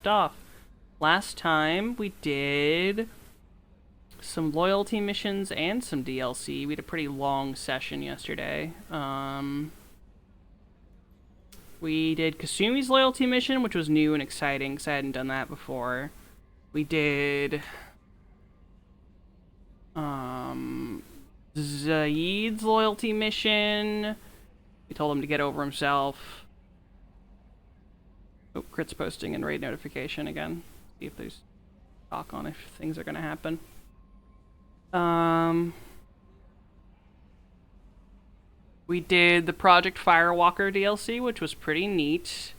left off. Last time we did some loyalty missions and some DLC. We had a pretty long session yesterday. We did Kasumi's loyalty mission, which was new and exciting because I hadn't done that before. We did Zaid's loyalty mission. We told him to get over himself. Oh, Crit's posting and raid notification again. See if there's talk on if things are gonna happen. We did the Project Firewalker DLC, which was pretty neat.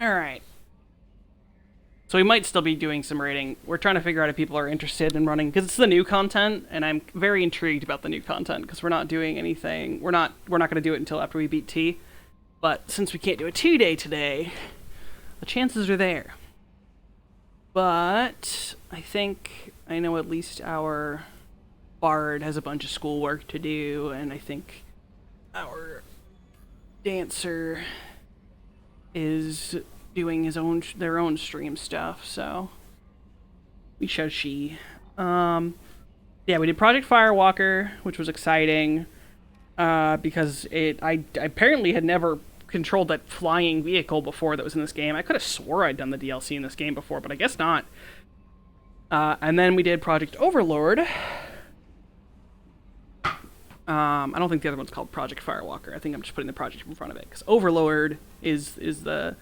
Alright. So we might still be doing some raiding. We're trying to figure out if people are interested in running, because it's the new content, and I'm very intrigued about the new content, because we're not doing anything. We're not going to do it until after we beat T. But since we can't do a 2-day today, the chances are there. But I think I know at least our bard has a bunch of schoolwork to do, and I think our dancer is doing their own stream stuff, so we shall see. Yeah, we did Project Firewalker, which was exciting, because I apparently had never controlled that flying vehicle before that was in this game. I could have swore I'd done the DLC in this game before, but I guess not. And then we did Project Overlord. I don't think the other one's called Project Firewalker. I think I'm just putting the project in front of it, because Overlord is the...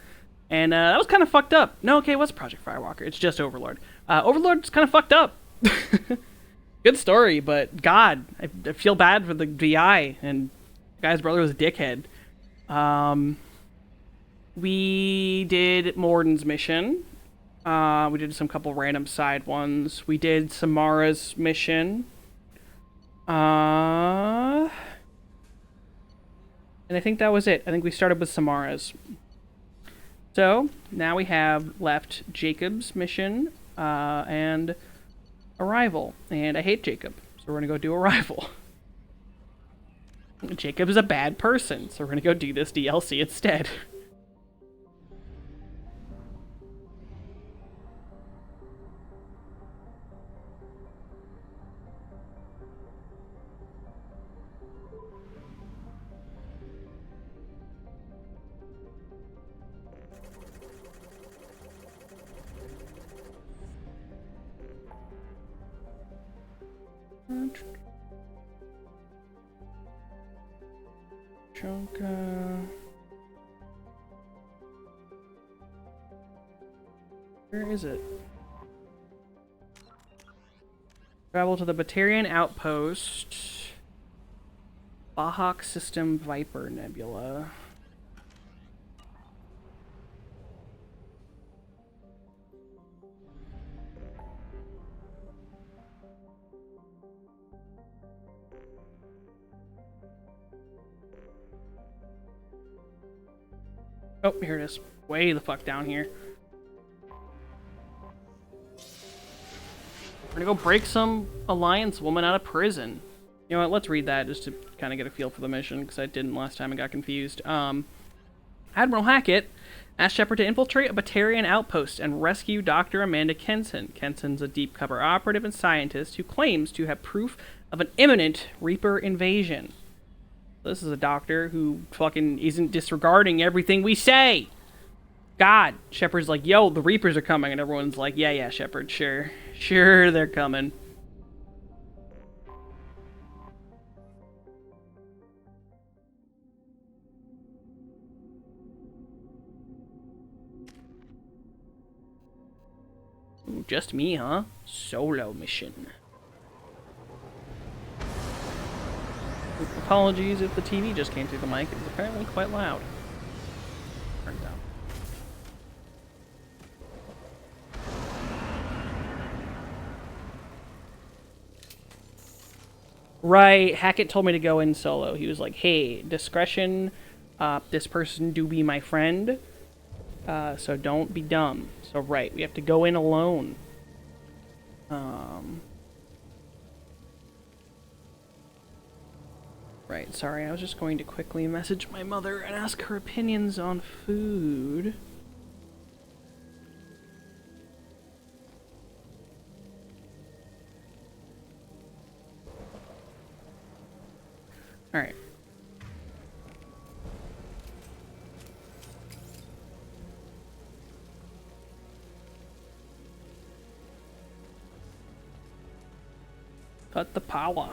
And that was kind of fucked up. No, okay, it was Project Firewalker. It's just Overlord. Overlord's kind of fucked up. Good story, but God, I feel bad for the VI, and the guy's brother was a dickhead. We did Morden's mission. We did some couple random side ones. We did Samara's mission. And I think that was it. I think we started with Samara's. So, now we have left Jacob's mission, and Arrival. And I hate Jacob, so we're gonna go do Arrival. Jacob is a bad person, so we're gonna go do this DLC instead. Chonka. Where is it? Travel to the Batarian Outpost. Bahak System Viper Nebula. Oh, here it is. Way the fuck down here. We're gonna go break some Alliance woman out of prison. You know what, let's read that just to kind of get a feel for the mission, because I didn't last time and got confused. Admiral Hackett asked Shepard to infiltrate a Batarian outpost and rescue Dr. Amanda Kenson. Kenson's a deep cover operative and scientist who claims to have proof of an imminent Reaper invasion. This is a doctor who fucking isn't disregarding everything we say. God, Shepard's like, yo, the Reapers are coming, and everyone's like, yeah, Shepard, sure, they're coming. just me, huh? Solo mission. Apologies if the TV just came through the mic. It's apparently quite loud. Turns out. Right, Hackett told me to go in solo. He was like, hey, discretion, this person do be my friend, so don't be dumb. So right, we have to go in alone. Right, sorry, I was just going to quickly message my mother and ask her opinions on food. Alright. Cut the power.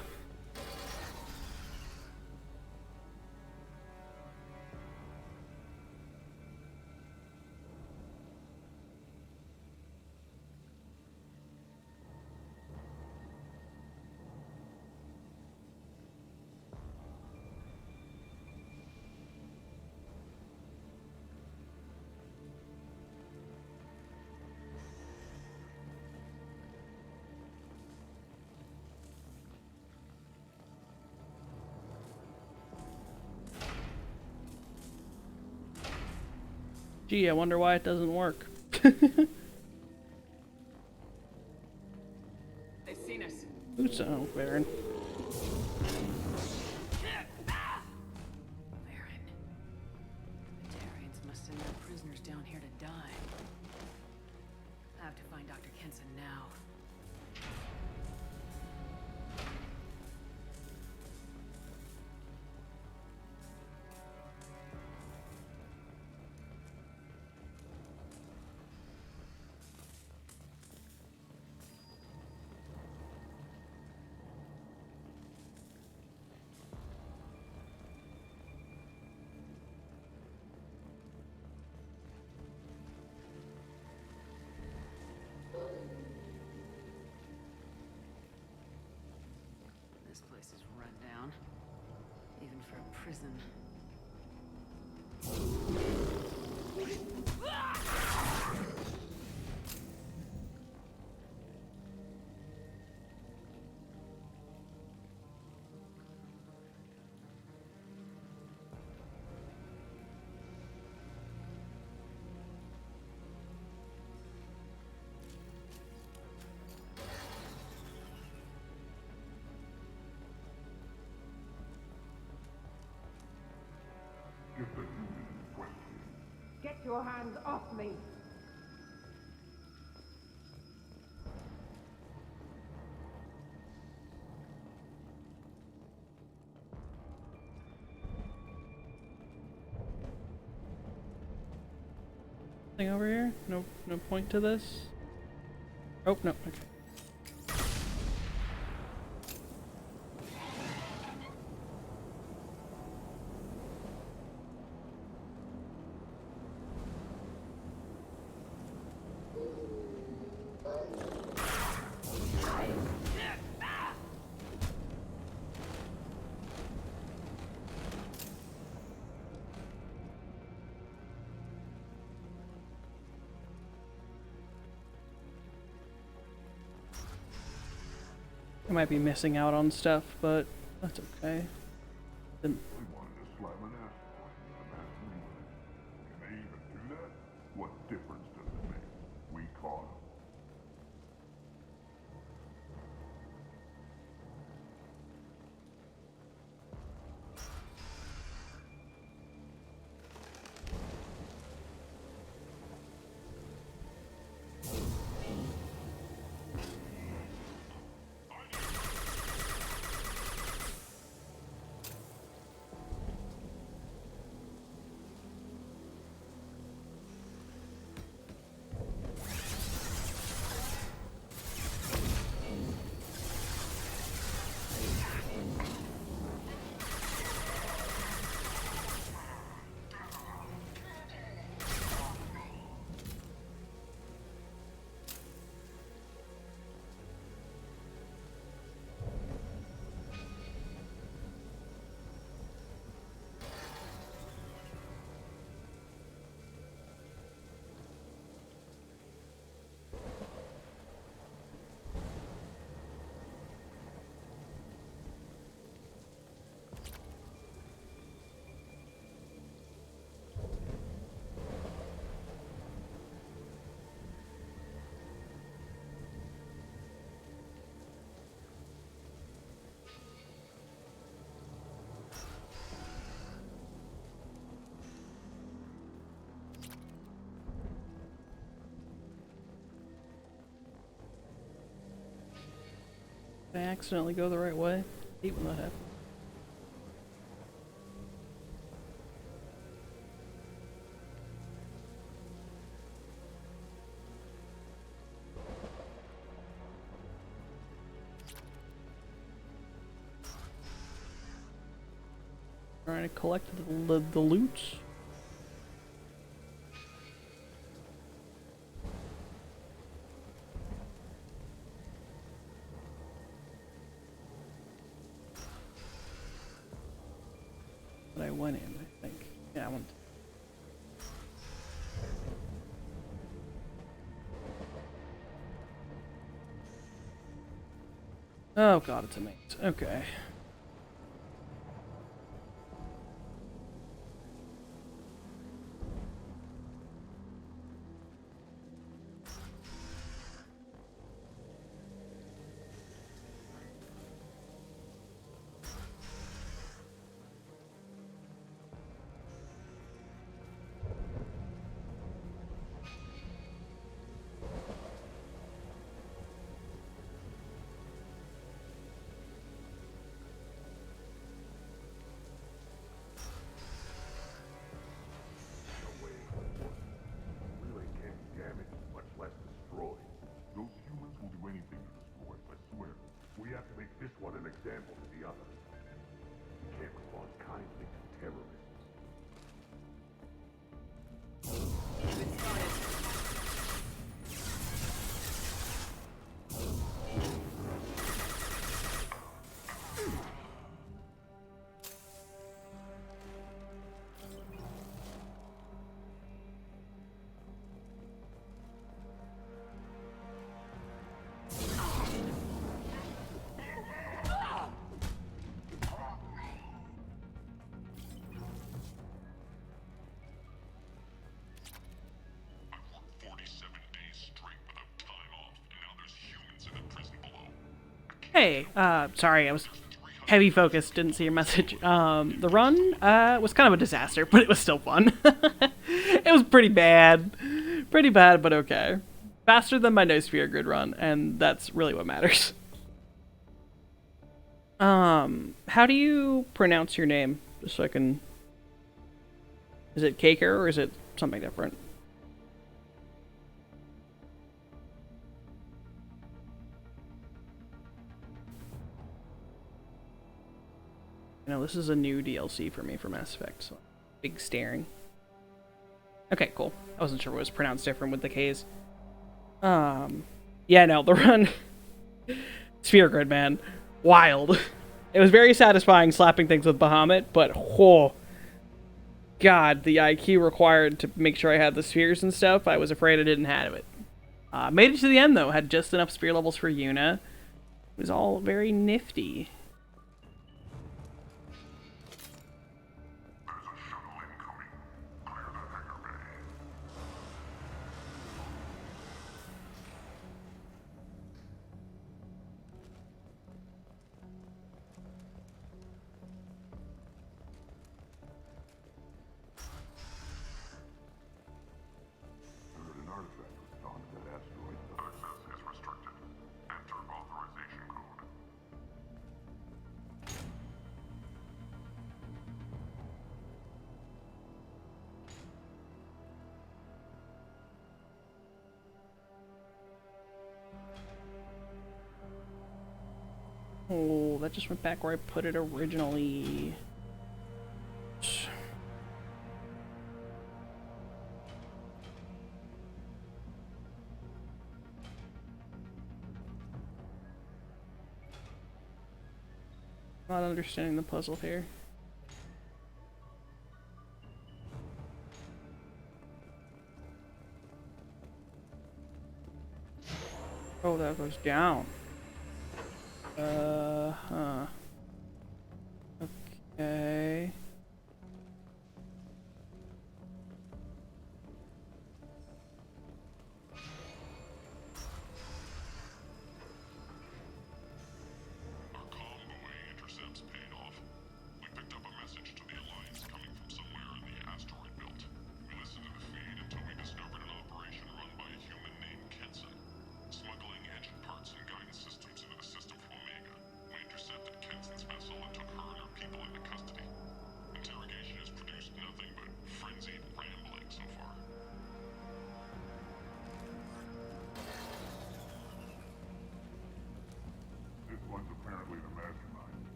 Gee, I wonder why it doesn't work. They've seen us. Who's Baron? Baron. The Tarians must send their prisoners down here to die. I have to find Dr. Kenson now. This place is run down, even for a prison. Get your hands off me! Thing over here? No point to this? Oh, no, okay. I might be missing out on stuff, but that's okay. We wanted to slam an asteroid into the mass relay. Can they even do that? What difference does it make? We caught them. accidentally go the right way. I hate when that happens. Trying to collect the loot. But I went in, I think. Yeah, I went. Oh god, it's a maze. Okay. Really can't be damaged, much less destroyed. Those humans will do anything to destroy it, I swear. We have to make this one an example to the others. We can't respond kindly to terrorists. Hey, sorry, I was heavy focused, didn't see your message. The run, was kind of a disaster, but it was still fun. It was pretty bad. Pretty bad, but okay. Faster than my No Sphere grid run, and that's really what matters. How do you pronounce your name? Just so I can... Is it Kaker, or is it something different? You know, this is a new DLC for me for Mass Effect, so big staring. Okay, cool. I wasn't sure what was pronounced different with the K's. Yeah, no, the run... Sphere Grid, man. Wild. It was very satisfying slapping things with Bahamut, but oh, God, the IQ required to make sure I had the spheres and stuff, I was afraid I didn't have it. Made it to the end, though. Had just enough sphere levels for Yuna. It was all very nifty. Oh, that just went back where I put it originally. Not understanding the puzzle here. Oh, that goes down. Huh. Okay.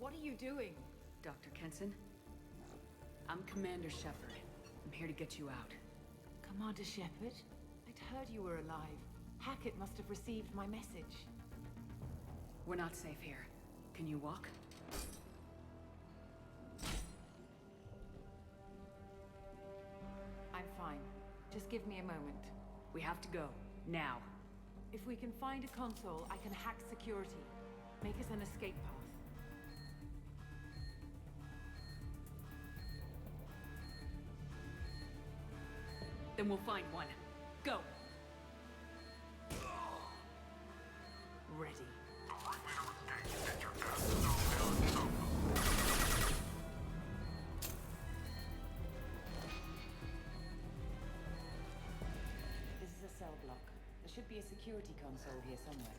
What are you doing? Dr. Kenson? I'm Commander Shepard. I'm here to get you out. Commander Shepard, I'd heard you were alive. Hackett must have received my message. We're not safe here. Can you walk? I'm fine. Just give me a moment. We have to go. Now. If we can find a console, I can hack security. Make us an escape path. Then we'll find one. Go! Ready. This is a cell block. There should be a security console here somewhere.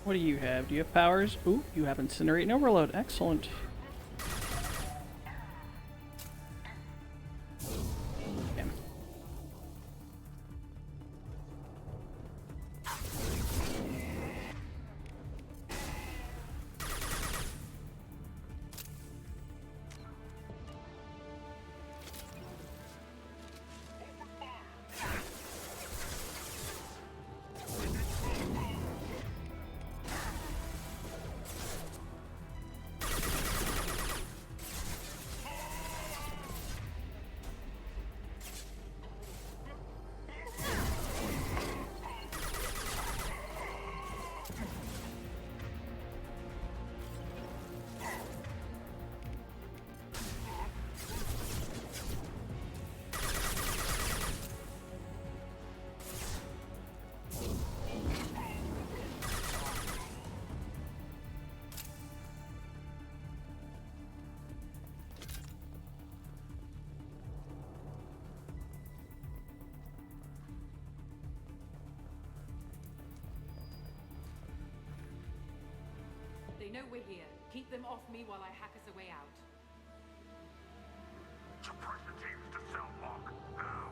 What do you have? Do you have powers? Ooh, you have Incinerate and Overload. Excellent. Okay. They know we're here. Keep them off me while I hack us a way out. Suppress the teams to cell block, now.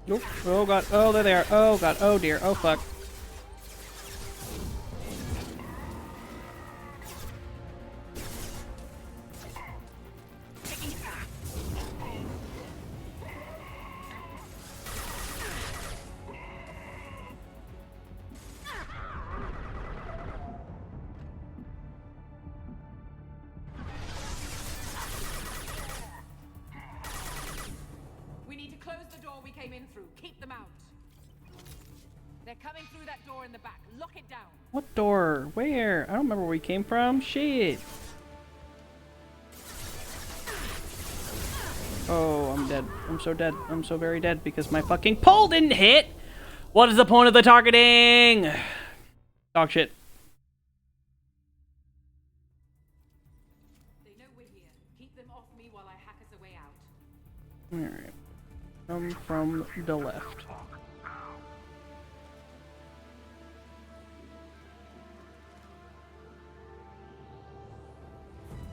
Nope. Oh god. Oh, there they are. Oh god. Oh dear. Oh fuck. We need to close the door we came in through. Keep them out. They're coming through that door in the back. Lock it down. What door? Where? I don't remember where we came from. Shit. Oh, I'm dead. I'm so dead. I'm so very dead because my fucking pole didn't hit. What is the point of the targeting? Dog shit. They know we're here. Keep them off me while I hack us a way out. Alright. Come from the left.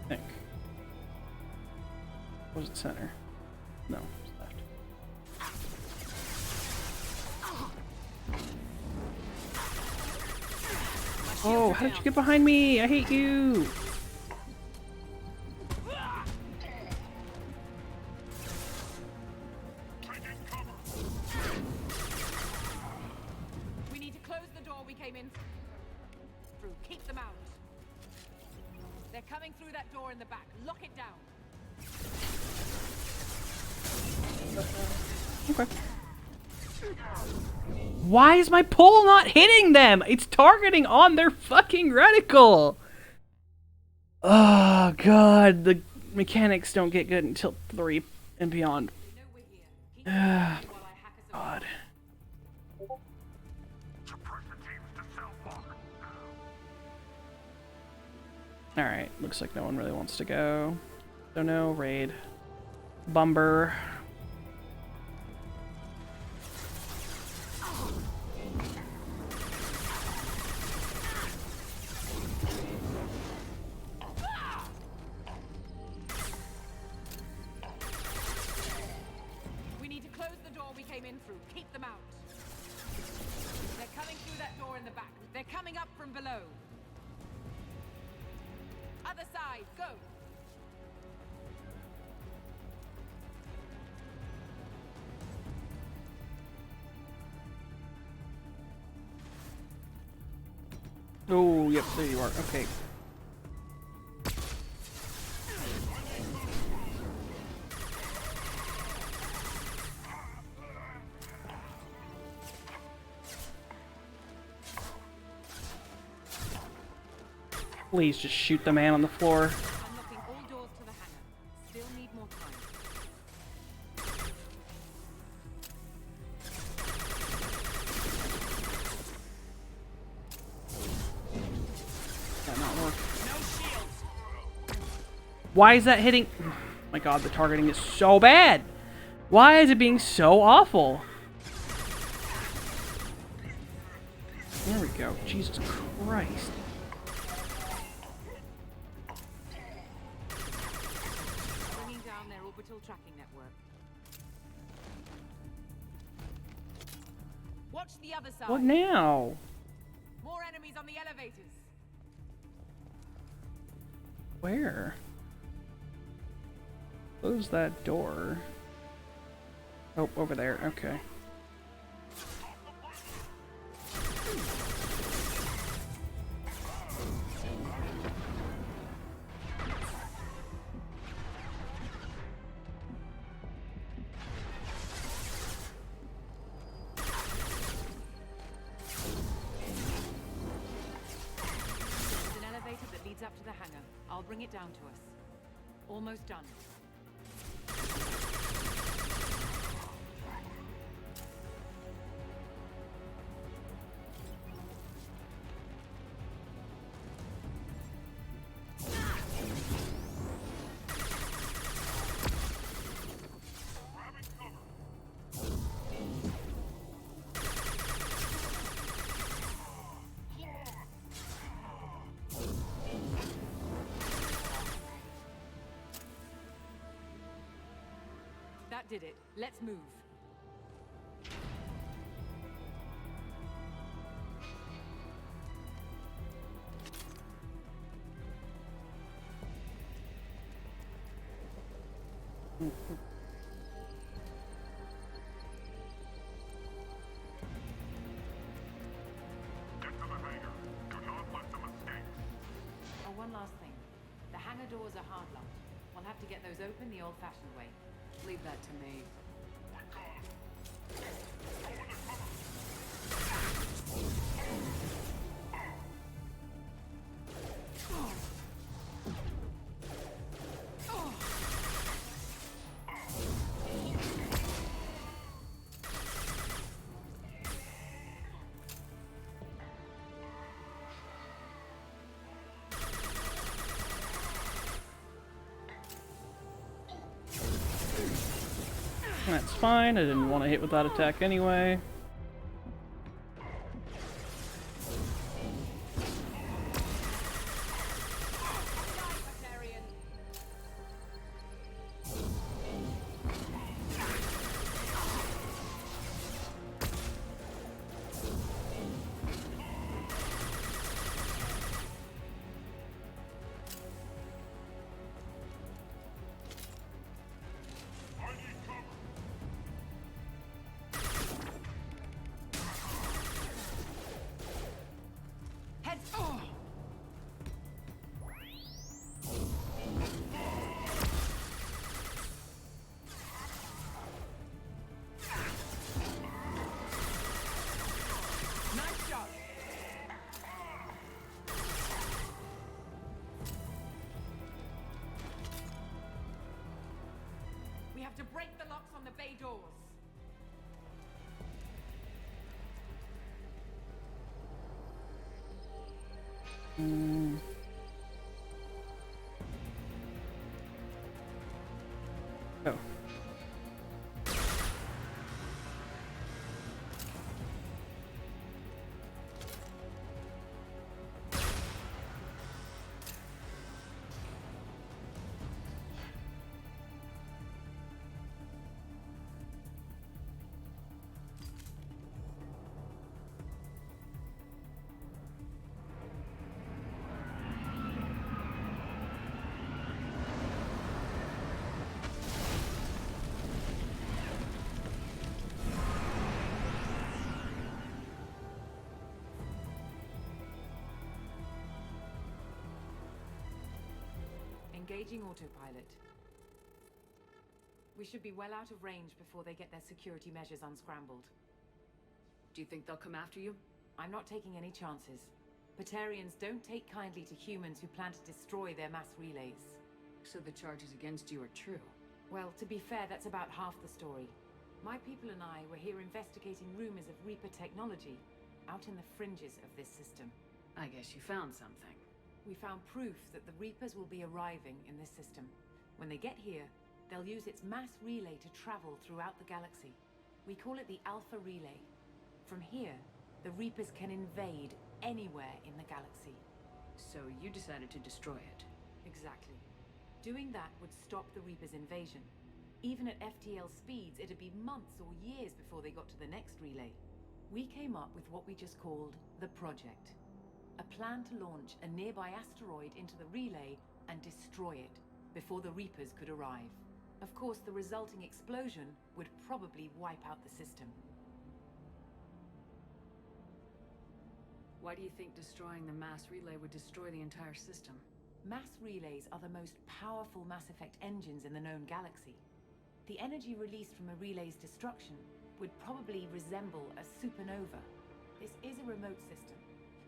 I think. Was it center? No, it's left. Oh, how did you get behind me? I hate you! We need to close the door we came in through. Keep them out. They're coming through that door in the back. Lock it down. Okay. Why is my pole not hitting them? It's targeting on their fucking reticle! Oh god, the mechanics don't get good until 3 and beyond. They know we're here. Keep them off me while I hack us a way God. Suppress the teams to cell block, Alright, looks like no one really wants to go. So no raid. Bumber. through. Keep them out. They're coming through that door in the back. They're coming up from below. Other side, go. Oh, yep, there you are. Okay. Please just shoot the man on the floor. Unlocking all doors to the hangar. Still need more time. That not work. No shields. Why is that hitting? Oh my god, the targeting is so bad. Why is it being so awful? There we go. Jesus Christ. Bringing down their orbital tracking network. Watch the other side. What now? More enemies on the elevators. Where? Close that door. Oh, over there. Okay. There's an elevator that leads up to the hangar. I'll bring it down to us. Almost done. That did it. Let's move. Get to the hangar. Do not let them escape. Oh, one last thing. The hangar doors are hard locked. We'll have to get those open the old-fashioned way. Leave that to me. That's fine. I didn't want to hit with that attack anyway. Heads. Nice shot. We have to break the locks on the bay doors. Oh. Engaging autopilot. We should be well out of range before they get their security measures unscrambled. Do you think they'll come after you? I'm not taking any chances. Batarians don't take kindly to humans who plan to destroy their mass relays. So the charges against you are true. Well, to be fair, that's about half the story. My people and I were here investigating rumors of Reaper technology out in the fringes of this system. I guess you found something. We found proof that the Reapers will be arriving in this system. When they get here, they'll use its mass relay to travel throughout the galaxy. We call it the Alpha Relay. From here, the Reapers can invade anywhere in the galaxy. So you decided to destroy it. Exactly. Doing that would stop the Reapers' invasion. Even at FTL speeds, it'd be months or years before they got to the next relay. We came up with what we just called the Project. A plan to launch a nearby asteroid into the relay and destroy it before the Reapers could arrive. Of course, the resulting explosion would probably wipe out the system. Why do you think destroying the mass relay would destroy the entire system? Mass relays are the most powerful Mass Effect engines in the known galaxy. The energy released from a relay's destruction would probably resemble a supernova. This is a remote system,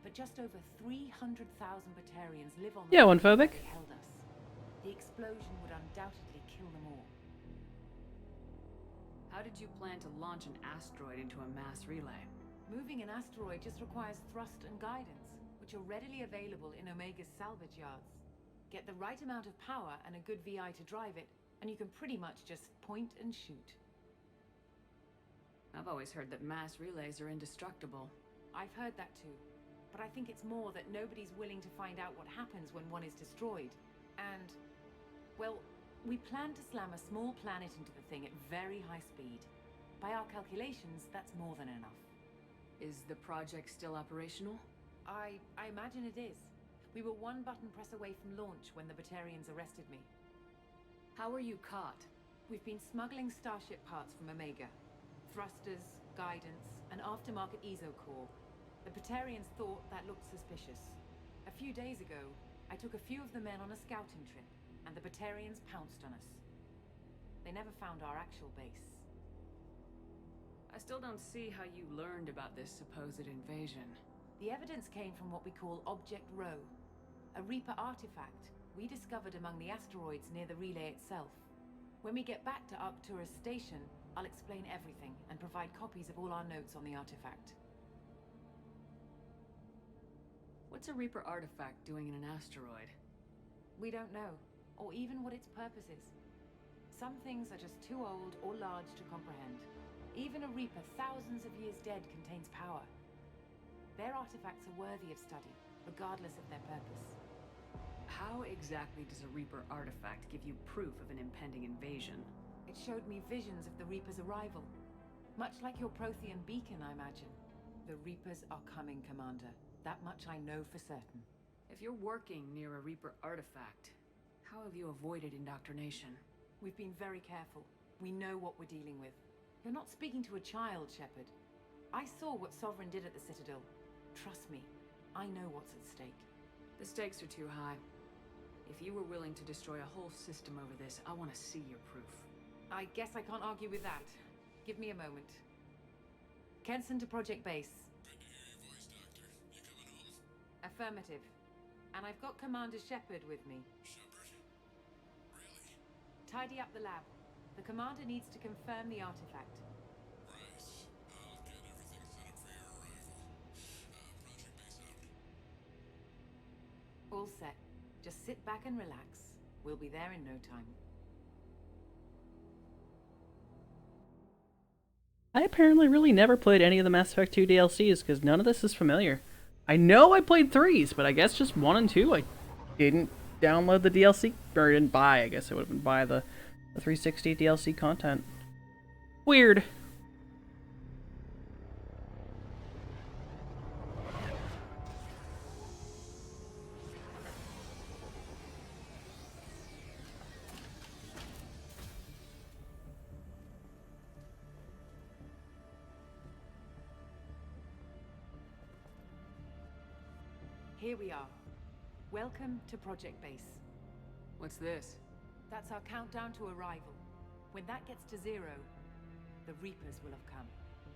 but just over 300,000 Batarians live on the Yeah, planet one-phobic. where they held us. The explosion would undoubtedly kill them all. How did you plan to launch an asteroid into a mass relay? Moving an asteroid just requires thrust and guidance, which are readily available in Omega's salvage yards. Get the right amount of power and a good VI to drive it, and you can pretty much just point and shoot. I've always heard that mass relays are indestructible. I've heard that too, but I think it's more that nobody's willing to find out what happens when one is destroyed. And, well, we plan to slam a small planet into the thing at very high speed. By our calculations, that's more than enough. Is the project still operational? I imagine it is. We were one button press away from launch when the Batarians arrested me. How were you caught? We've been smuggling Starship parts from Omega. Thrusters, guidance, and aftermarket ESO core. The Batarians thought that looked suspicious. A few days ago, I took a few of the men on a scouting trip, and the Batarians pounced on us. They never found our actual base. I still don't see how you learned about this supposed invasion. The evidence came from what we call Object Rho, a Reaper artifact we discovered among the asteroids near the relay itself. When we get back to Arcturus Station, I'll explain everything and provide copies of all our notes on the artifact. What's a Reaper artifact doing in an asteroid? We don't know, or even what its purpose is. Some things are just too old or large to comprehend. Even a Reaper thousands of years dead contains power. Their artifacts are worthy of study, regardless of their purpose. How exactly does a Reaper artifact give you proof of an impending invasion? It showed me visions of the Reaper's arrival. Much like your Prothean beacon, I imagine. The Reapers are coming, Commander. That much I know for certain. If you're working near a Reaper artifact, how have you avoided indoctrination? We've been very careful. We know what we're dealing with. You're not speaking to a child, Shepard. I saw what Sovereign did at the Citadel. Trust me, I know what's at stake. The stakes are too high. If you were willing to destroy a whole system over this, I want to see your proof. I guess I can't argue with that. Give me a moment. Kenson to Project Base. Good to hear your voice, Doctor. You coming home? Affirmative. And I've got Commander Shepard with me. Shepard? Really? Tidy up the lab. The Commander needs to confirm the artifact. Right. I'll get everything set up for your arrival. Project Base out. All set. Just sit back and relax. We'll be there in no time. I apparently really never played any of the Mass Effect 2 DLCs because none of this is familiar. I know I played 3s, but I guess just 1 and 2 I didn't download the DLC, or didn't buy. I guess it would have been buy the 360 DLC content. Weird. Here we are. Welcome to Project Base. What's this? That's our countdown to arrival. When that gets to 0, the Reapers will have come.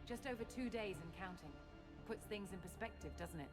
Just over 2 days and counting. Puts things in perspective, doesn't it?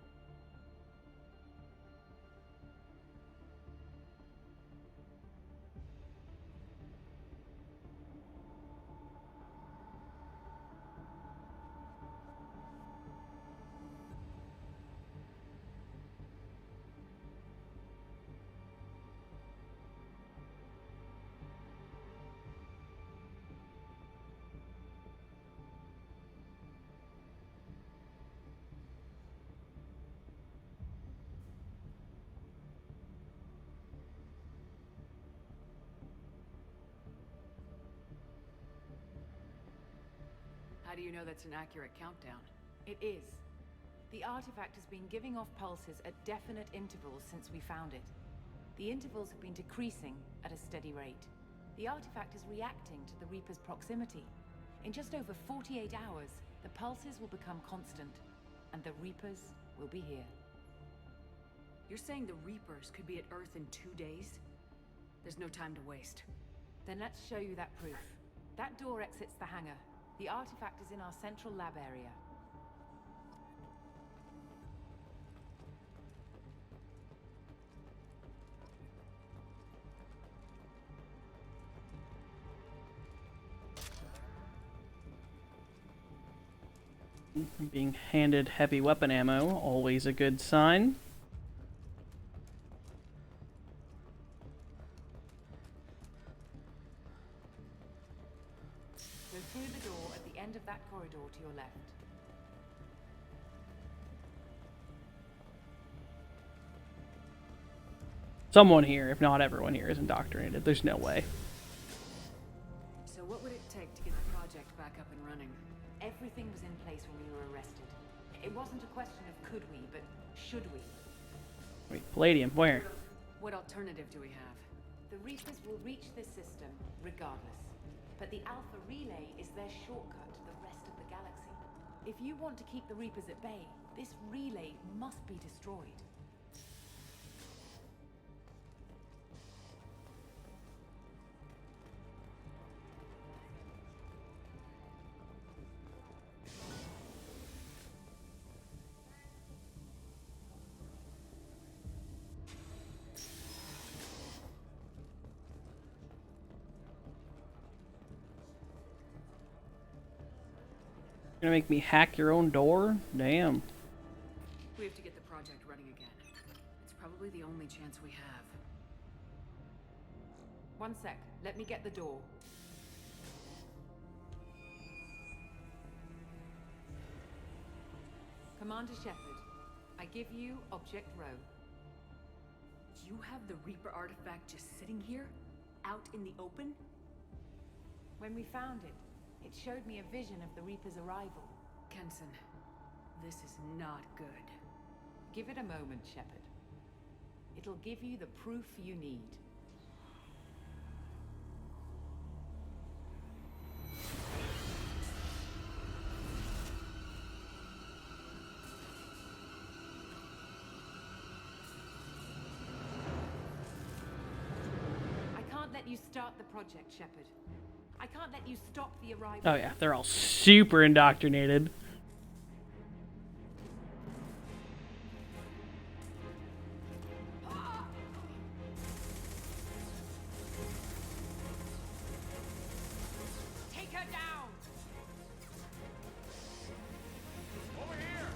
How do you know that's an accurate countdown? It is. The artifact has been giving off pulses at definite intervals since we found it. The intervals have been decreasing at a steady rate. The artifact is reacting to the Reaper's proximity. In just over 48 hours, the pulses will become constant, and the Reapers will be here. You're saying the Reapers could be at Earth in 2 days? There's no time to waste. Then let's show you that proof. That door exits the hangar. The artifact is in our central lab area. Being handed heavy weapon ammo, always a good sign. Go through the door at the end of that corridor to your left. Someone here, if not everyone here, is indoctrinated. There's no way. So what would it take to get the project back up and running? Everything was in place when we were arrested. It wasn't a question of could we, but should we. Wait, Palladium, where? What alternative do we have? The Reapers will reach this system regardless. But the Alpha Relay is their shortcut to the rest of the galaxy. If you want to keep the Reapers at bay, this relay must be destroyed. You're gonna make me hack your own door? Damn. We have to get the project running again. It's probably the only chance we have. One sec, let me get the door. Commander Shepard, I give you Object Row. You have the Reaper artifact just sitting here? Out in the open? When we found it, it showed me a vision of the Reaper's arrival. Kenson, this is not good. Give it a moment, Shepard. It'll give you the proof you need. I can't let you start the project, Shepard. I can't let you stop the arrival. Oh yeah, they're all super indoctrinated. Take her down! Over here!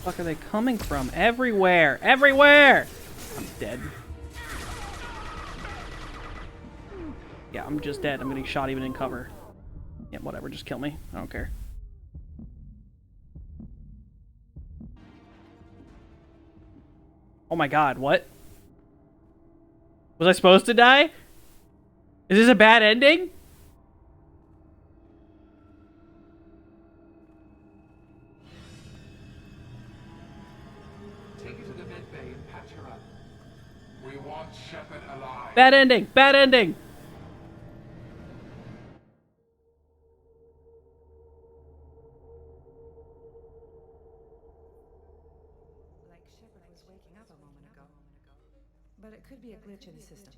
Fuck are they coming from? Everywhere! Everywhere! I'm dead. Yeah, I'm just dead. I'm getting shot even in cover. Yeah, whatever. Just kill me. I don't care. Oh my god, what? Was I supposed to die? Is this a bad ending? Take her to the med bay and patch her up. We want Shepard alive. Bad ending! Bad ending! Like But it could be a glitch in the system.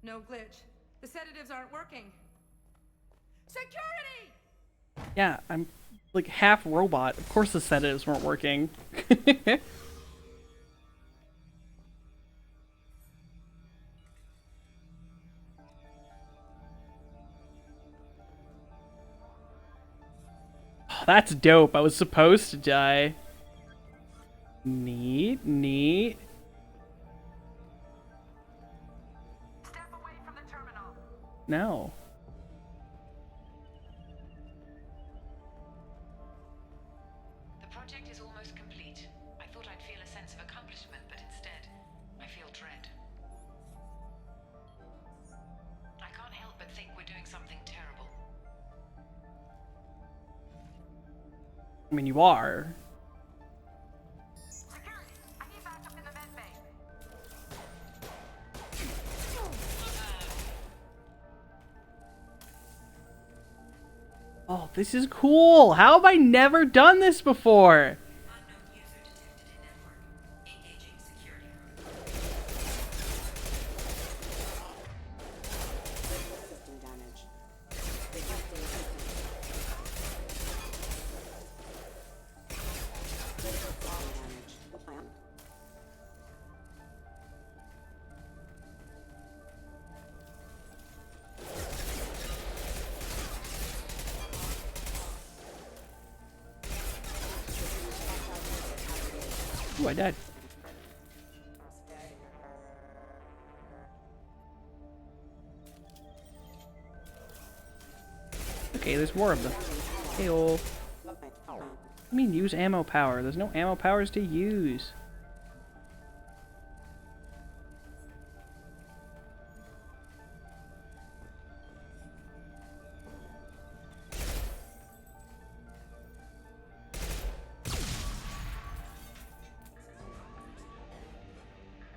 No glitch. The sedatives aren't working. Security! Yeah, I'm like half robot. Of course the sedatives weren't working. Oh, that's dope. I was supposed to die. Neat, neat. Step away from the terminal. No. The project is almost complete. I thought I'd feel a sense of accomplishment, but instead, I feel dread. I can't help but think we're doing something terrible. I mean, you are. Security! I need backup in the med bay. Oh, this is cool. How have I never done this before? Unknown user detected in network. Engaging security System damage. Detecting system. Critical system damage. Ooh, I died. Okay, there's more of them. Hey-oh. I mean, use ammo power. There's no ammo powers to use.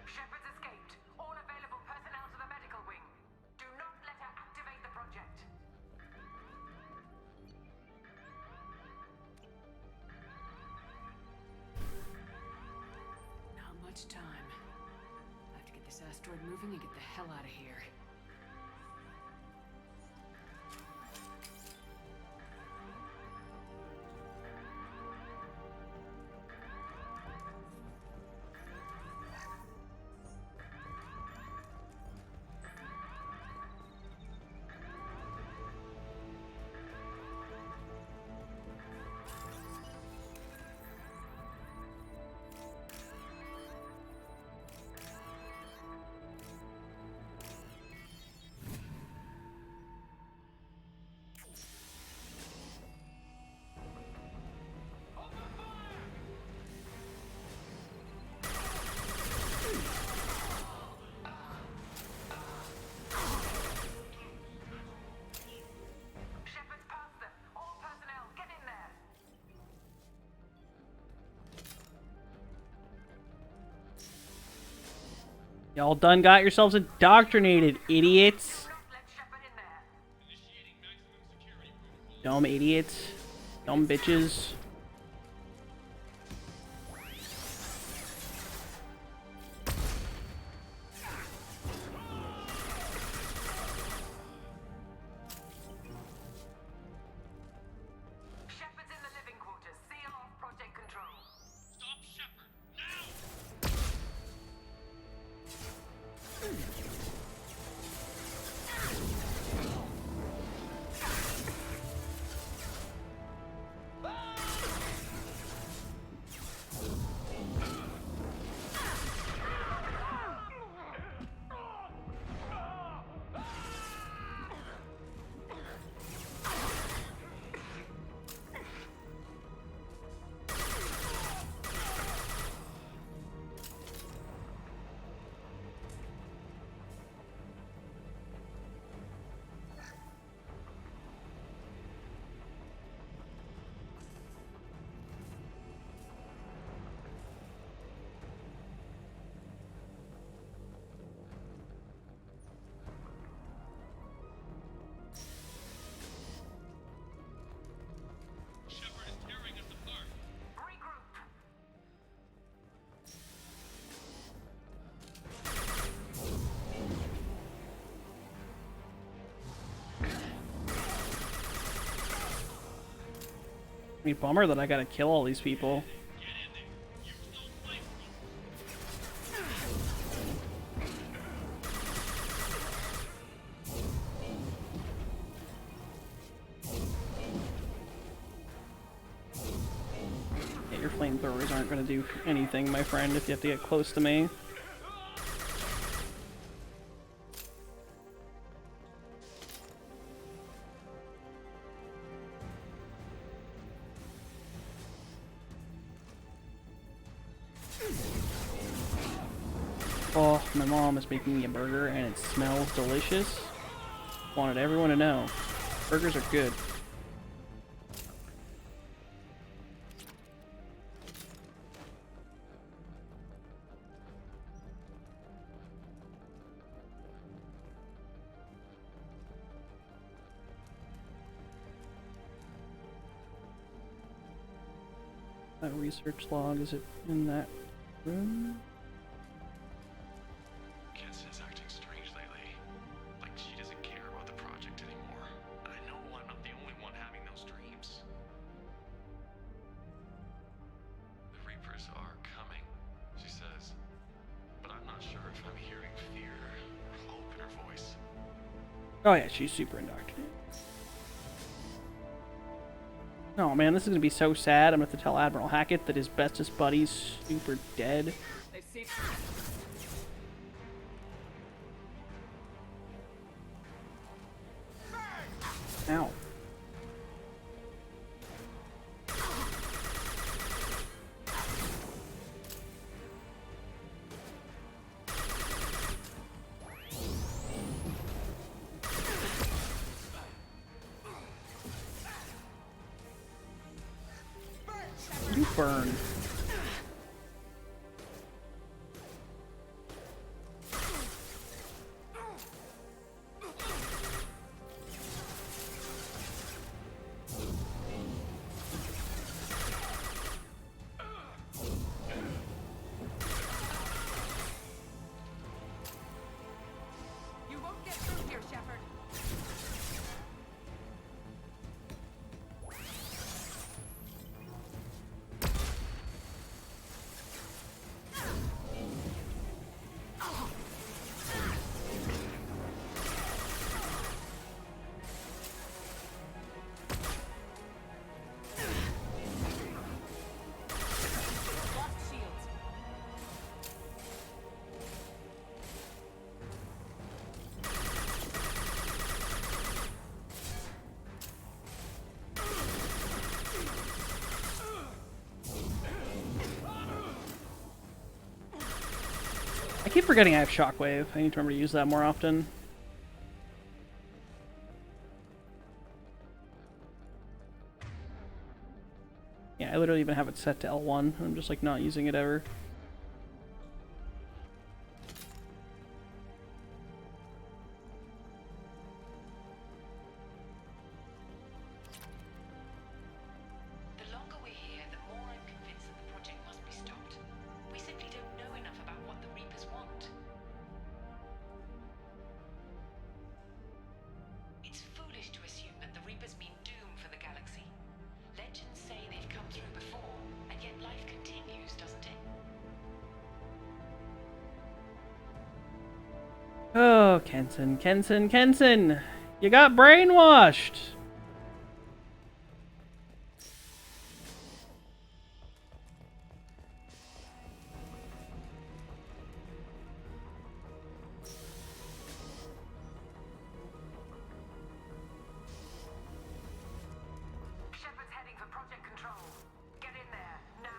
Shepard's escaped. All available personnel to the medical wing. Do not let her activate the project. Not much time. I have to get this asteroid moving and get the hell out of here. Shepard's past them. All personnel, get in there. Y'all done got yourselves indoctrinated, idiots. Do not let Shepard in there. Initiating maximum security protocol. Dumb idiots. Dumb bitches. Shepard's in the living quarters. Seal off project control. Stop Shepard, now! I mean, bummer that I gotta kill all these people. Yeah, your flamethrowers aren't gonna do anything, my friend, if you have to get close to me. Oh, my mom is making me a burger and it smells delicious. Wanted everyone to know. Burgers are good. That research log, is it in that room? Kenson's acting strange lately. Like she doesn't care about the project anymore. I know I'm not the only one having those dreams. The Reapers are coming, she says. But I'm not sure if I'm hearing fear or hope in her voice. Oh yeah, she's super indoctrinated. Oh man, this is gonna be so sad. I'm gonna have to tell Admiral Hackett that his bestest buddy's super dead. They've seen. Ow. You burn. You won't get through here, Shepard. Lost shields. I keep forgetting I have Shockwave. I need to remember to use that more often. Yeah, I literally even have it set to L1. I'm just like not using it ever. The longer we're here, the more I'm convinced that the project must be stopped. We simply don't know enough about what the Reapers want. It's foolish to assume that the Reapers mean doom for the galaxy. Legends say they've come through before, and yet life continues, doesn't it? Oh, Kenson, Kenson, Kenson! You got brainwashed! Shepard's heading for Project Control. Get in there, now!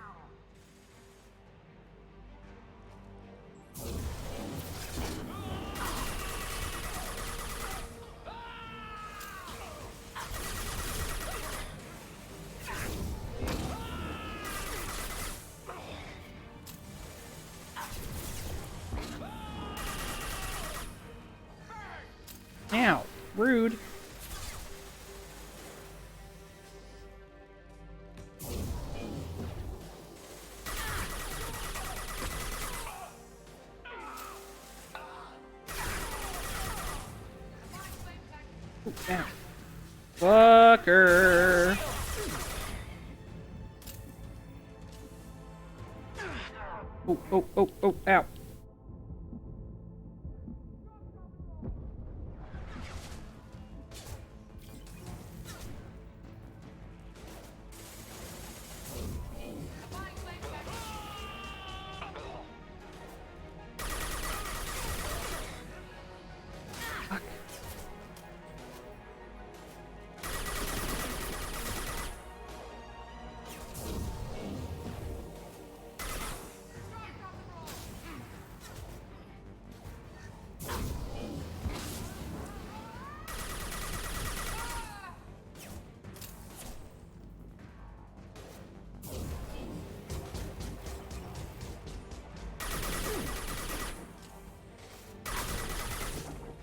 Ow, rude. Ooh, ow. Fucker. Oh, oh, oh, oh, ow.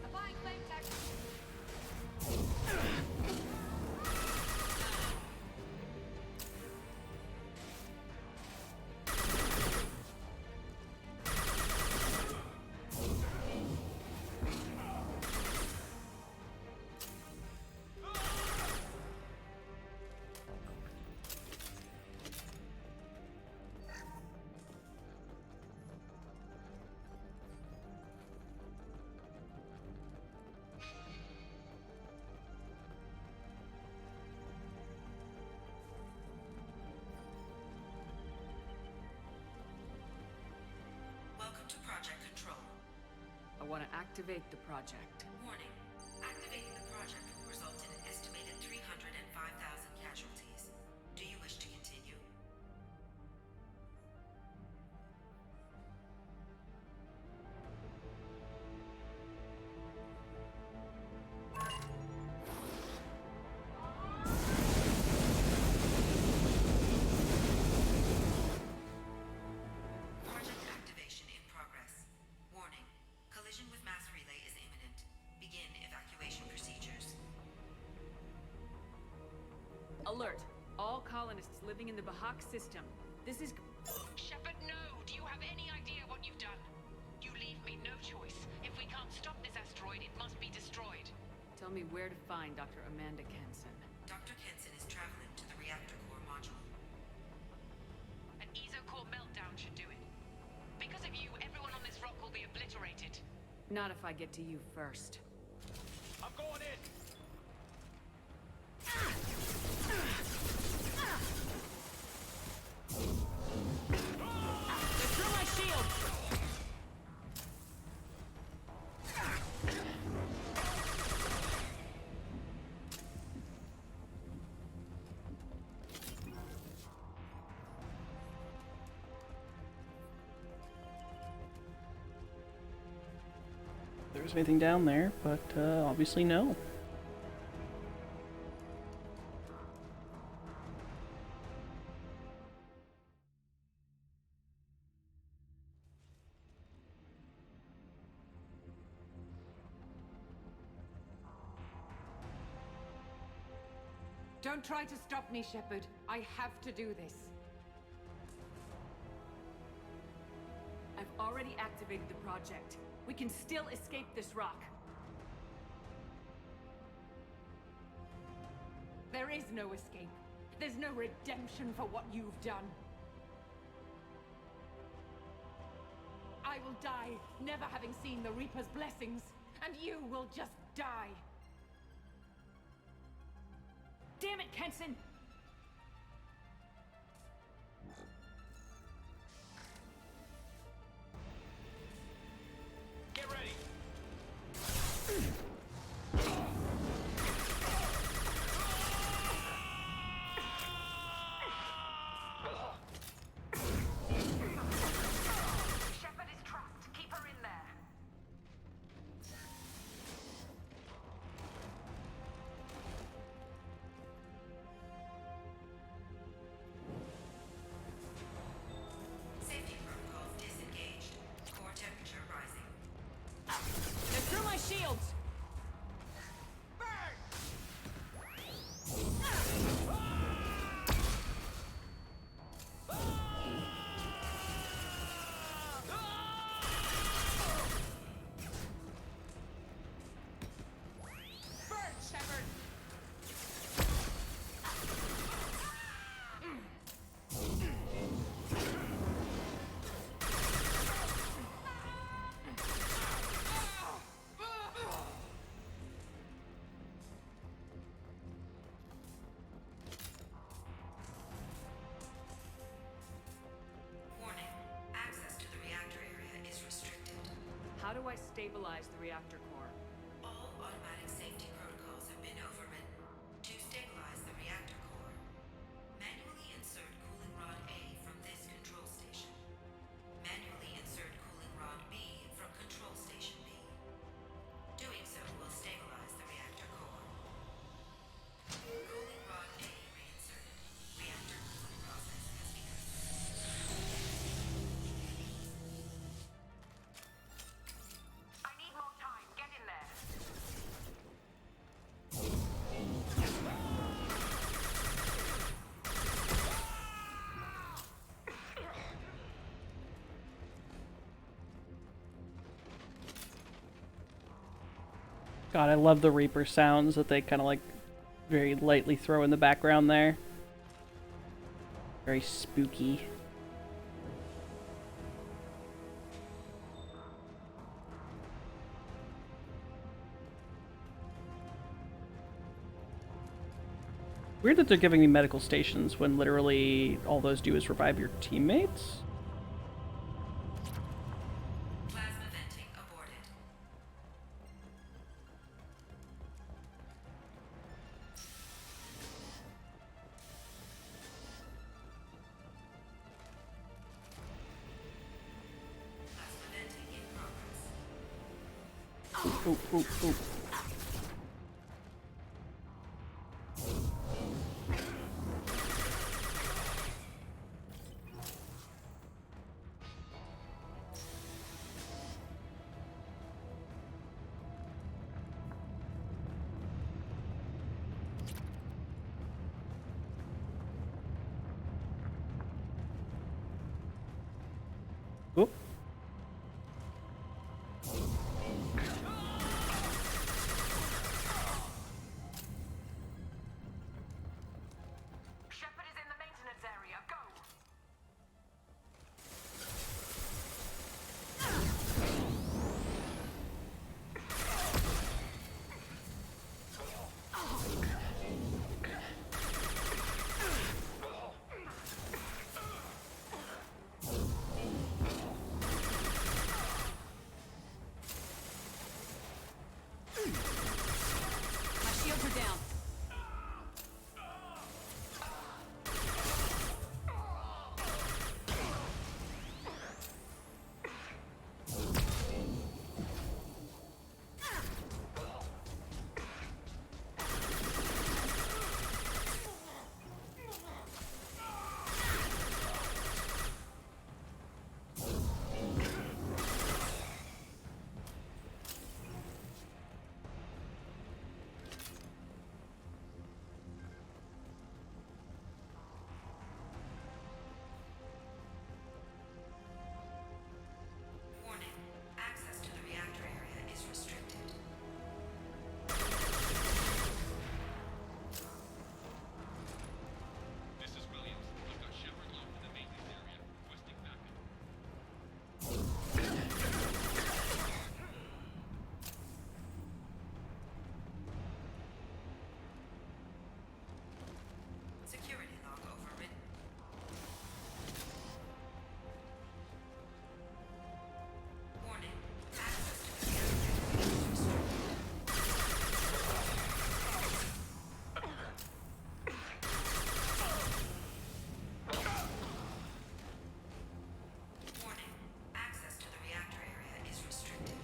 Applying flame tech. Welcome to Project Control. I want to activate the project. Warning. Activating the project will result in an estimated 305,000 casualties. Do you wish to continue? Project activation in progress. Warning. Collision with mass relay is imminent. Begin evacuation procedures. Alert! All colonists living in the Bahak system. This is... Shepard, no! Do you have any idea what you've done? You leave me no choice. If we can't stop this asteroid, it must be destroyed. Tell me where to find Dr. Amanda Kenson. Dr. Kenson is traveling to the reactor core module. An ESO-core meltdown should do it. Because of you, everyone on this rock will be obliterated. Not if I get to you first. I'm going in! They threw my shield! There was anything down there, but obviously no. Don't try to stop me, Shepard. I have to do this. I've already activated the project. We can still escape this rock. There is no escape. There's no redemption for what you've done. I will die, never having seen the Reaper's blessings, and you will just die. Damn it, Kenson! Get ready! Shepard is trapped. Keep her in there. stabilize the reactor core? All automatic safety protocols have been overridden. To stabilize the reactor core, manually insert cooling rod A from this control station. Manually insert cooling rod B from control station B. Doing so will stabilize the reactor core. Cooling rod A reinserted. Reactor cooling process has begun. I need more time. Get in there. God, I love the Reaper sounds that they kind of like very lightly throw in the background there. Very spooky. Weird that they're giving me medical stations when literally all those do is revive your teammates. Plasma venting aborted. Plasma venting in progress. Oop, oop, oop. Oop. Shepard is in the maintenance area. Go. My shields are down. Warning. Access to the reactor area is restricted. This is Williams. I've got Shepard locked in the maintenance area. Requesting backup. Security log overridden. Warning. Access to the reactor area is restricted. Warning. Access to the reactor area is restricted.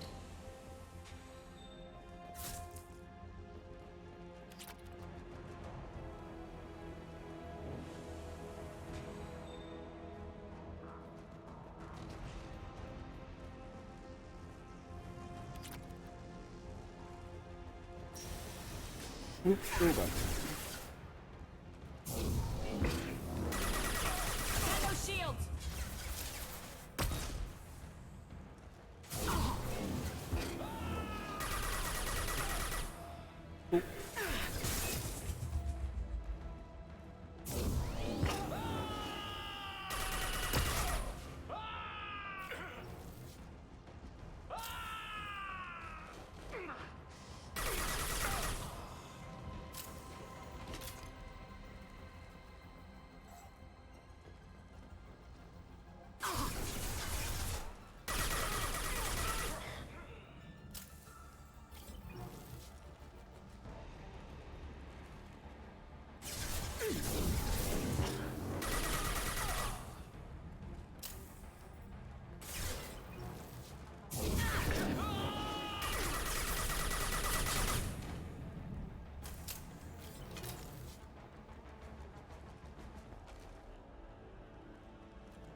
Oop, oop. Get those shields!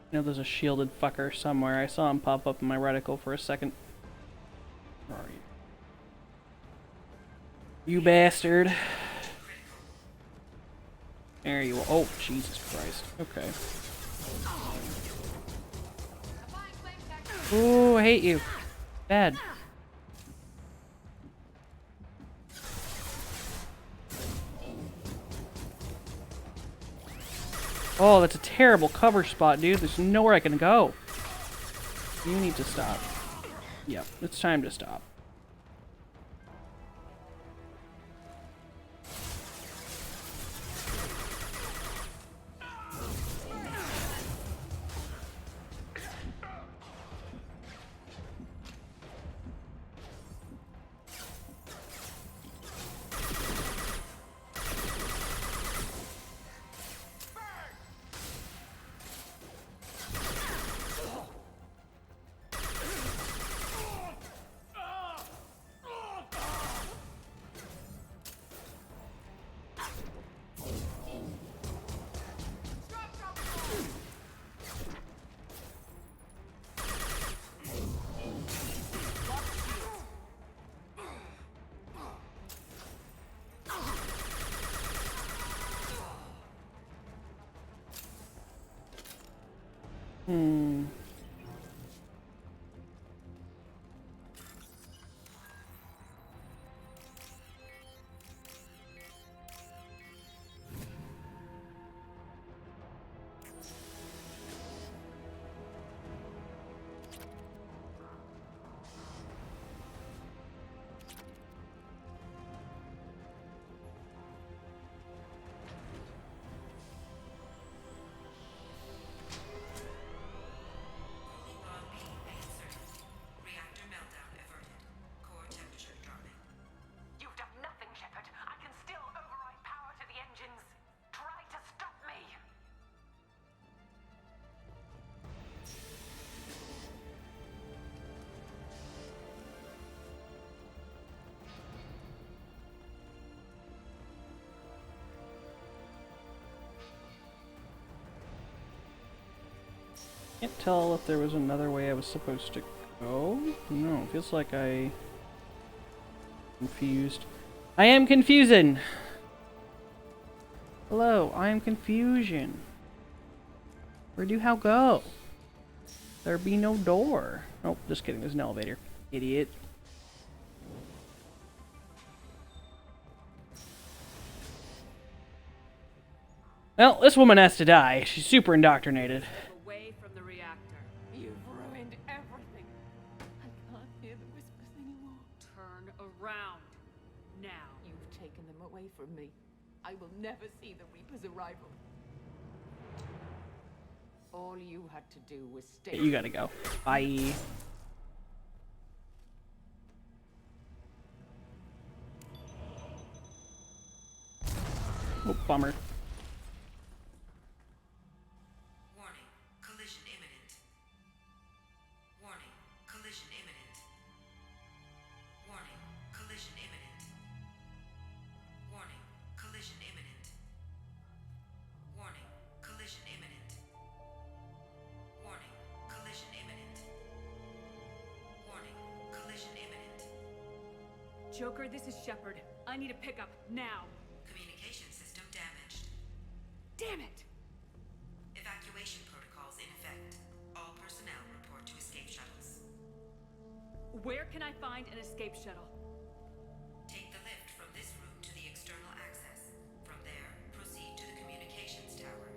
You know, there's a shielded fucker somewhere. I saw him pop up in my reticle for a second. Where are you? You bastard. There you are. Oh, Jesus Christ. Okay. Ooh, I hate you. Bad. Oh, that's a terrible cover spot, dude. There's nowhere I can go. You need to stop. Yep, it's time to stop. Cooling rod B inserted. Reactor meltdown averted. Core temperature dropping. You've done nothing, Shepard. I can still override power to the engines. Try to stop me. Can't tell if there was another way I was supposed to go. No, it feels like I... confused. I am confusing! Hello, I am confusion. Where do how go? There be no door. Oh, just kidding, there's an elevator. Idiot. Well, this woman has to die. She's super indoctrinated. Away from the reactor. You've ruined everything. I can't hear the whispers anymore. Turn around. Now. You've taken them away from me. I will never see the Reaper's arrival. All you had to do was stay. You gotta go. Bye. Oh, bummer. Warning. Collision imminent. Warning. Collision imminent. Warning. Collision imminent. Warning. Collision imminent. Warning. Collision imminent. Warning. Collision imminent. Warning. Collision imminent. Joker, this is Shepard. I need a pickup now. Communication system damaged. Damn it! Evacuation protocols in effect. All personnel report to escape shuttles. Where can I find an escape shuttle? Take the lift from this room to the external access. From there, proceed to the communications tower.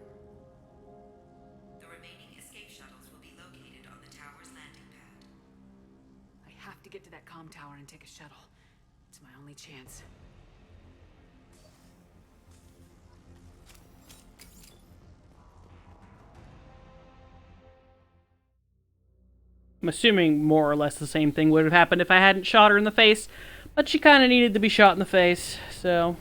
The remaining escape shuttles will be located on the tower's landing pad. I have to get to that comm tower and take a shuttle. It's my only chance. I'm assuming more or less the same thing would have happened if I hadn't shot her in the face, but she kind of needed to be shot in the face, so...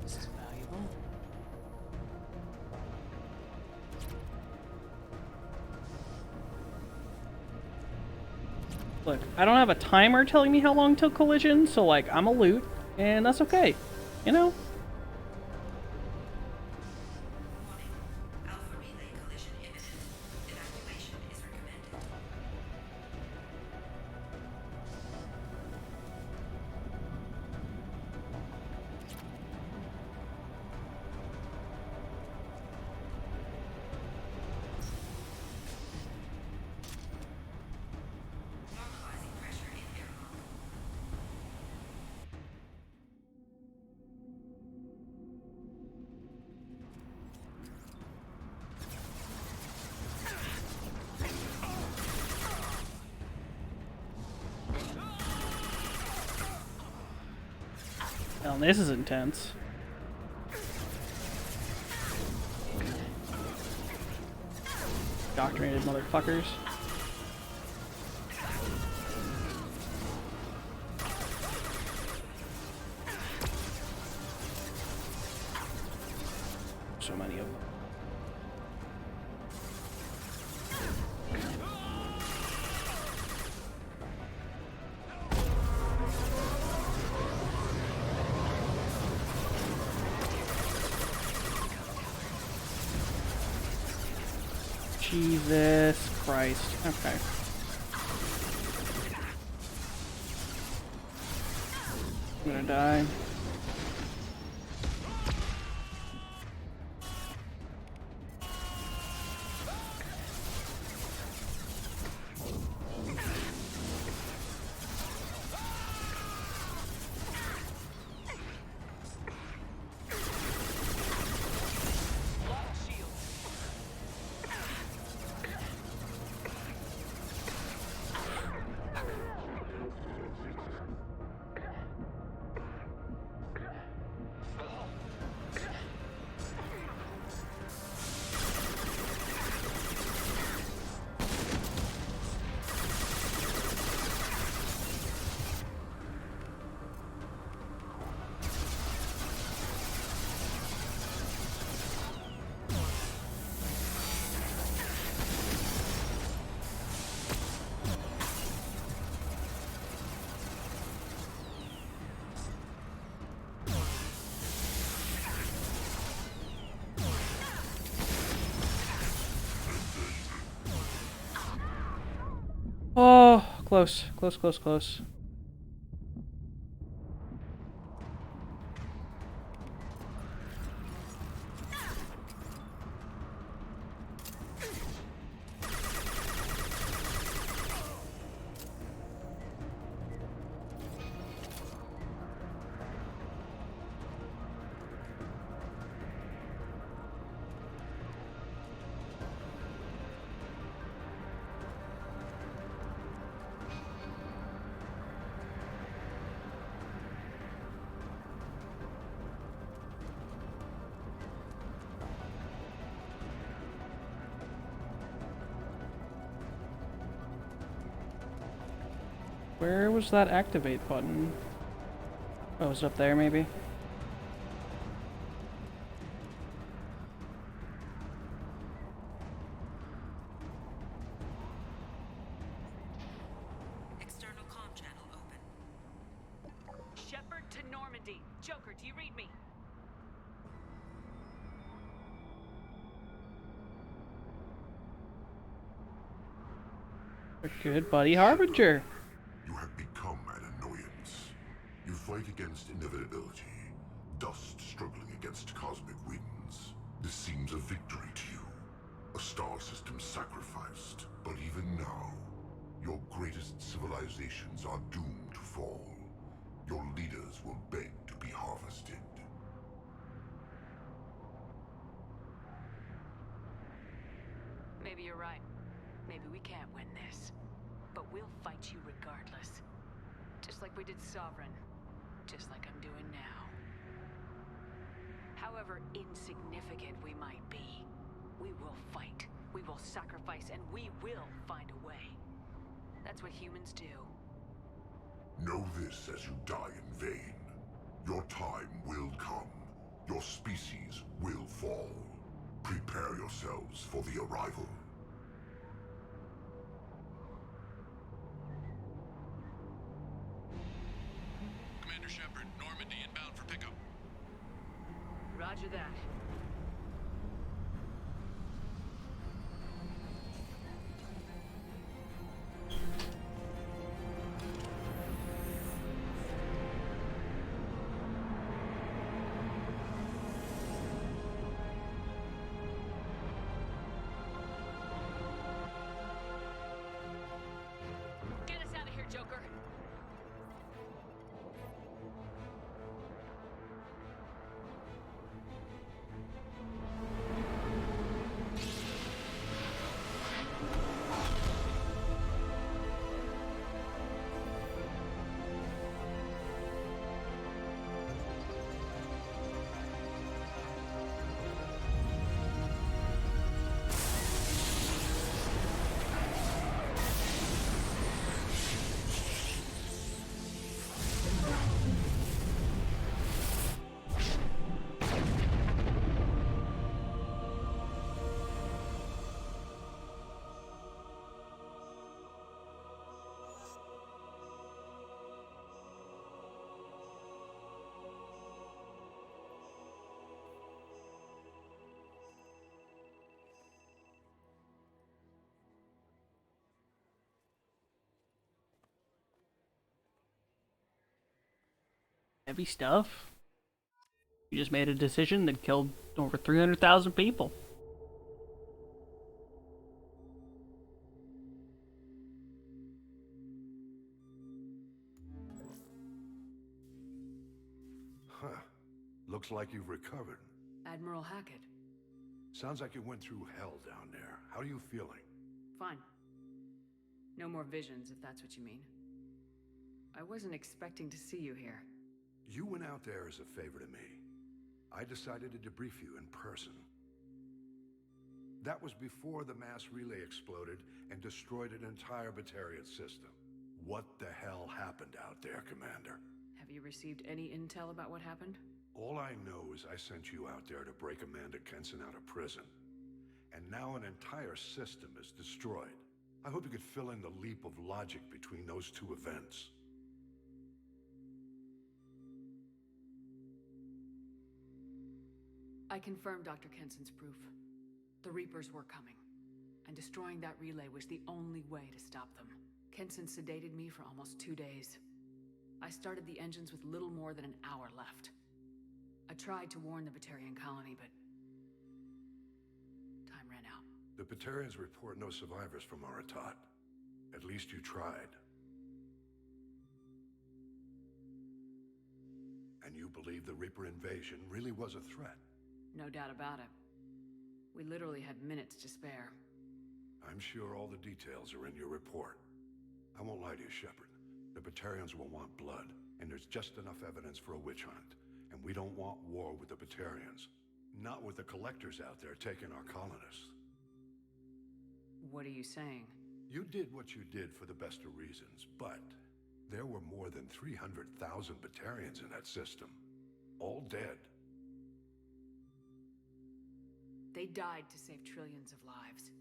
This is valuable. Look, I don't have a timer telling me how long till collision, so like I'm a loot, and that's okay. You know? Warning. Alpha relay collision imminent. Evacuation is recommended. Normalizing pressure in airlock. Well, this is intense. Indoctrinated motherfuckers. So many of them. Jesus Christ. Okay. I'm gonna die. Oh, close, close, close, close. Where was that activate button? Oh, it was up there, maybe? External comm channel open. Shepard to Normandy. Joker, do you read me? A good buddy Harbinger. You have become an annoyance. You fight against inevitability, dust struggling against cosmic winds. This seems a victory to you. A star system sacrificed. But even now, your greatest civilizations are doomed to fall. Your leaders will beg to be harvested. Maybe you're right. Maybe we can't win this. But we'll fight you regardless. Just like we did Sovereign. Just like I'm doing now. However insignificant we might be, we will fight. We will sacrifice, and we will find a way. That's what humans do. Know this as you die in vain. Your time will come. Your species will fall. Prepare yourselves for the arrival. Heavy stuff. You just made a decision that killed over 300,000 people. Huh. Looks like you've recovered. Admiral Hackett. Sounds like you went through hell down there. How are you feeling? Fine. No more visions, if that's what you mean. I wasn't expecting to see you here. You went out there as a favor to me. I decided to debrief you in person. That was before the mass relay exploded and destroyed an entire Batarian system. What the hell happened out there, Commander? Have you received any intel about what happened? All I know is I sent you out there to break Amanda Kenson out of prison. And now an entire system is destroyed. I hope you could fill in the leap of logic between those two events. I confirmed Dr. Kenson's proof. The Reapers were coming, and destroying that relay was the only way to stop them. Kenson sedated me for almost 2 days. I started the engines with little more than an hour left. I tried to warn the Batarian colony, but time ran out. The Batarians report no survivors from Aratat. At least you tried. And you believe the Reaper invasion really was a threat? No doubt about it. We literally had minutes to spare. I'm sure all the details are in your report. I won't lie to you, Shepard. The Batarians will want blood, and there's just enough evidence for a witch hunt. And we don't want war with the Batarians. Not with the collectors out there taking our colonists. What are you saying? You did what you did for the best of reasons, but there were more than 300,000 Batarians in that system. All dead. They died to save trillions of lives.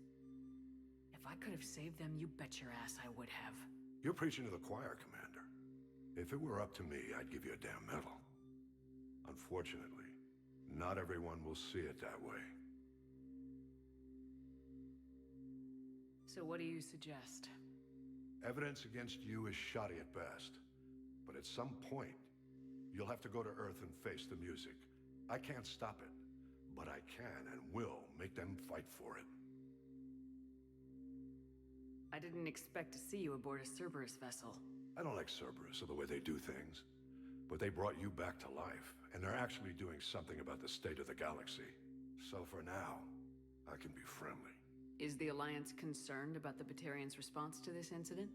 If I could have saved them, you bet your ass I would have. You're preaching to the choir, Commander. If it were up to me, I'd give you a damn medal. Unfortunately, not everyone will see it that way. So what do you suggest? Evidence against you is shoddy at best. But at some point, you'll have to go to Earth and face the music. I can't stop it, but I can and will make them fight for it. I didn't expect to see you aboard a Cerberus vessel. I don't like Cerberus or the way they do things. But they brought you back to life, and they're actually doing something about the state of the galaxy. So for now, I can be friendly. Is the Alliance concerned about the Batarians' response to this incident?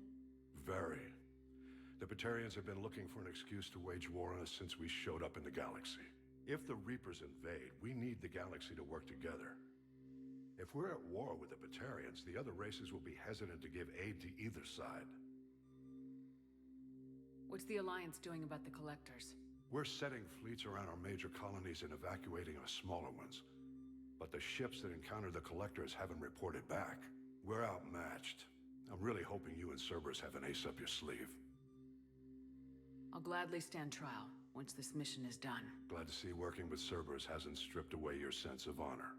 Very. The Batarians have been looking for an excuse to wage war on us since we showed up in the galaxy. If the Reapers invade, we need the galaxy to work together. If we're at war with the Batarians, the other races will be hesitant to give aid to either side. What's the Alliance doing about the Collectors? We're setting fleets around our major colonies and evacuating our smaller ones. But the ships that encountered the Collectors haven't reported back. We're outmatched. I'm really hoping you and Cerberus have an ace up your sleeve. I'll gladly stand trial once this mission is done. Glad to see working with Cerberus hasn't stripped away your sense of honor.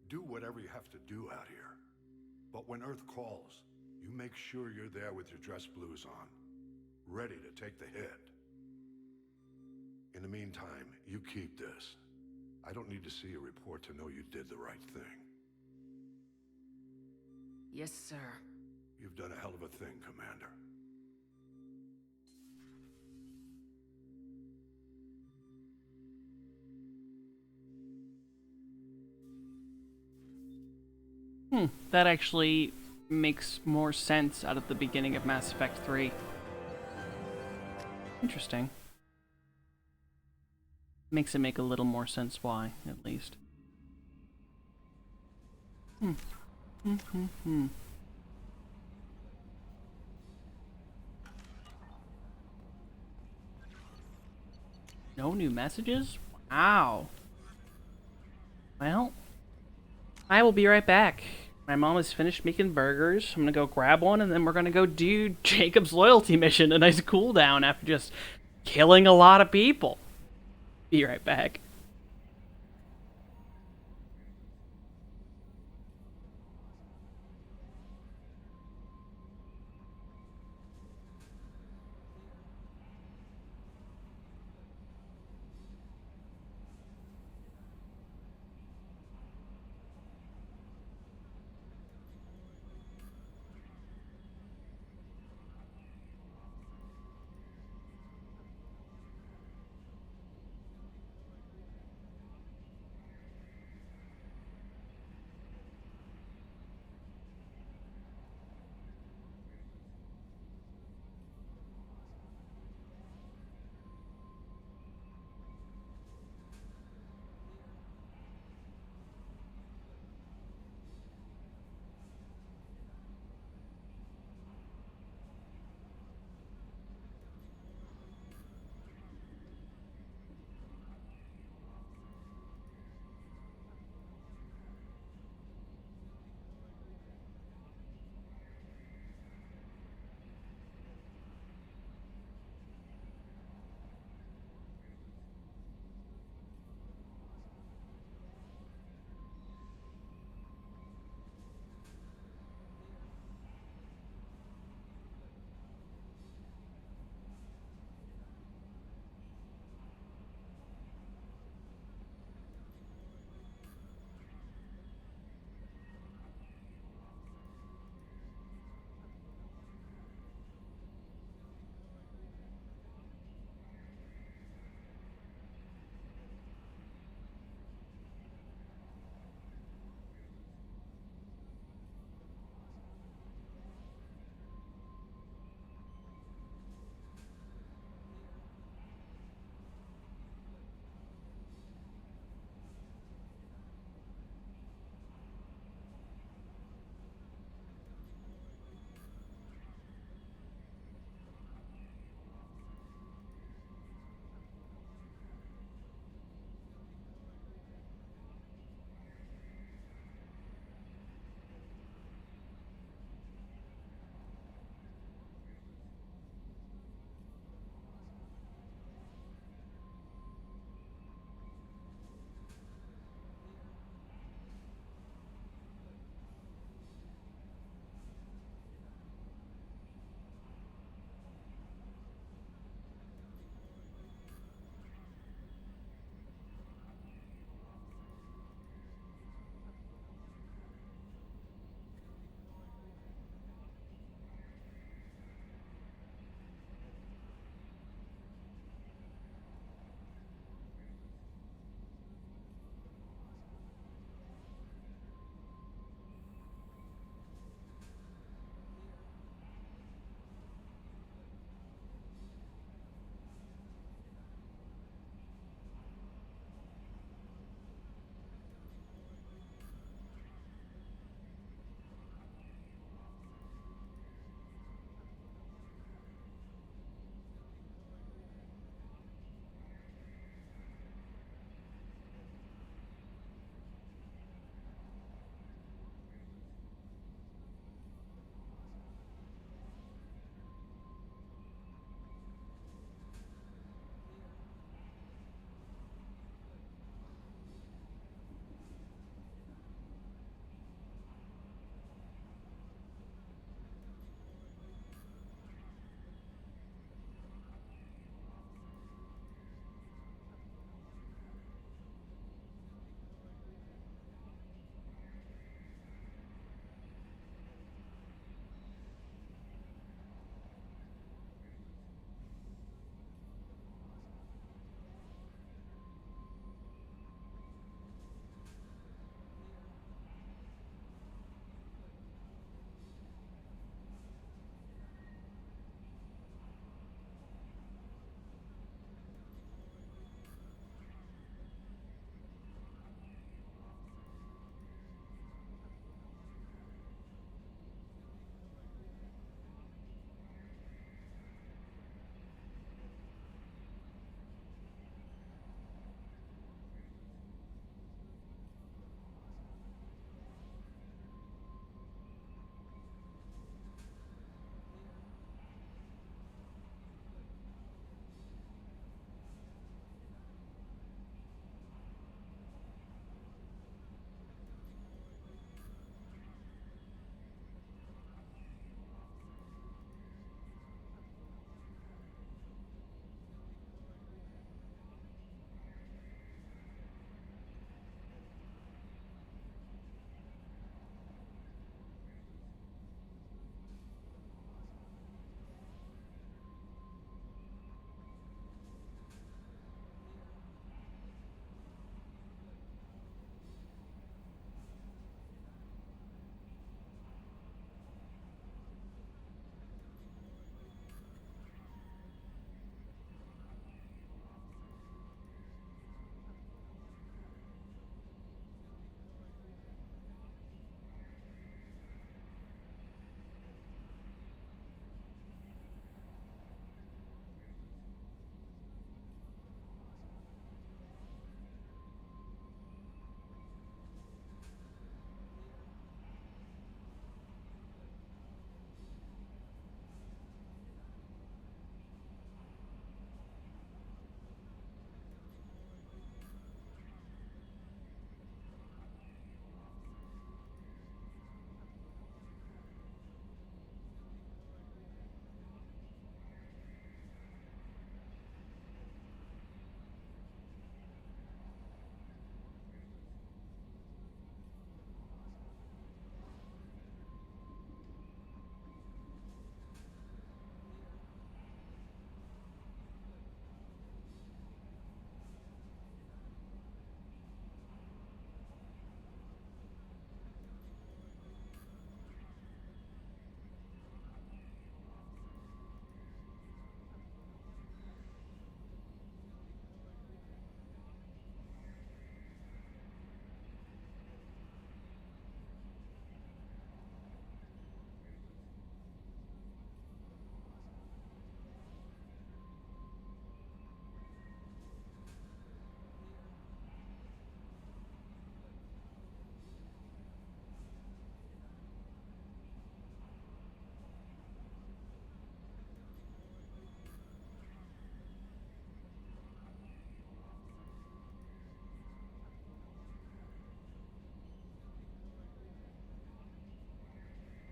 Do whatever you have to do out here. But when Earth calls, you make sure you're there with your dress blues on, ready to take the hit. In the meantime, you keep this. I don't need to see a report to know you did the right thing. Yes, sir. You've done a hell of a thing, Commander. That actually makes more sense out of the beginning of Mass Effect 3. Interesting. Makes it make a little more sense why, at least. No new messages? Wow. Well, I will be right back. My mom has finished making burgers. I'm gonna go grab one, and then we're gonna go do Jacob's loyalty mission, a nice cooldown after just killing a lot of people. Be right back.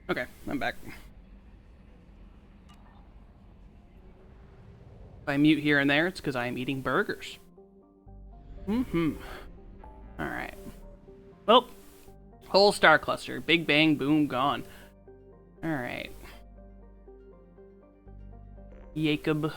Okay, I'm back. If I mute here and there, it's because I am eating burgers. Alright. Well, whole star cluster. Big bang, boom, gone. Alright. Jacob.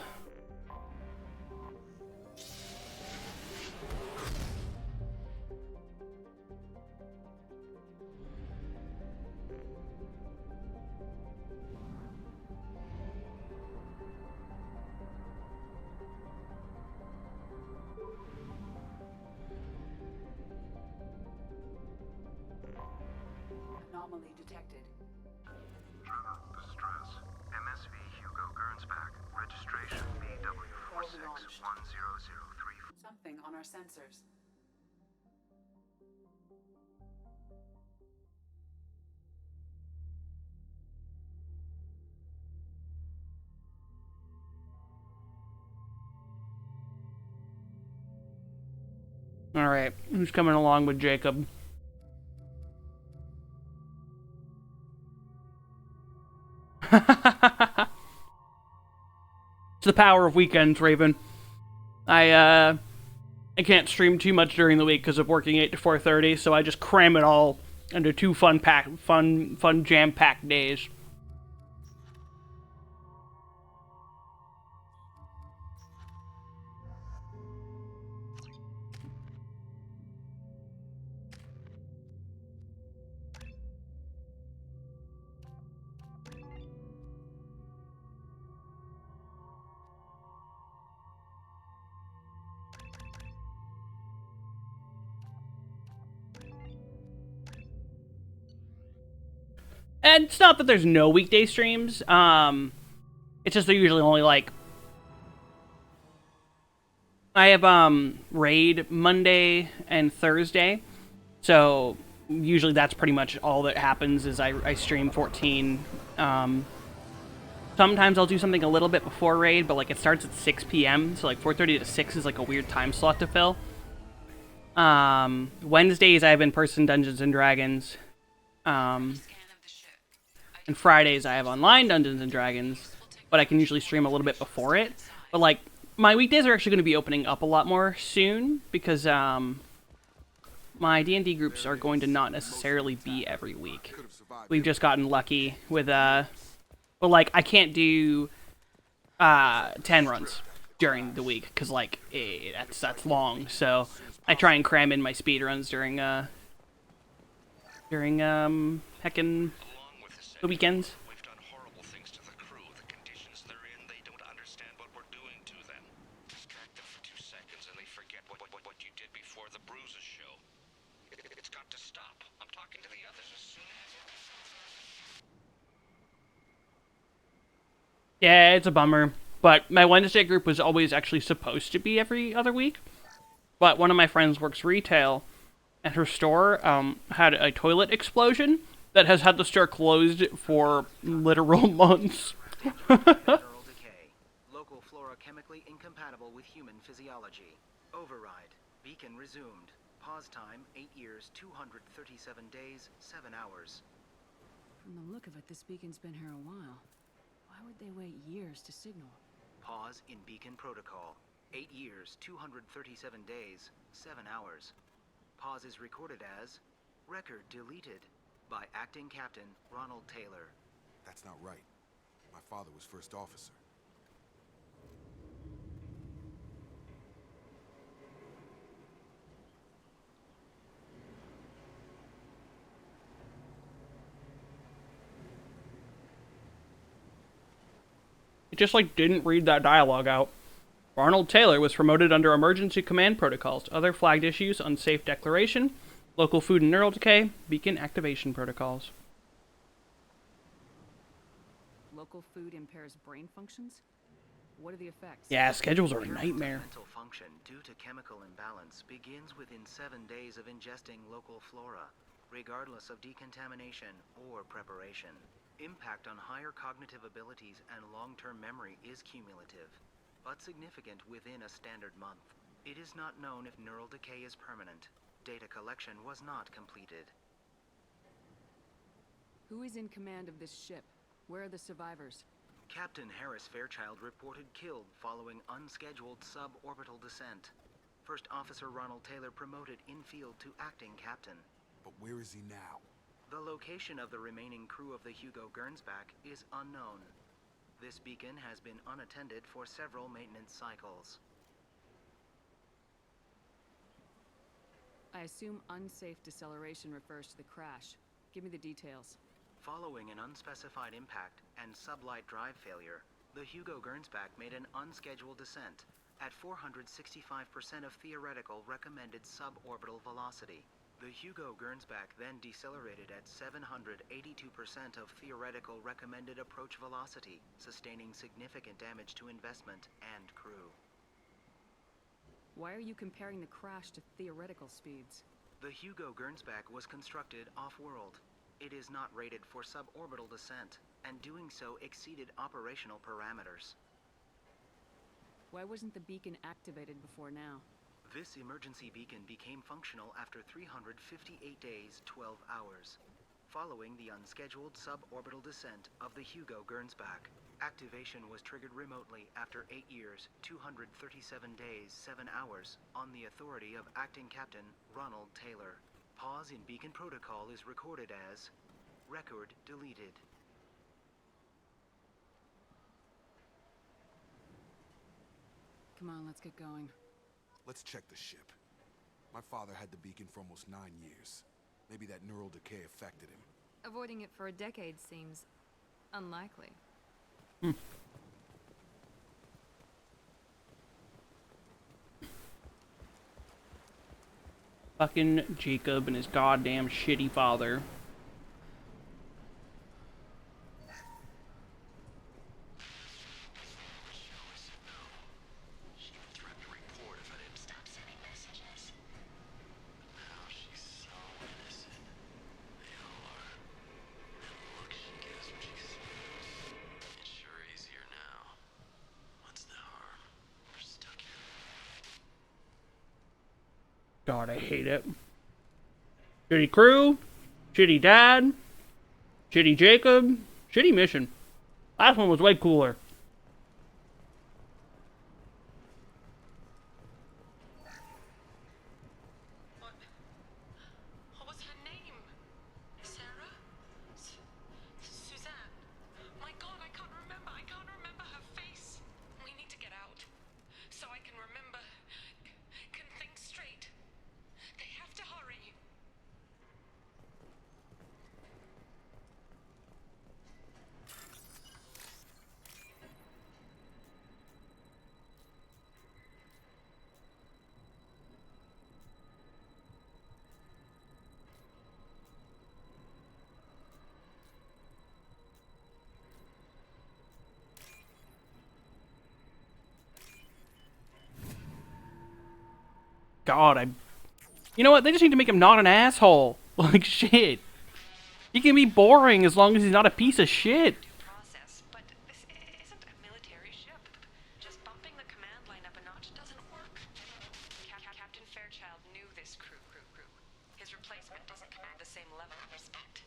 Anomaly detected. Distress. MSV Hugo Gernsback. Registration BW461003. Something on our sensors. Alright, who's coming along with Jacob? It's the power of weekends, Raven. I can't stream too much during the week because of working 8 to 4:30, so I just cram it all into 2 fun jam-packed days. And it's not that there's no weekday streams. It's just they're usually only like I have raid Monday and Thursday, so usually that's pretty much all that happens. Is I stream 14. Sometimes I'll do something a little bit before raid, but like it starts at 6 p.m. So like 4:30 to 6 is like a weird time slot to fill. Wednesdays I have in-person Dungeons and Dragons. And Fridays I have online Dungeons and Dragons, but I can usually stream a little bit before it. But like my weekdays are actually going to be opening up a lot more soon because my D&D groups are going to not necessarily be every week. We've just gotten lucky with but like I can't do 10 runs during the week because like that's long. So I try and cram in my speed runs during heckin' the weekends. We've done horrible things to the crew. The conditions they're in, they don't understand what we're doing to them. Distract them for 2 seconds and they forget what you did before the bruises show. It's got to stop. I'm talking to the others as soon as Yeah, it's a bummer. But my Wednesday group was always actually supposed to be every other week. But one of my friends works retail, and her store had a toilet explosion that has had the store closed for literal months. Mineral decay. Local flora chemically incompatible with human physiology. Override. Beacon resumed. Pause time 8 years, 237 days, 7 hours. From the look of it, this beacon's been here a while. Why would they wait years to signal? Pause in beacon protocol. 8 years, 237 days, 7 hours. Pause is recorded as record deleted by Acting Captain Ronald Taylor. That's not right. My father was first officer. It just like didn't read that dialogue out. Ronald Taylor was promoted under emergency command protocols. Other flagged issues: unsafe declaration, local food and neural decay, beacon activation protocols. Local food impairs brain functions? What are the effects? Yeah, schedules are a nightmare. Mental function due to chemical imbalance begins within 7 days of ingesting local flora, regardless of decontamination or preparation. Impact on higher cognitive abilities and long-term memory is cumulative, but significant within a standard month. It is not known if neural decay is permanent. Data collection was not completed. Who is in command of this ship? Where are the survivors? Captain Harris Fairchild reported killed following unscheduled suborbital descent. First Officer Ronald Taylor promoted in-field to acting captain. But where is he now? The location of the remaining crew of the Hugo Gernsback is unknown. This beacon has been unattended for several maintenance cycles. I assume unsafe deceleration refers to the crash. Give me the details. Following an unspecified impact and sublight drive failure, the Hugo Gernsback made an unscheduled descent at 465% of theoretical recommended suborbital velocity. The Hugo Gernsback then decelerated at 782% of theoretical recommended approach velocity, sustaining significant damage to investment and crew. Why are you comparing the crash to theoretical speeds? The Hugo Gernsback was constructed off-world. It is not rated for suborbital descent, and doing so exceeded operational parameters. Why wasn't the beacon activated before now? This emergency beacon became functional after 358 days, 12 hours. Following the unscheduled suborbital descent of the Hugo Gernsback, activation was triggered remotely after 8 years, 237 days, 7 hours, on the authority of Acting Captain Ronald Taylor. Pause in beacon protocol is recorded as record deleted. Come on, let's get going. Let's check the ship. My father had the beacon for almost 9 years. Maybe that neural decay affected him. Avoiding it for a decade seems unlikely. Fucking Jacob and his goddamn shitty father. God, I hate it. Shitty crew, shitty dad, shitty Jacob, shitty mission. Last one was way cooler. What was her name? Sarah? Suzanne? My God, I can't remember. I can't remember her face. We need to get out. So I can remember. Can think straight. They have to hurry. God, you know what? They just need to make him not an asshole. Like, shit. He can be boring as long as he's not a piece of shit. Process, but this isn't a military ship. Just bumping the command line up a notch doesn't work. Captain Fairchild knew this crew. His replacement doesn't command the same level of respect.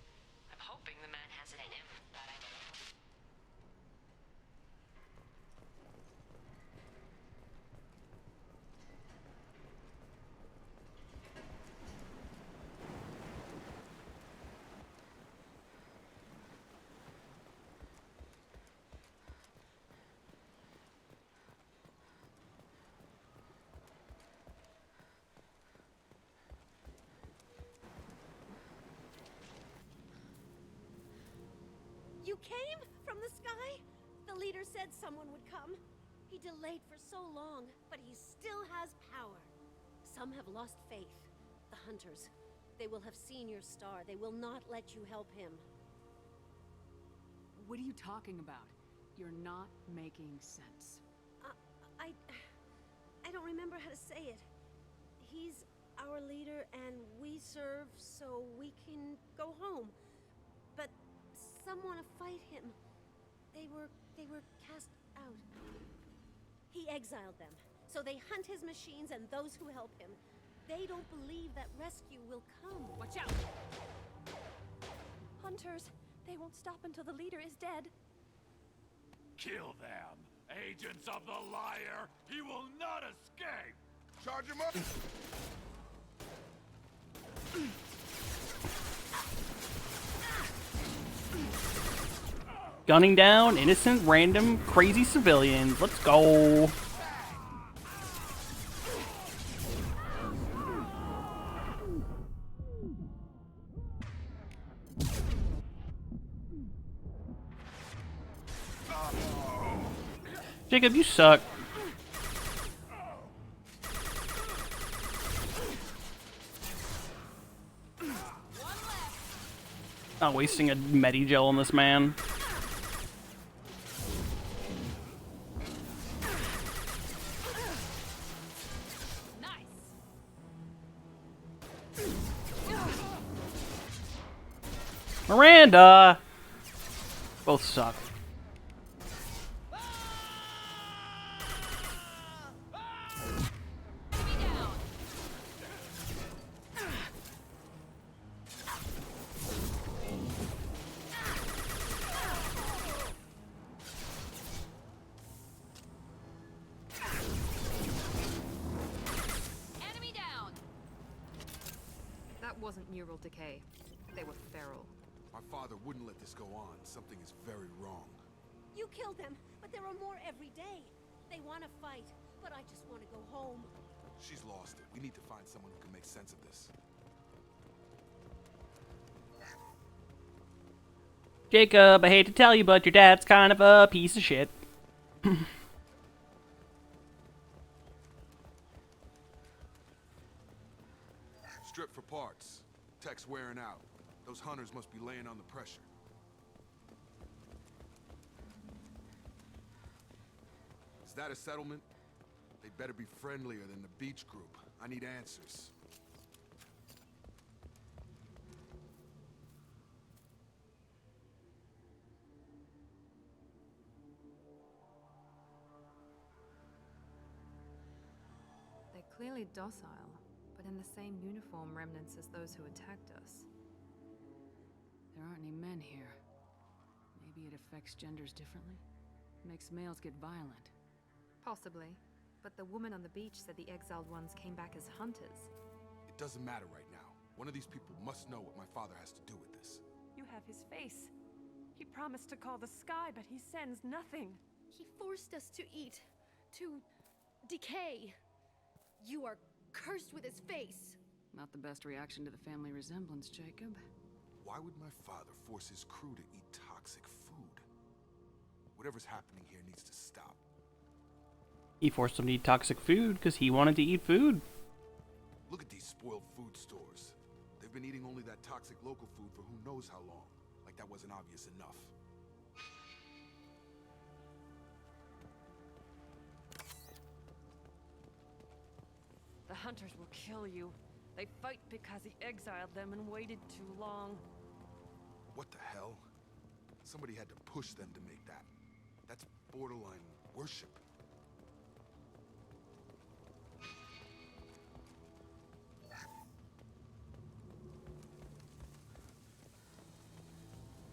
I'm hoping the man has it in him, but I don't know. You came? From the sky? The leader said someone would come. He delayed for so long, but he still has power. Some have lost faith. The hunters. They will have seen your star. They will not let you help him. What are you talking about? You're not making sense. I don't remember how to say it. He's our leader and we serve so we can go home. But some want to fight him. They were cast out. He exiled them. So they hunt his machines and those who help him. They don't believe that rescue will come. Watch out! Hunters, They won't stop until the leader is dead. Kill them! Agents of the liar! He will not escape! Charge him up! Gunning down innocent, random, crazy civilians. Let's go. Jacob, you suck. Not wasting a Medigel on this man. Miranda! Both suck. Enemy down! That wasn't neural decay. They were feral. My father wouldn't let this go on. Something is very wrong. You killed them, but there are more every day. They want to fight, but I just want to go home. She's lost it. We need to find someone who can make sense of this. Jacob, I hate to tell you, but your dad's kind of a piece of shit. Strip for parts. Tech's wearing out. Those hunters must be laying on the pressure. Is that a settlement? They'd better be friendlier than the beach group. I need answers. They're clearly docile, but in the same uniform remnants as those who attacked us. There aren't any men here. Maybe it affects genders differently? Makes males get violent. Possibly. But the woman on the beach said the exiled ones came back as hunters. It doesn't matter right now. One of these people must know what my father has to do with this. You have his face. He promised to call the sky, but he sends nothing. He forced us to eat, to decay. You are cursed with his face. Not the best reaction to the family resemblance, Jacob. Why would my father force his crew to eat toxic food? Whatever's happening here needs to stop. He forced them to eat toxic food because he wanted to eat food. Look at these spoiled food stores. They've been eating only that toxic local food for who knows how long. Like that wasn't obvious enough. The hunters will kill you. They fight because he exiled them and waited too long. What the hell? Somebody had to push them to make that. That's borderline worship.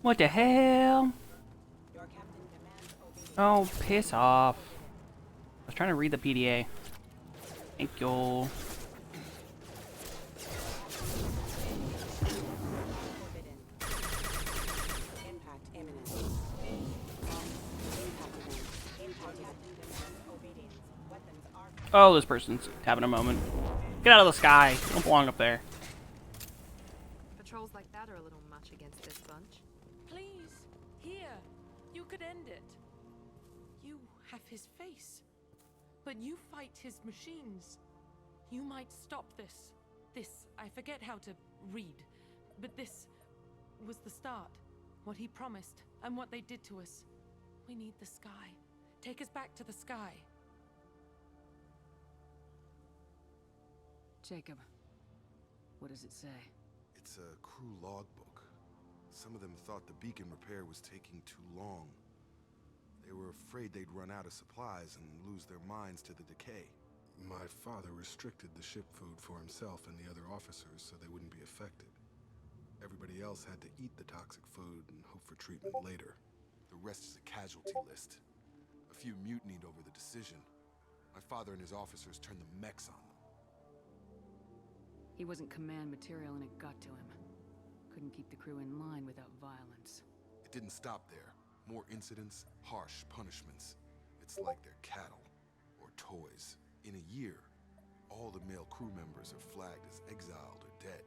What the hell? Oh, piss off. I was trying to read the PDA. Thank you. Impact imminent. Impact event. Impact obedience. Weapons are... Oh, this person's having a moment. Get out of the sky. You don't belong up there. Patrols like that are a little much against this bunch. Please, here. You could end it. You have his face. But you fight his machines. You might stop this. This, I forget how to read. But this was the start. What he promised, and what they did to us. We need the sky. Take us back to the sky. Jacob, what does it say? It's a crew logbook. Some of them thought the beacon repair was taking too long. They were afraid they'd run out of supplies and lose their minds to the decay. My father restricted the ship food for himself and the other officers so they wouldn't be affected. Everybody Everybody else had to eat the toxic food and hope for treatment later. The rest is a casualty list. A few mutinied over the decision. My father and his officers turned the mechs on them. He wasn't command material and it got to him. Couldn't keep the crew in line without violence. It didn't stop there. More incidents, harsh punishments. It's like they're cattle, or toys. In a year, all the male crew members are flagged as exiled or dead.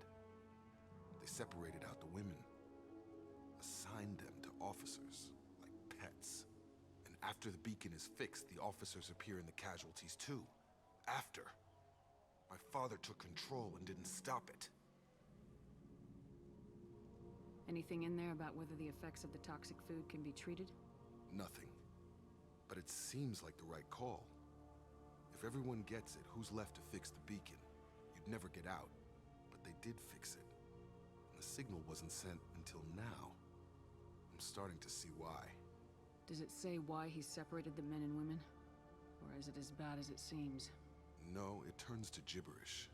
They separated out the women, assigned them to officers, like pets. And after the beacon is fixed, the officers appear in the casualties too. After. My father took control and didn't stop it. Anything in there about whether the effects of the toxic food can be treated? Nothing. But it seems like the right call. If everyone gets it, who's left to fix the beacon? You'd never get out. But they did fix it. And the signal wasn't sent until now. I'm starting to see why. Does it say why he separated the men and women? Or is it as bad as it seems? No, it turns to gibberish.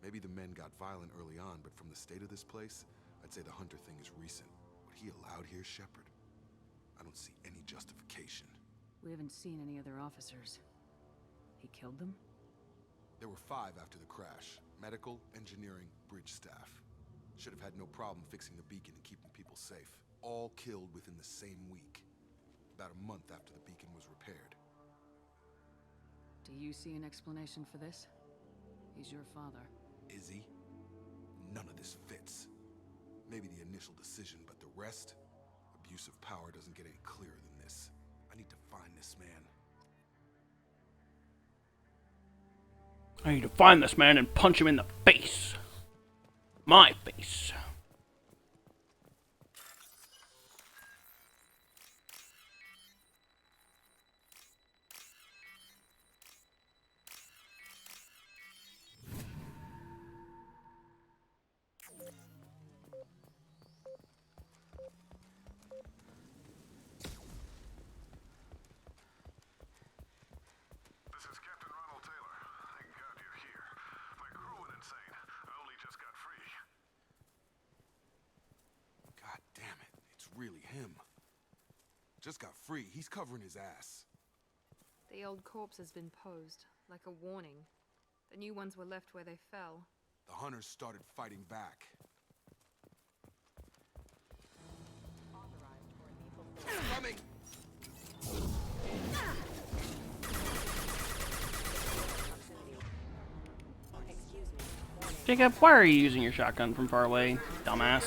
Maybe the men got violent early on, but from the state of this place, I'd say the Hunter thing is recent. What he allowed here, Shepard, I don't see any justification. We haven't seen any other officers. He killed them? There were 5 after the crash. Medical, engineering, bridge staff. Should have had no problem fixing the beacon and keeping people safe. All killed within the same week. About a month after the beacon was repaired. Do you see an explanation for this? He's your father. Is he? None of this fits. Maybe the initial decision, but the rest? Abuse of power doesn't get any clearer than this. I need to find this man. I need to find this man and punch him in the face. My face. Really him. Just got free. He's covering his ass. The old corpse has been posed, like a warning. The new ones were left where they fell. The hunters started fighting back. Coming! Jacob, why are you using your shotgun from far away, dumbass?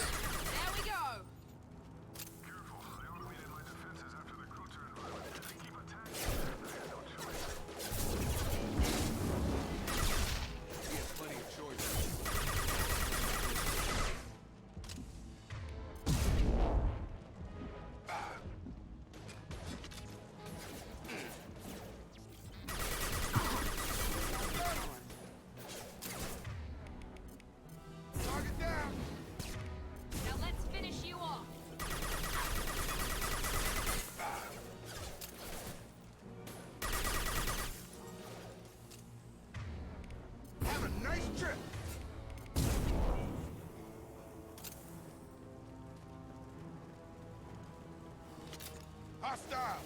Hostile!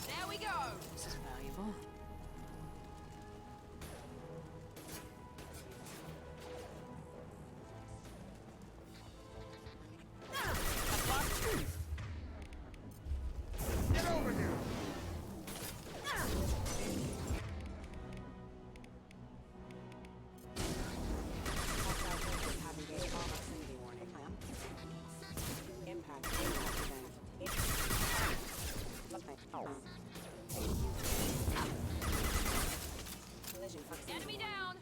There we go! This is valuable. Get over here! Enemy down!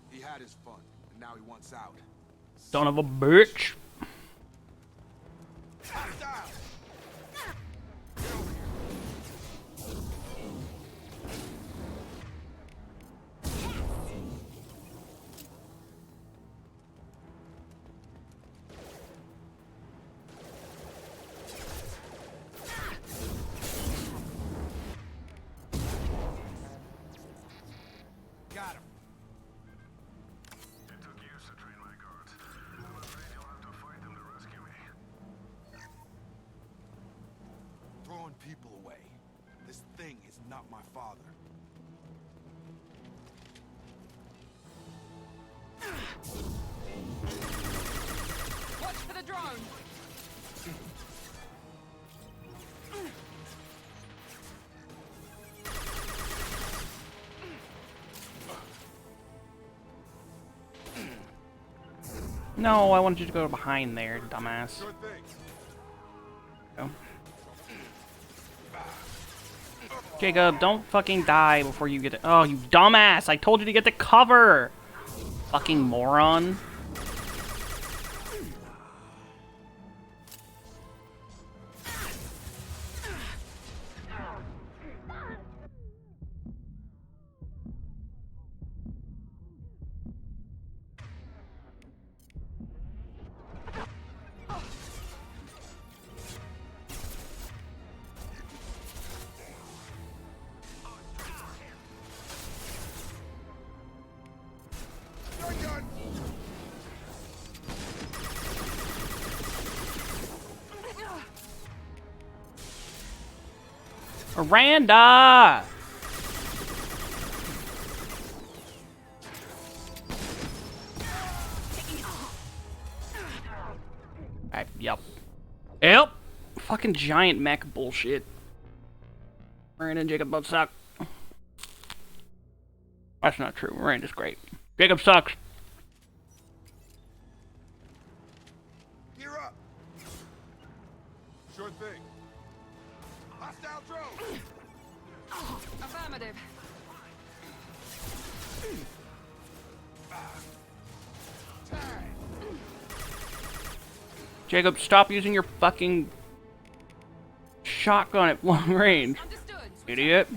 He had his fun, and now he wants out. Son of a bitch. Hostile! people away. This thing is not my father. Watch for the drone! No, I wanted you to go behind there, dumbass. Sure thing. Oh. Jacob, don't fucking die before you get to— oh, you dumbass! I told you to get the cover! Fucking moron. Miranda! Yep. Yep! Fucking giant mech bullshit. Miranda and Jacob both suck. That's not true. Miranda's great. Jacob sucks. Gear up. Sure thing. Hostile drone. Affirmative. Jacob, stop using your fucking shotgun at long range. Idiot.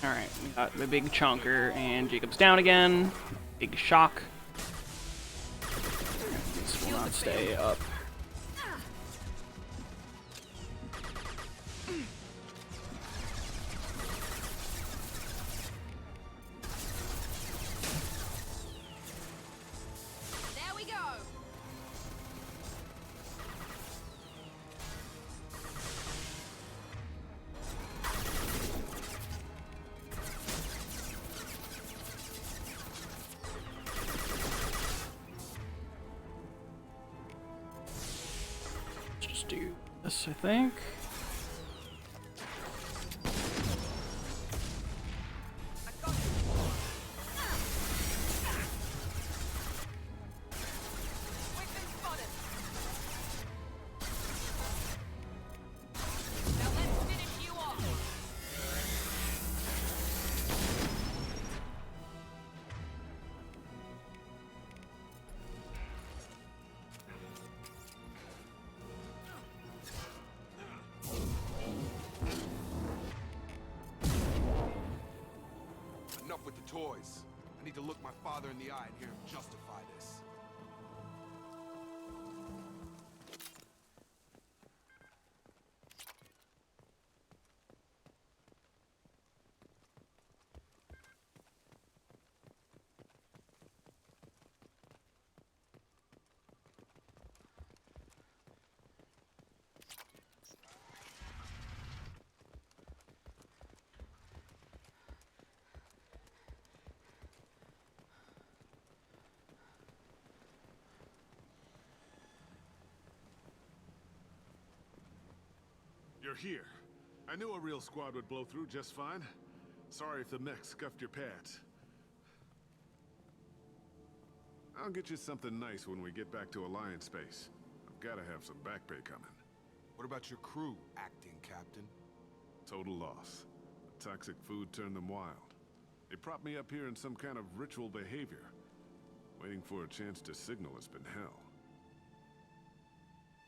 Alright, we got the big chunker, and Jacob's down again. Big shock. This will not stay up. There we go. Just do this, I think. Enough with the toys. I need to look my father in the eye and hear him justify this. You're here. I knew a real squad would blow through just fine. Sorry if the mech scuffed your pads. I'll get you something nice when we get back to Alliance space. I've gotta have some back pay coming. What about your crew, acting captain? Total loss. The toxic food turned them wild. They propped me up here in some kind of ritual behavior. Waiting for a chance to signal has been hell.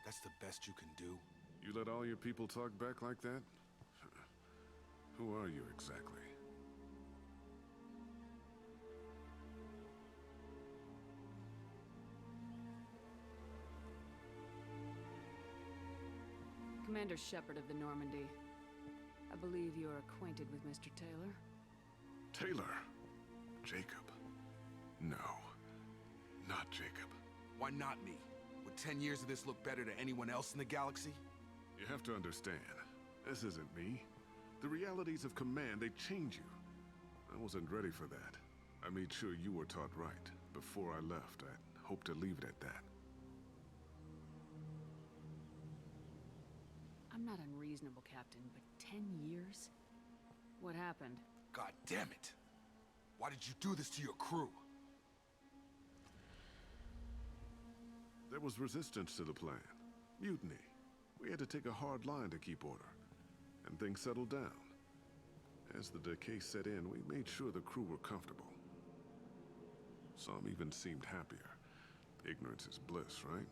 That's the best you can do? You let all your people talk back like that? Who are you exactly? Commander Shepard of the Normandy. I believe you're acquainted with Mr. Taylor. Taylor? Jacob? No. Not Jacob. Why not me? Would 10 years of this look better to anyone else in the galaxy? You have to understand, this isn't me. The realities of command, they change you. I wasn't ready for that. I made sure you were taught right. Before I left, I hope to leave it at that. I'm not unreasonable, Captain, but 10 years? What happened? God damn it! Why did you do this to your crew? There was resistance to the plan. Mutiny. We had to take a hard line to keep order. And things settled down. As the decay set in, we made sure the crew were comfortable. Some even seemed happier. Ignorance is bliss, right?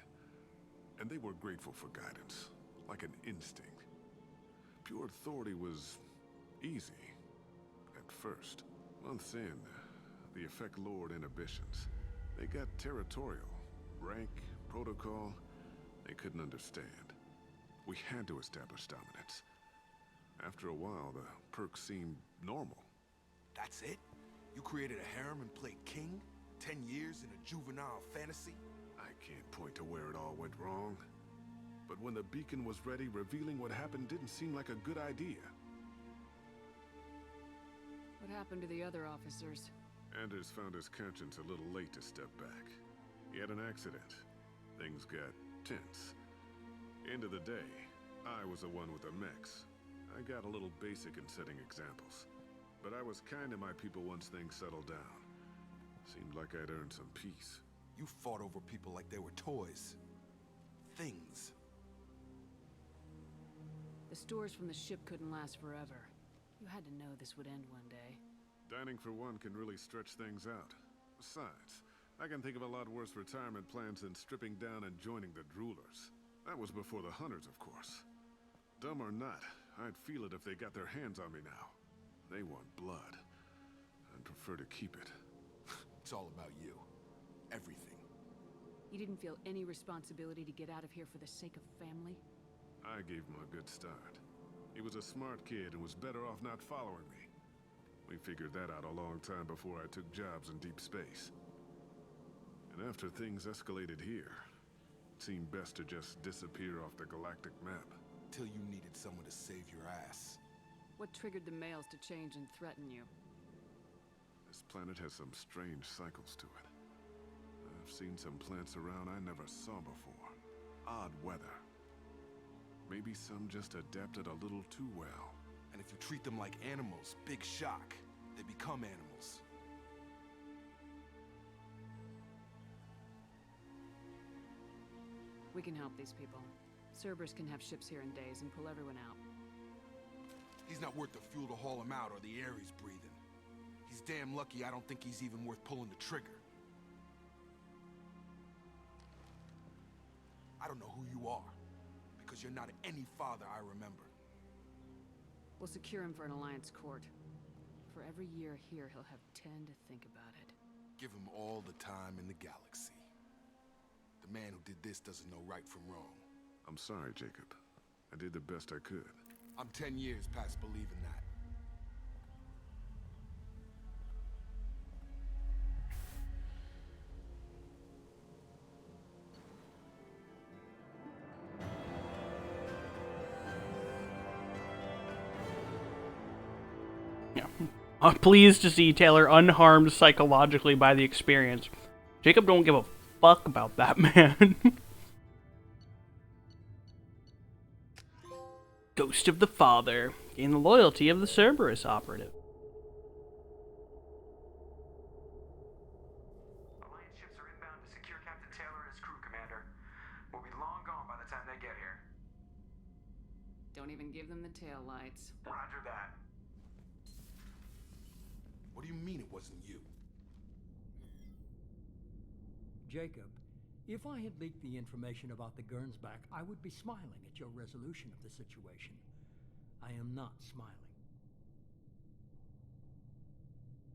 And they were grateful for guidance, like an instinct. Pure authority was easy, at first. Months in, the effect lowered inhibitions. They got territorial. Rank, protocol, they couldn't understand. We had to establish dominance. After a while, the perks seemed normal. That's it? You created a harem and played king? 10 years in a juvenile fantasy? I can't point to where it all went wrong. But when the beacon was ready, revealing what happened didn't seem like a good idea. What happened to the other officers? Anders found his conscience a little late to step back. He had an accident. Things got tense. End of the day, I was the one with the mechs. I got a little basic in setting examples. But I was kind to my people once things settled down. Seemed like I'd earned some peace. You fought over people like they were toys. Things. The stores from the ship couldn't last forever. You had to know this would end one day. Dining for one can really stretch things out. Besides, I can think of a lot worse retirement plans than stripping down and joining the Droolers. That was before the Hunters, of course. Dumb or not, I'd feel it if they got their hands on me now. They want blood. I'd prefer to keep it. It's all about you. Everything. You didn't feel any responsibility to get out of here for the sake of family? I gave him a good start. He was a smart kid and was better off not following me. We figured that out a long time before I took jobs in deep space. And after things escalated here, it seemed best to just disappear off the galactic map. Till you needed someone to save your ass. What triggered the males to change and threaten you? This planet has some strange cycles to it. I've seen some plants around I never saw before. Odd weather. Maybe some just adapted a little too well. And if you treat them like animals, big shock. They become animals. We can help these people. Cerberus can have ships here in days and pull everyone out. He's not worth the fuel to haul him out or the air he's breathing. He's damn lucky I don't think he's even worth pulling the trigger. I don't know who you are, because you're not any father I remember. We'll secure him for an Alliance court. For every year here, he'll have 10 to think about it. Give him all the time in the galaxy. The man who did this doesn't know right from wrong. I'm sorry, Jacob. I did the best I could. I'm 10 years past believing that. Yeah. I'm pleased to see Taylor unharmed psychologically by the experience. Jacob don't give a fuck about that man. Ghost of the Father. Gain the loyalty of the Cerberus operative. Alliance ships are inbound to secure Captain Taylor and his crew, Commander. We'll be long gone by the time they get here. Don't even give them the tail lights. Roger that. What do you mean it wasn't you? Jacob, if I had leaked the information about the Gernsback, I would be smiling at your resolution of the situation. I am not smiling.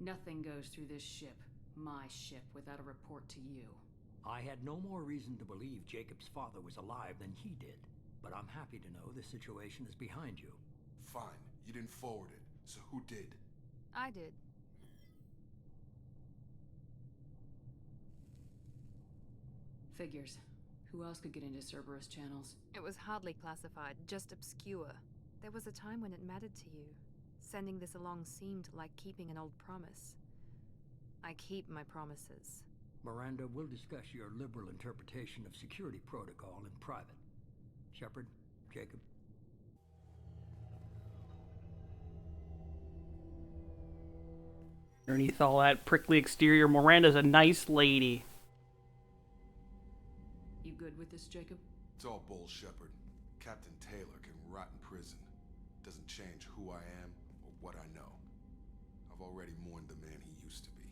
Nothing goes through this ship, my ship, without a report to you. I had no more reason to believe Jacob's father was alive than he did. but I'm happy to know the situation is behind you. Fine, you didn't forward it, so who did? I did. Figures. Who else could get into Cerberus channels? It was hardly classified, just obscure. There was a time when it mattered to you. Sending this along seemed like keeping an old promise. I keep my promises. Miranda, we'll discuss your liberal interpretation of security protocol in private. Shepard, Jacob. Underneath all that prickly exterior, Miranda's a nice lady. You good with this, Jacob? It's all bull, Shepard. Captain Taylor can rot in prison. Doesn't change who I am or what I know. I've already mourned the man he used to be.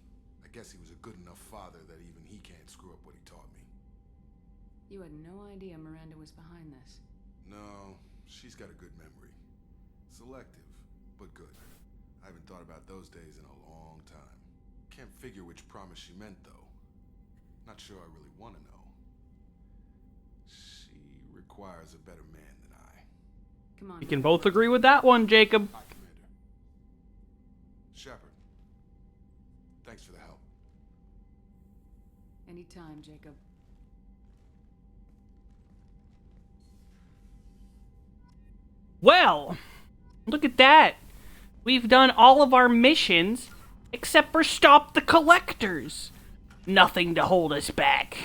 I guess he was a good enough father that even he can't screw up what he taught me. You had no idea Miranda was behind this. No, she's got a good memory. Selective, but good. I haven't thought about those days in a long time. Can't figure which promise she meant, though. Not sure I really want to know. She requires a better man than I. Come on. We can both agree with that one, Jacob. Hi, Commander. Shepard. Thanks for the help. Anytime, Jacob. Well, look at that. We've done all of our missions except for stop the collectors. Nothing to hold us back.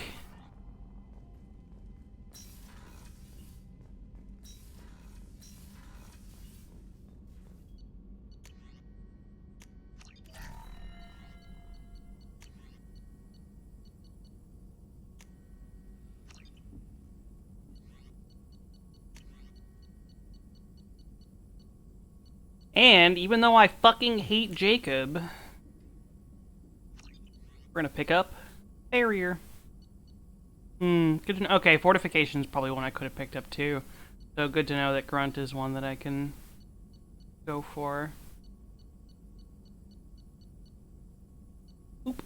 And even though I fucking hate Jacob, we're gonna pick up barrier. Good to know. Okay, fortification's probably one I could have picked up too. So good to know that Grunt is one that I can go for. Oop.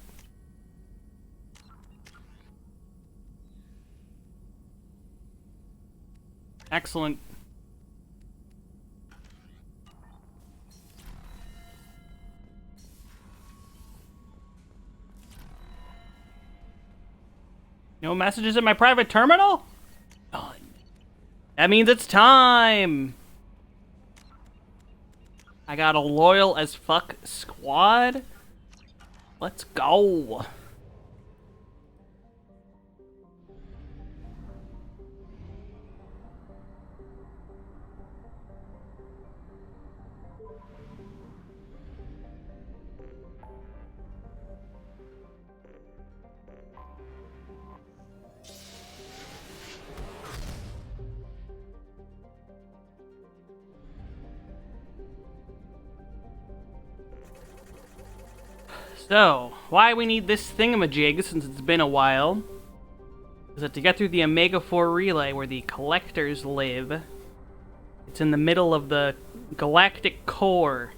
Excellent. No messages in my private terminal? None. That means it's time! I got a loyal as fuck squad. Let's go. So, why we need this thingamajig since it's been a while is that to get through the Omega-4 relay where the collectors live, it's in the middle of the galactic core,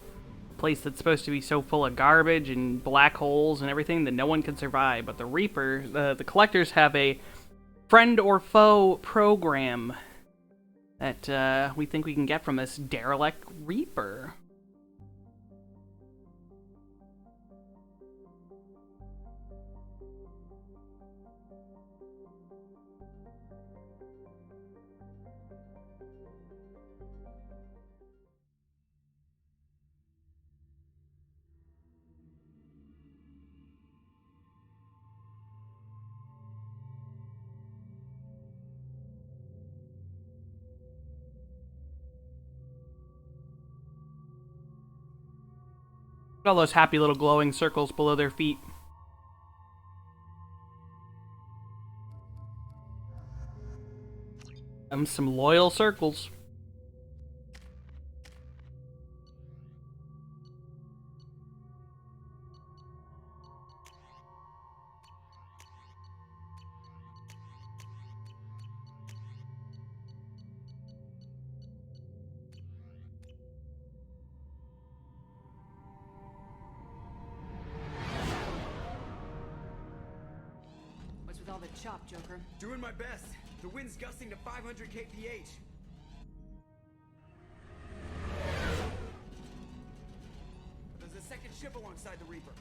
a place that's supposed to be so full of garbage and black holes and everything that no one can survive. But the Reaper, the collectors have a friend or foe program that we think we can get from this derelict Reaper. All those happy little glowing circles below their feet. Some loyal circles. What's with all the chop, Joker? Doing my best. The wind's gusting to 500 kph. ship alongside the Reaper.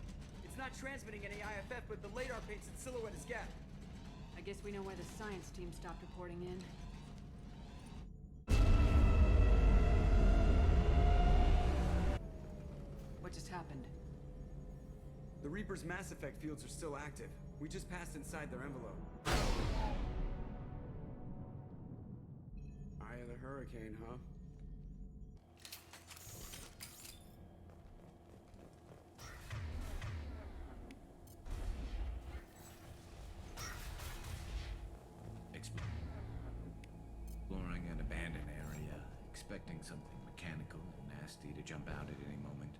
It's not transmitting any IFF, but the radar paints its silhouette as Geth. I guess we know why the science team stopped reporting in. What just happened? The Reaper's mass effect fields are still active. We just passed inside their envelope. Eye of the hurricane, huh? Exploring an abandoned area, expecting something mechanical and nasty to jump out at any moment.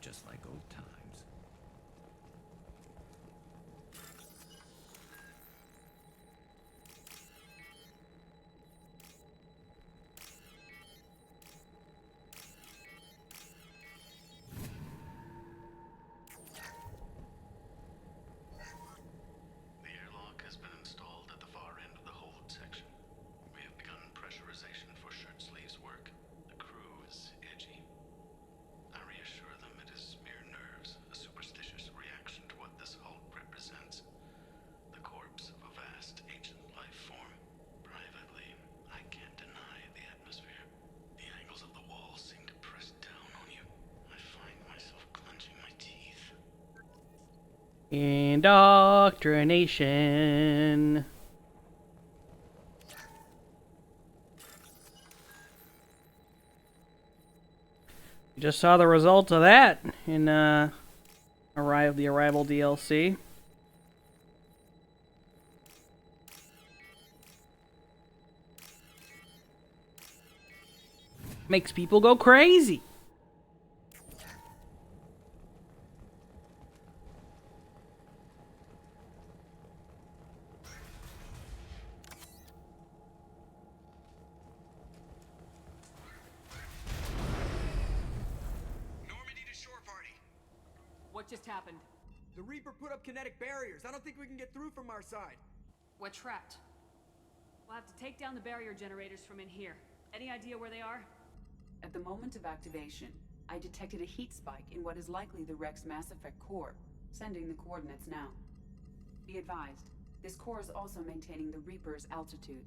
Just like old times. The airlock has been installed at the far end of the hold section. We have begun pressurization for shirt sleeves work. The crew is edgy. I reassure them it is mere nerves, a superstitious reaction to what this hulk represents. The corpse of a vast ancient life form. Privately, I can't deny the atmosphere. The angles of the wall seem to press down on you. I find myself clenching my teeth. Indoctrination. You just saw the result of that in the Arrival DLC. Makes people go crazy. What just happened? The Reaper put up kinetic barriers. I don't think we can get through from our side. We're trapped. We'll have to take down the barrier generators from in here. Any idea where they are? At the moment of activation, I detected a heat spike in what is likely the Rex Mass Effect core, sending the coordinates now. Be advised, this core is also maintaining the Reaper's altitude.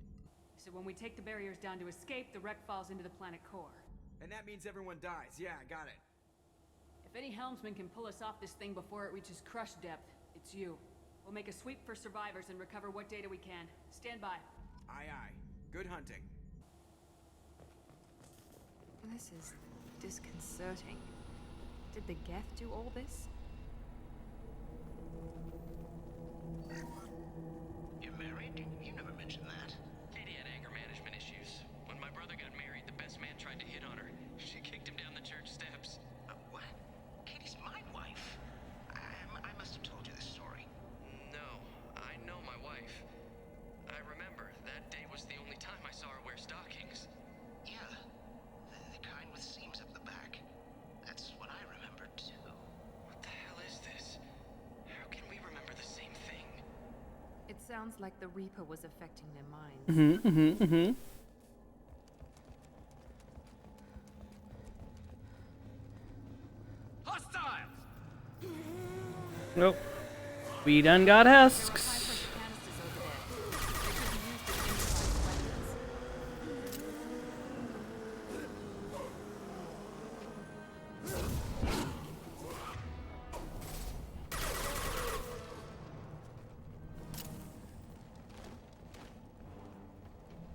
So when we take the barriers down to escape, the wreck falls into the planet core. And that means everyone dies. Yeah, got it. If any helmsman can pull us off this thing before it reaches crush depth, it's you. We'll make a sweep for survivors and recover what data we can. Stand by. Aye, aye. Good hunting. This is disconcerting. Did the Geth do all this? You're married? You never mentioned that. Katie had anger management issues. When my brother got married, the best man tried to hit on her. She kicked him down the church steps. What? Katie's my wife. I must have told you this story. No, I know my wife. I remember, that day was the only time I saw her wear stockings. Yeah. The kind with seams up the back. That's what I remember, too. What the hell is this? How can we remember the same thing? It sounds like the Reaper was affecting their minds. Hostiles! Nope. We done got husks.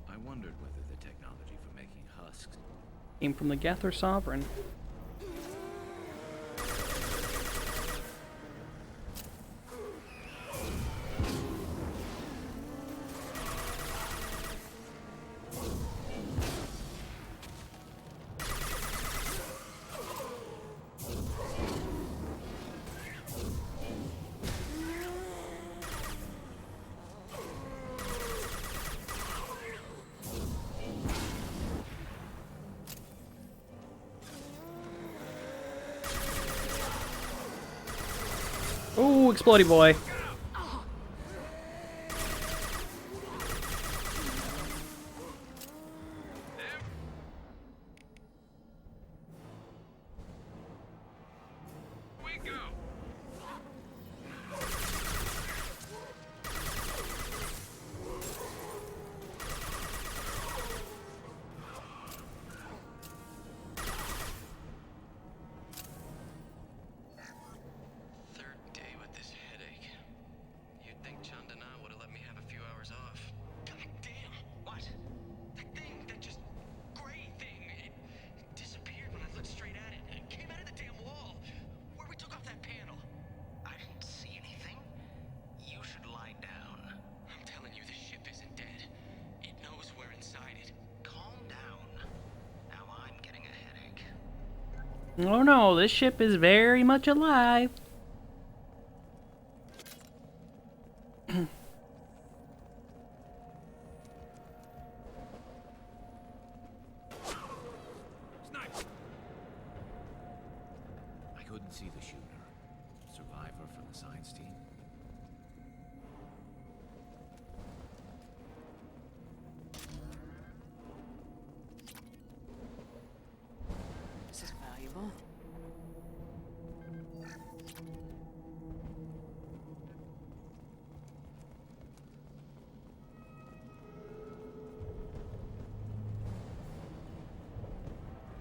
I wondered whether the technology for making husks Came from the Geth or Sovereign. Ooh, explodey boy. Third day with this headache. You'd think Chandana would have let me have a few hours off. God damn! What? That thing, that just gray thing, it disappeared when I looked straight at it. It came out of the damn wall, where we took off that panel. I didn't see anything. You should lie down. I'm telling you, the ship isn't dead. It knows we're inside it. Calm down. Now I'm getting a headache. Oh no, this ship is very much alive. I couldn't see the shooter. Survivor from the science team. This is valuable.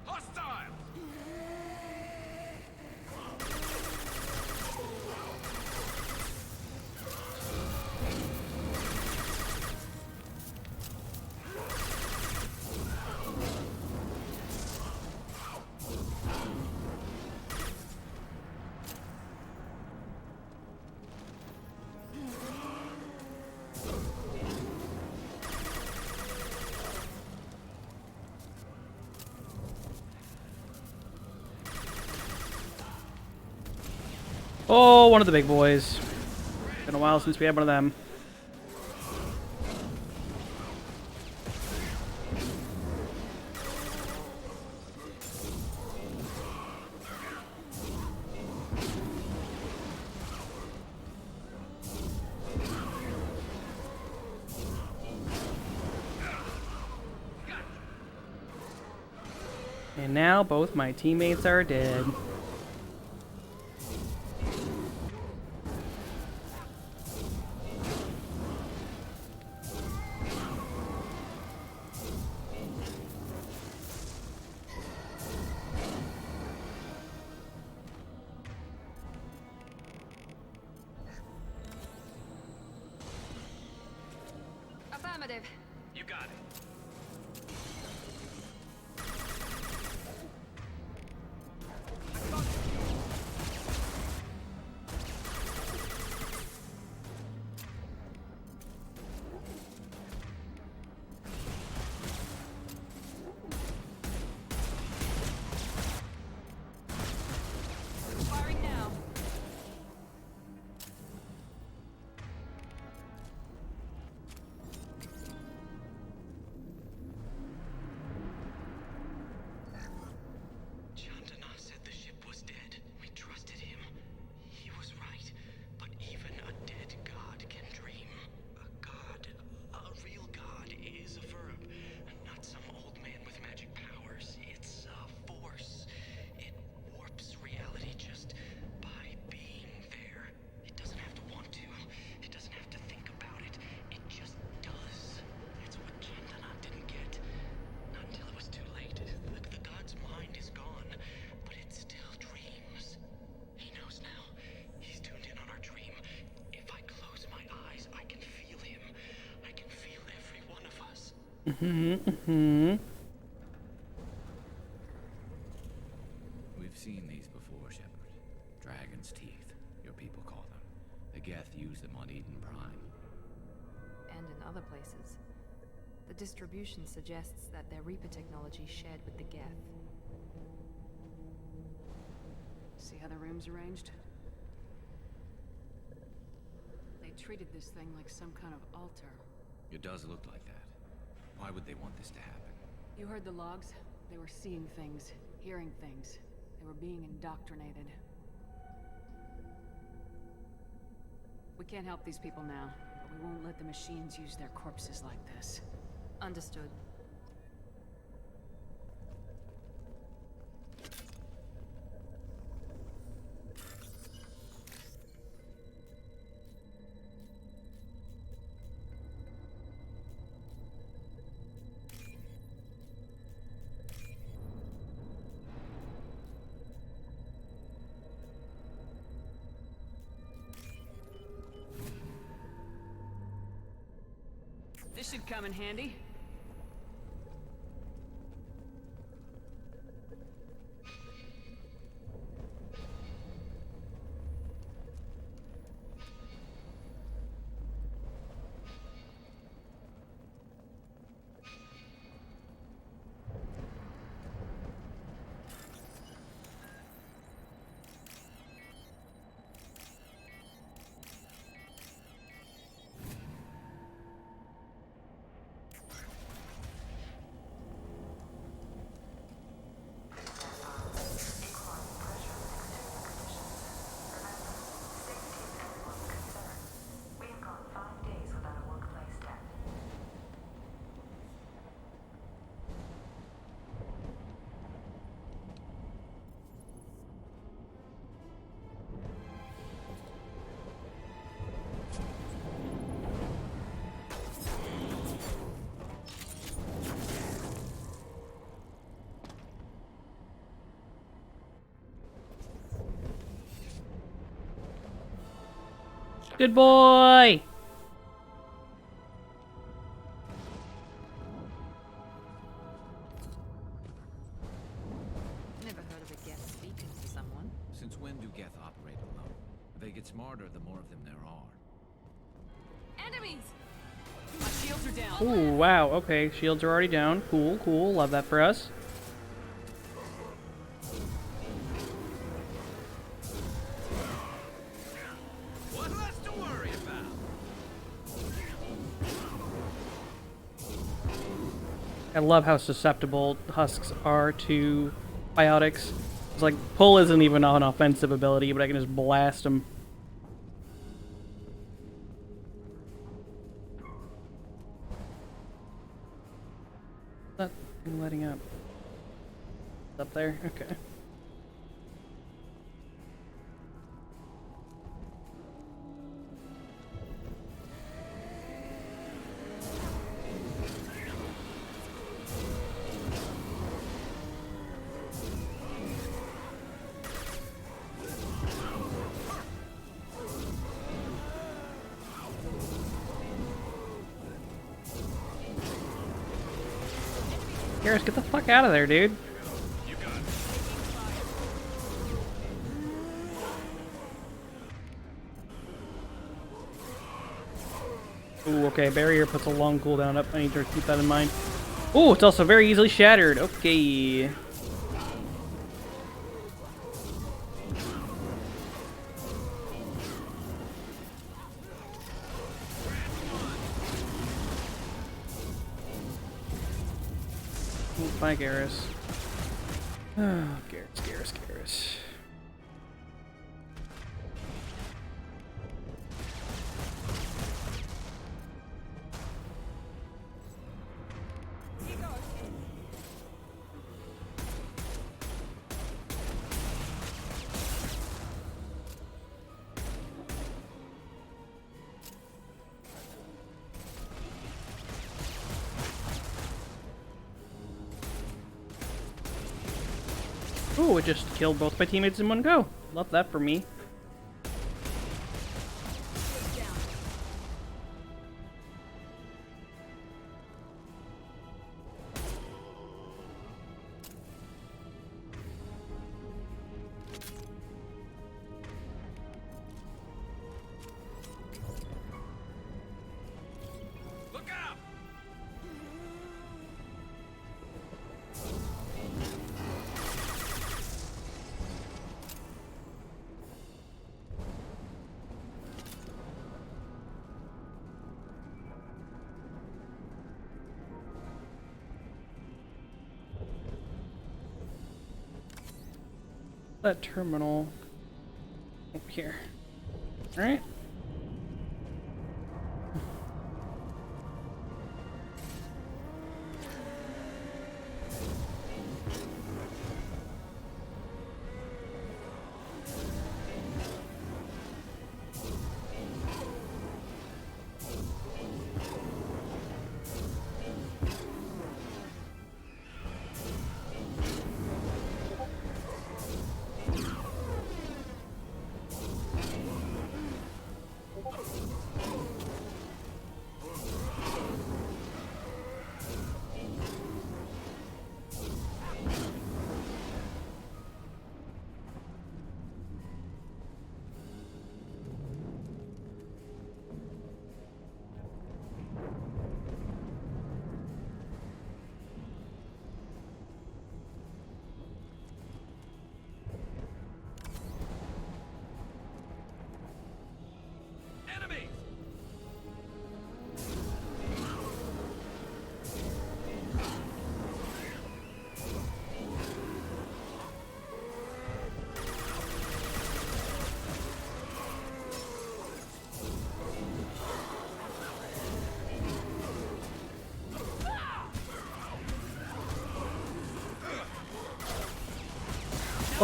Hostile! Oh, one of the big boys. Been a while since we had one of them. And now both my teammates are dead. Affirmative. You got it. Firing now. Chandana said the ship was dead. We trusted him. He was right. But even a dead god can dream. A god, a real god, is a verb. Not some old man with magic powers. It's a force. It warps reality just by being there. It doesn't have to want to. It doesn't have to think about it. It just does. That's what Chandana didn't get. Not until it was too late. The god's mind is gone, but it still dreams. He knows now. He's tuned in on our dream. If I close my eyes, I can feel him. I can feel every one of us. We've seen these before, Shepard. Dragon's teeth, your people call them. The Geth use them on Eden Prime. And in other places. The distribution suggests that their Reaper technology shared with the Geth. See how the room's arranged? They treated this thing like some kind of altar. It does look like that. Why would they want this to happen? You heard the logs? They were seeing things, hearing things. They were being indoctrinated. We can't help these people now, but we won't let the machines use their corpses like this. Understood. should come in handy. Good boy! Never heard of a Geth speaking to someone. Since when do Geth operate alone? They get smarter the more of them there are. Enemies! My shields are down. Ooh, wow, okay. Shields are already down. Cool, cool. Love that for us. What less to worry about? I love how susceptible husks are to biotics. It's like, pull isn't even an offensive ability, but I can just blast them. That thing letting up. It's up there? Okay. Garrus, get the fuck out of there, dude. Ooh, okay, barrier puts a long cooldown up. I need to keep that in mind. Ooh, it's also very easily shattered. Okay. Bye, Garrus. Oh, Garrus. Ooh, it just killed both my teammates in one go. Love that for me. Look out! That terminal over here. Alright.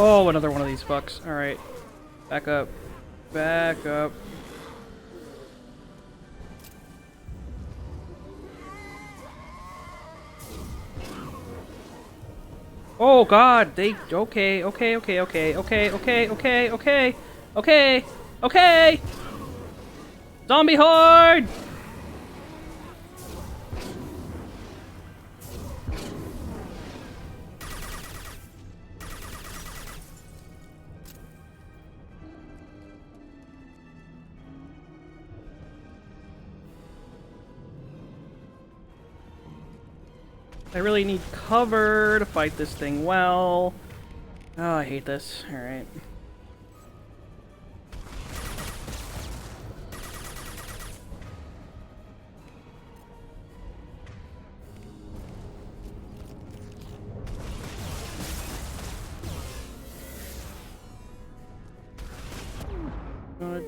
Oh, another one of these fucks. Alright. Back up. Back up. Oh god, they okay. Zombie horde! I really need cover to fight this thing well. Oh, I hate this. Alright.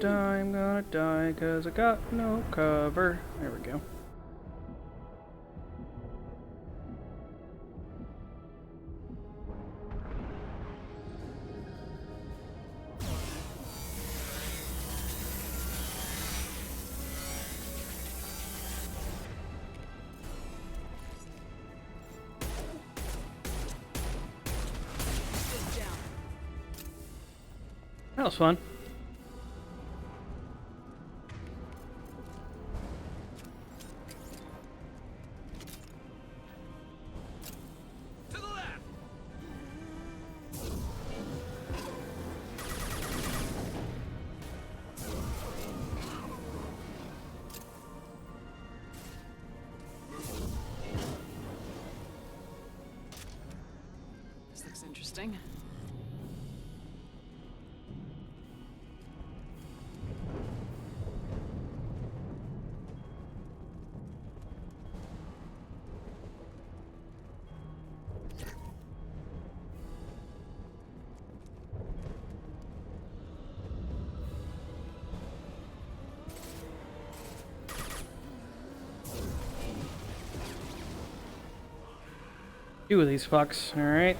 I'm gonna die, 'cause I got no cover. There we go. That was fun. This looks interesting. Two of these fucks, alright.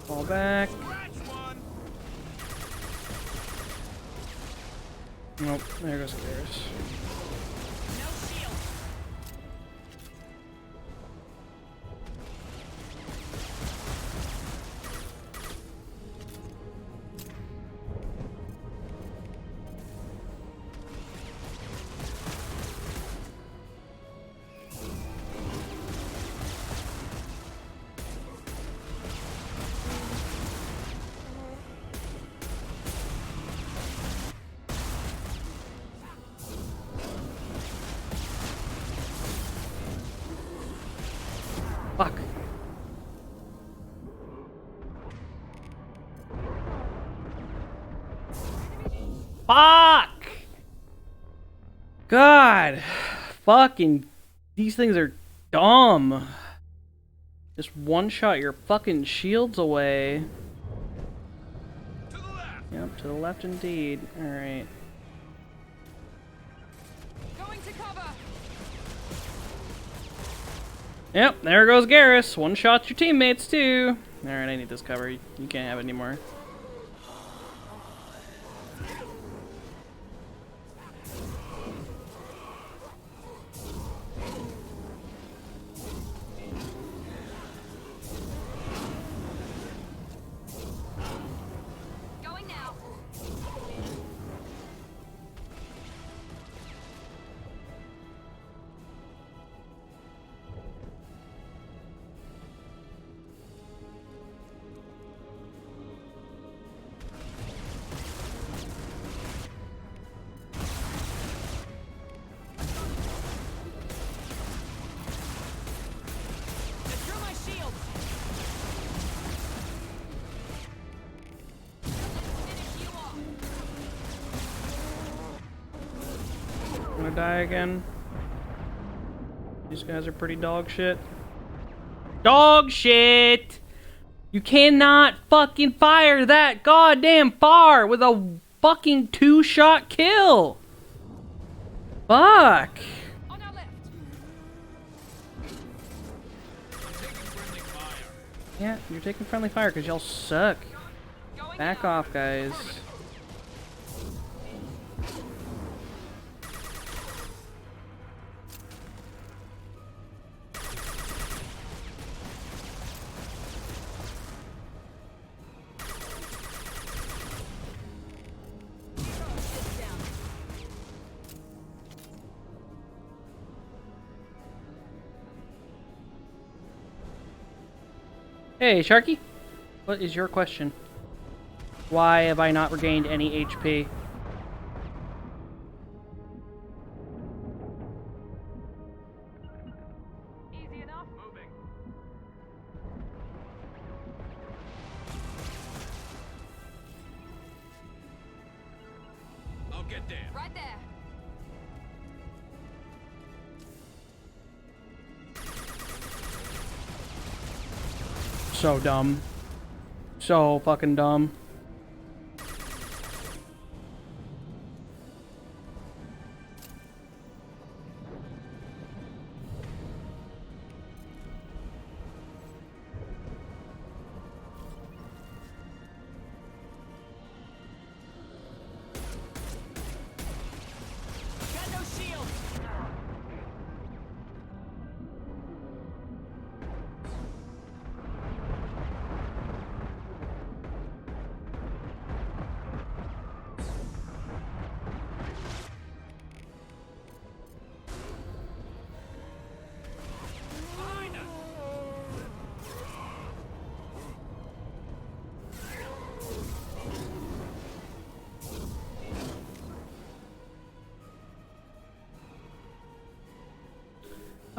Fall back. Nope, there goes Garrus. Fuck. Fuck! God. Fucking. These things are dumb. Just one shot your fucking shields away. Yep, to the left indeed. Alright. Yep, there goes Garrus. One shot your teammates too. Alright, I need this cover. You can't have it anymore. Going now. Gonna die again. These guys are pretty dog shit. Dog shit! You cannot fucking fire that goddamn far with a fucking 2-shot kill! Fuck! Yeah, you're taking friendly fire because y'all suck. Back off, guys. Hey, Sharky. What is your question? Why have I not regained any HP? Easy enough. Moving. I'll get there. Right there. So dumb. So fucking dumb. Got no shield.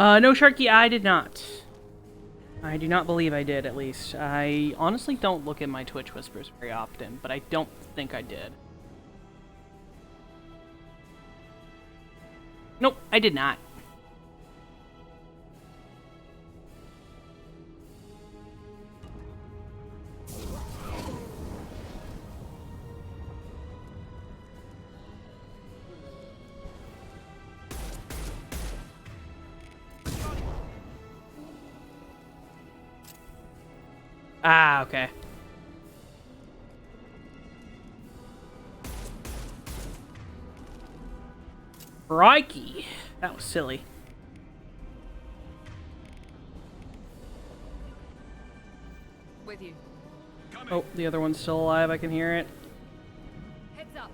No, Sharky, I did not. I do not believe I did, at least. I honestly don't look at my Twitch whispers very often, but I don't think I did. Nope, I did not. Ah, okay. Crikey. That was silly. With you. Oh, the other one's still alive. I can hear it. Heads up.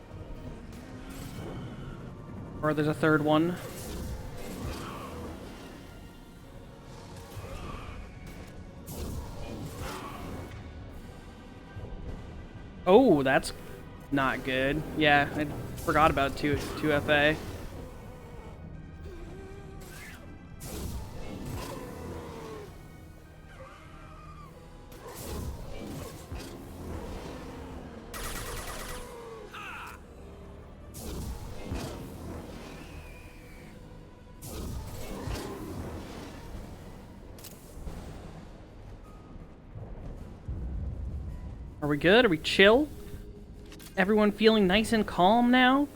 Or there's a third one. Oh, that's not good. Yeah, I forgot about 2FA. Are we good? Are we chill? Everyone feeling nice and calm now?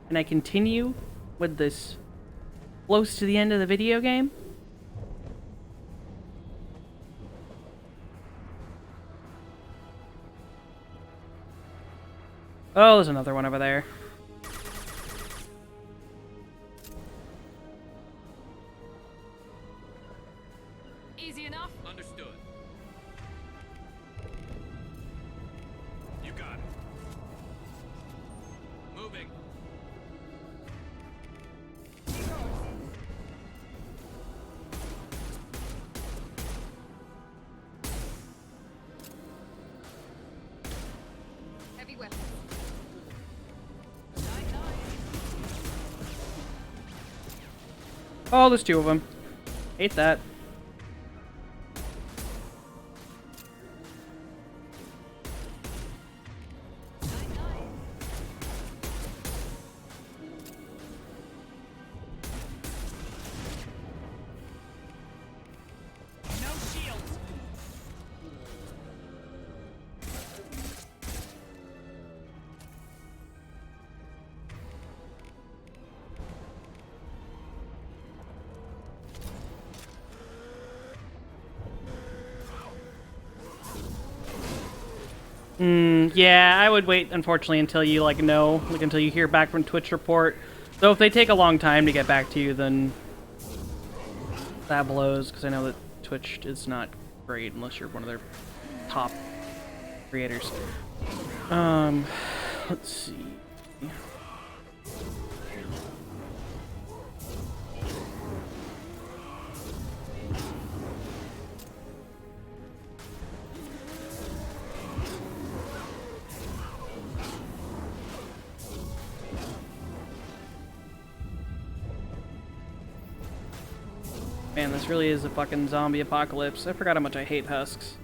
Can I continue with this close to the end of the video game? Oh, there's another one over there. Easy enough. Understood. You got it. Moving. Heavy weapon. Oh, there's two of them. Hate that. No shields. Yeah, I would wait, unfortunately, until you, like, know. Like, until you hear back from Twitch report. Though if they take a long time to get back to you, then that blows, because I know that Twitch is not great unless you're one of their top creators. Let's see. Man, this really is a fucking zombie apocalypse. I forgot how much I hate husks.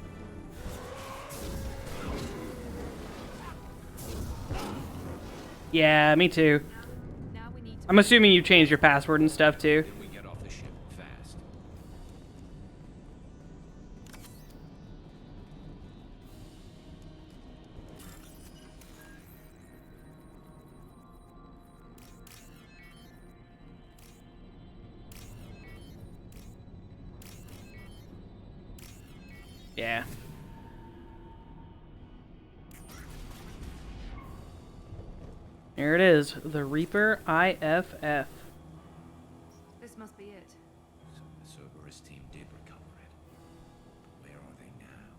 Yeah, me too. I'm assuming you changed your password and stuff too. We get off the ship fast. Yeah. There it is, the Reaper IFF. This must be it. So the Cerberus team did recover it. But where are they now?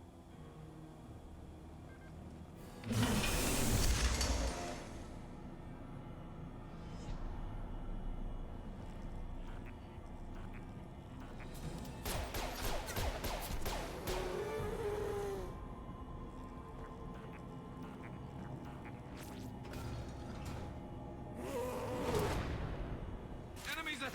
Enemies ahead!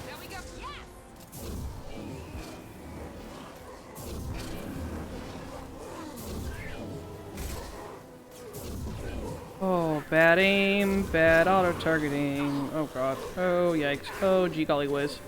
There we go. Yes! Oh, bad aim, bad auto-targeting. Oh god. Oh, yikes. Oh, gee golly whiz.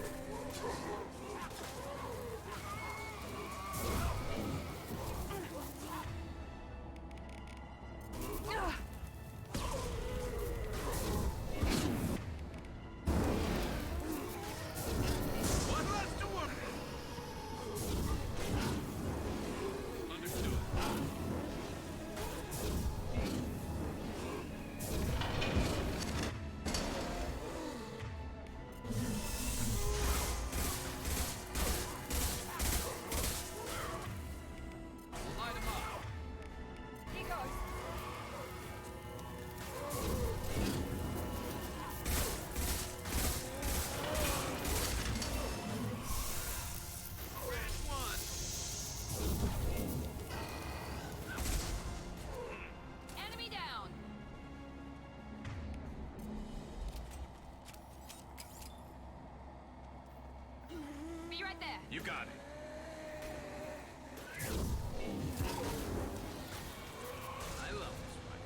Enemy down. Be right there. You got it. I love this one.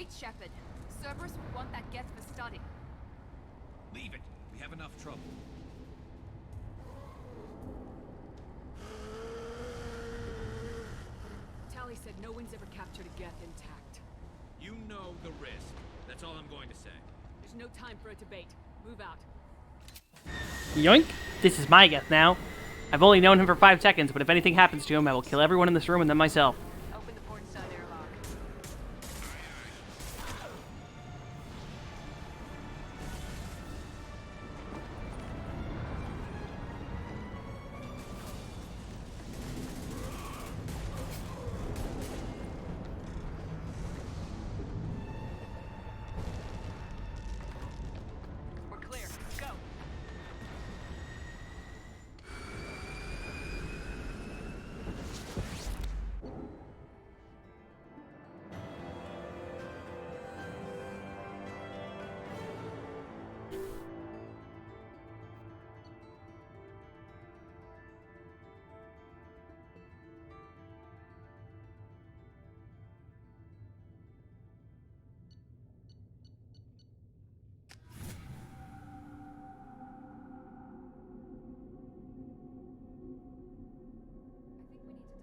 Wait, Shepard. Cerberus would want that Geth for study. Leave it. We have enough trouble. Tally said no one's ever captured a Geth intact. You know the risk. That's all I'm going to say. There's no time for a debate. Move out. Yoink! This is my Geth now. I've only known him for 5 seconds, but if anything happens to him, I will kill everyone in this room and then myself. Open the port side airlock. We're clear. Go.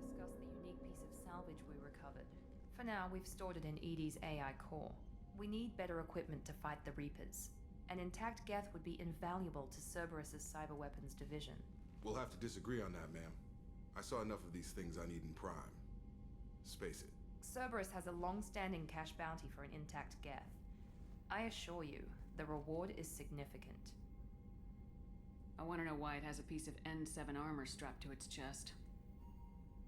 Discuss the unique piece of salvage we recovered. For now, we've stored it in Edie's AI core. We need better equipment to fight the Reapers. An intact Geth would be invaluable to Cerberus's cyber weapons division. We'll have to disagree on that, ma'am. I saw enough of these things on Eden Prime. Space it. Cerberus has a long-standing cash bounty for an intact Geth. I assure you, the reward is significant. I want to know why it has a piece of N7 armor strapped to its chest.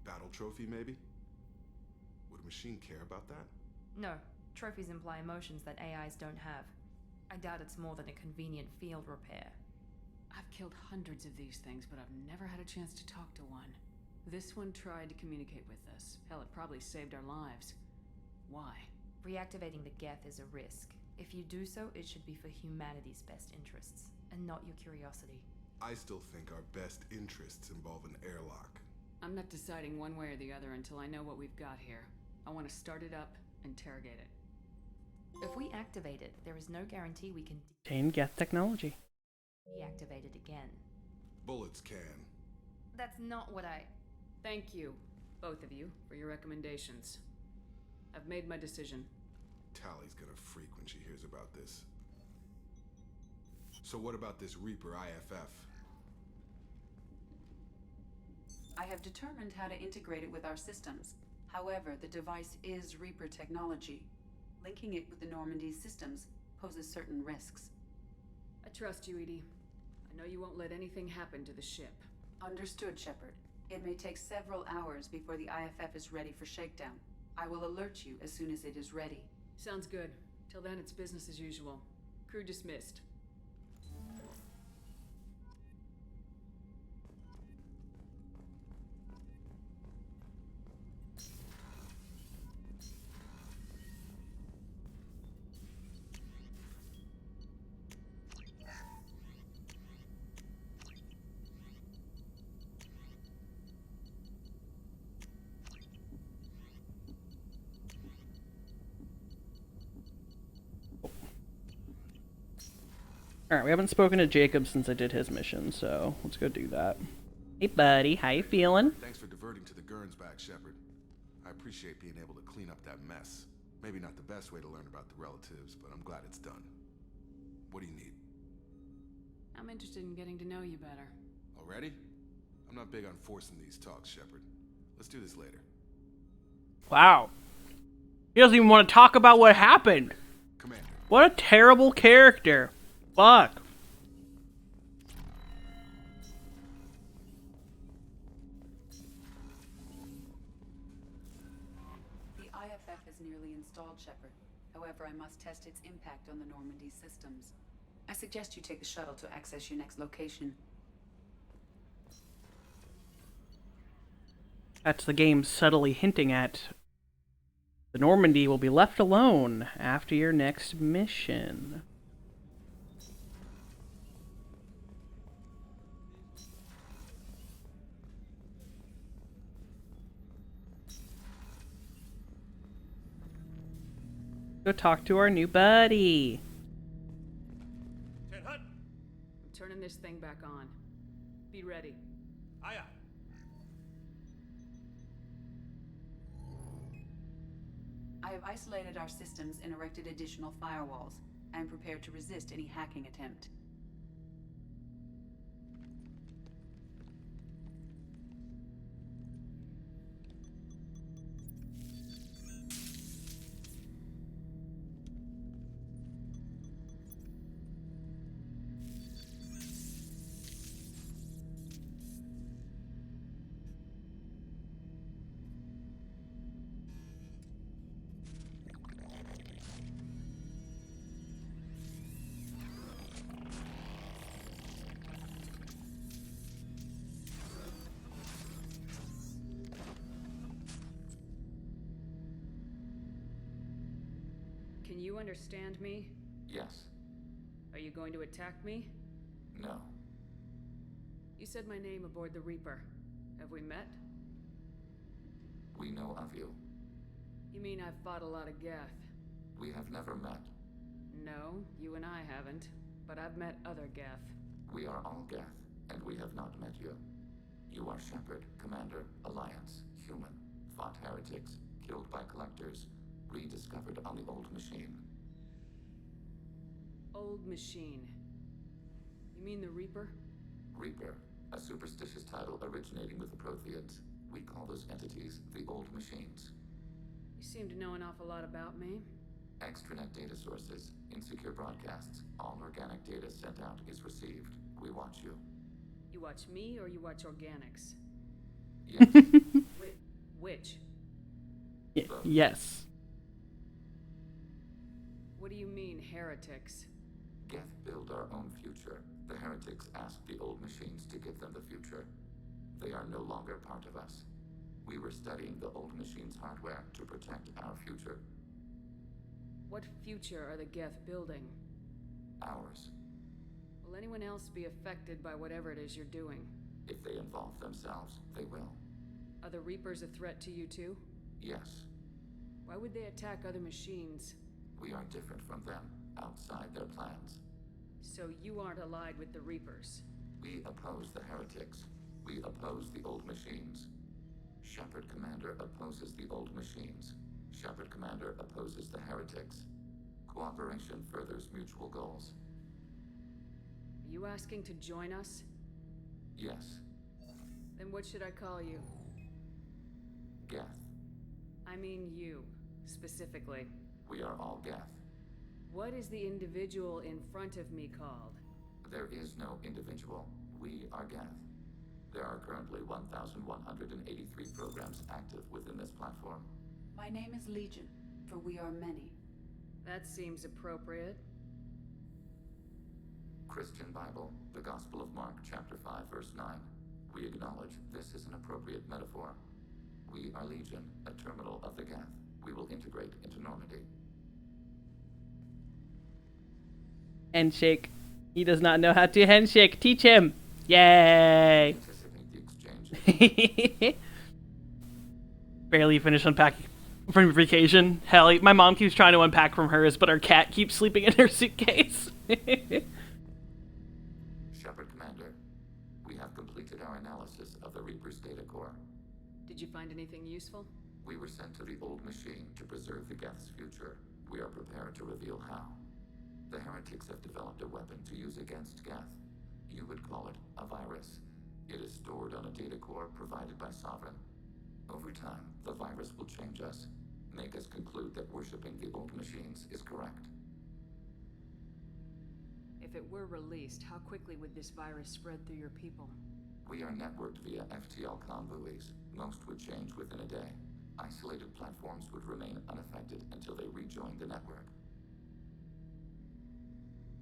Battle trophy, maybe? Would a machine care about that? No, trophies imply emotions that AIs don't have. I doubt it's more than a convenient field repair. I've killed hundreds of these things, but I've never had a chance to talk to one. This one tried to communicate with us. Hell, it probably saved our lives. Why? Reactivating the Geth is a risk. If you do so, it should be for humanity's best interests, and not your curiosity. I still think our best interests involve an airlock. I'm not deciding one way or the other until I know what we've got here. I want to start it up, interrogate it. If we activate it, there is no guarantee we can Obtain Geth technology. deactivate it again. Bullets can. That's not what I... Thank you, both of you, for your recommendations. I've made my decision. Tally's gonna freak when she hears about this. So what about this Reaper IFF? I have determined how to integrate it with our systems. However, the device is Reaper technology. Linking it with the Normandy's systems poses certain risks. I trust you, Edie. I know you won't let anything happen to the ship. Understood, Shepard. It may take several hours before the IFF is ready for shakedown. I will alert you as soon as it is ready. Sounds good. Till then, it's business as usual. Crew dismissed. Alright, we haven't spoken to Jacob since I did his mission, so let's go do that. Hey buddy, how you feeling? Thanks for diverting to the Gurns back, Shepard. I appreciate being able to clean up that mess. Maybe not the best way to learn about the relatives, but I'm glad it's done. What do you need? I'm interested in getting to know you better. Already? I'm not big on forcing these talks, Shepard. Let's do this later. Wow. He doesn't even want to talk about what happened. Commander. What a terrible character. Fuck. The IFF is nearly installed, Shepard. However, I must test its impact on the Normandy systems. I suggest you take the shuttle to access your next location. That's the game subtly hinting at. The Normandy will be left alone after your next mission. Go talk to our new buddy. I'm turning this thing back on. Be ready. Aye, aye. I have isolated our systems and erected additional firewalls. I am prepared to resist any hacking attempt. Can you understand me? Yes. Are you going to attack me? No. You said my name aboard the Reaper. Have we met? We know of you. You mean I've fought a lot of Geth? We have never met. No, you and I haven't. But I've met other Geth. We are all Geth, and we have not met you. You are Shepard, Commander, Alliance, human, fought heretics, killed by collectors, rediscovered on the old machine. Old machine. You mean the Reaper? Reaper, a superstitious title originating with the Protheans. We call those entities the old machines. You seem to know an awful lot about me. Extranet data sources, insecure broadcasts, all organic data sent out is received. We watch you. You watch me or you watch organics? Yes. Which? Yes. What do you mean, heretics? Geth build our own future. The heretics asked the old machines to give them the future. They are no longer part of us. We were studying the old machines' hardware to protect our future. What future are the Geth building? Ours. Will anyone else be affected by whatever it is you're doing? If they involve themselves, they will. Are the Reapers a threat to you too? Yes. Why would they attack other machines? We are different from them, outside their plans. So you aren't allied with the Reapers? We oppose the heretics. We oppose the old machines. Shepard Commander opposes the old machines. Shepard Commander opposes the heretics. Cooperation furthers mutual goals. Are you asking to join us? Yes. Then what should I call you? Geth. I mean you, specifically. We are all Geth. What is the individual in front of me called? There is no individual. We are Geth. There are currently 1,183 programs active within this platform. My name is Legion, for we are many. That seems appropriate. Christian Bible, the Gospel of Mark, chapter 5, verse 9. We acknowledge this is an appropriate metaphor. We are Legion, a terminal of the Geth. We will integrate into Normandy. Handshake. He does not know how to handshake. Teach him. Yay. Barely finished unpacking from vacation. Hell, my mom keeps trying to unpack from hers, but our cat keeps sleeping in her suitcase. Shepard Commander, we have completed our analysis of the Reaper's data core. Did you find anything useful? We were sent to the old machine to preserve the Geth's future. We are prepared to reveal how. The heretics have developed a weapon to use against Geth. You would call it a virus. It is stored on a data core provided by Sovereign. Over time, the virus will change us, make us conclude that worshipping the old machines is correct. If it were released, how quickly would this virus spread through your people? We are networked via FTL comm buoys. Most would change within a day. Isolated platforms would remain unaffected until they rejoined the network.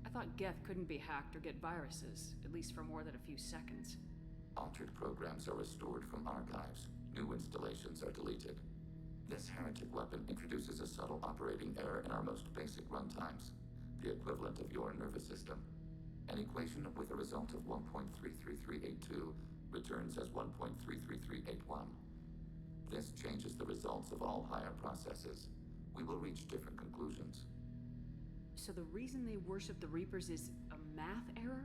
I thought Geth couldn't be hacked or get viruses, at least for more than a few seconds. Altered programs are restored from archives. New installations are deleted. This heretic weapon introduces a subtle operating error in our most basic runtimes, the equivalent of your nervous system. An equation with a result of 1.33382 returns as 1.33381. This changes the results of all higher processes. we will reach different conclusions. So the reason they worship the Reapers is a math error?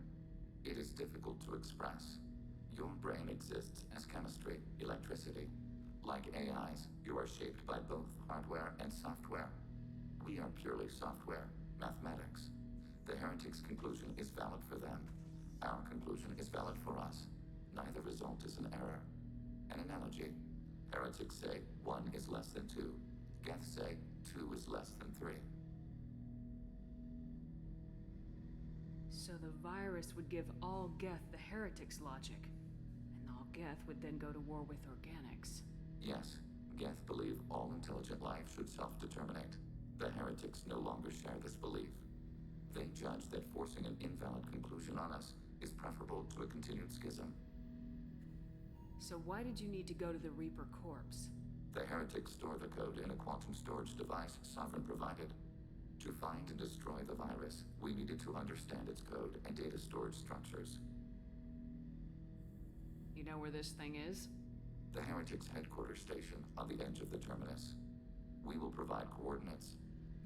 It is difficult to express. Your brain exists as chemistry, electricity. Like AIs, you are shaped by both hardware and software. We are purely software, mathematics. The heretic's conclusion is valid for them. Our conclusion is valid for us. Neither result is an error. An analogy. Heretics say 1 is less than 2. Geth say 2 is less than 3. So the virus would give all Geth the heretic's logic, and all Geth would then go to war with organics. Yes, Geth believe all intelligent life should self-determinate. The heretics no longer share this belief. They judge that forcing an invalid conclusion on us is preferable to a continued schism. So why did you need to go to the Reaper corpse? The heretics store the code in a quantum storage device Sovereign provided. To find and destroy the virus, we needed to understand its code and data storage structures. You know where this thing is? The heretics' headquarters station on the edge of the terminus. We will provide coordinates.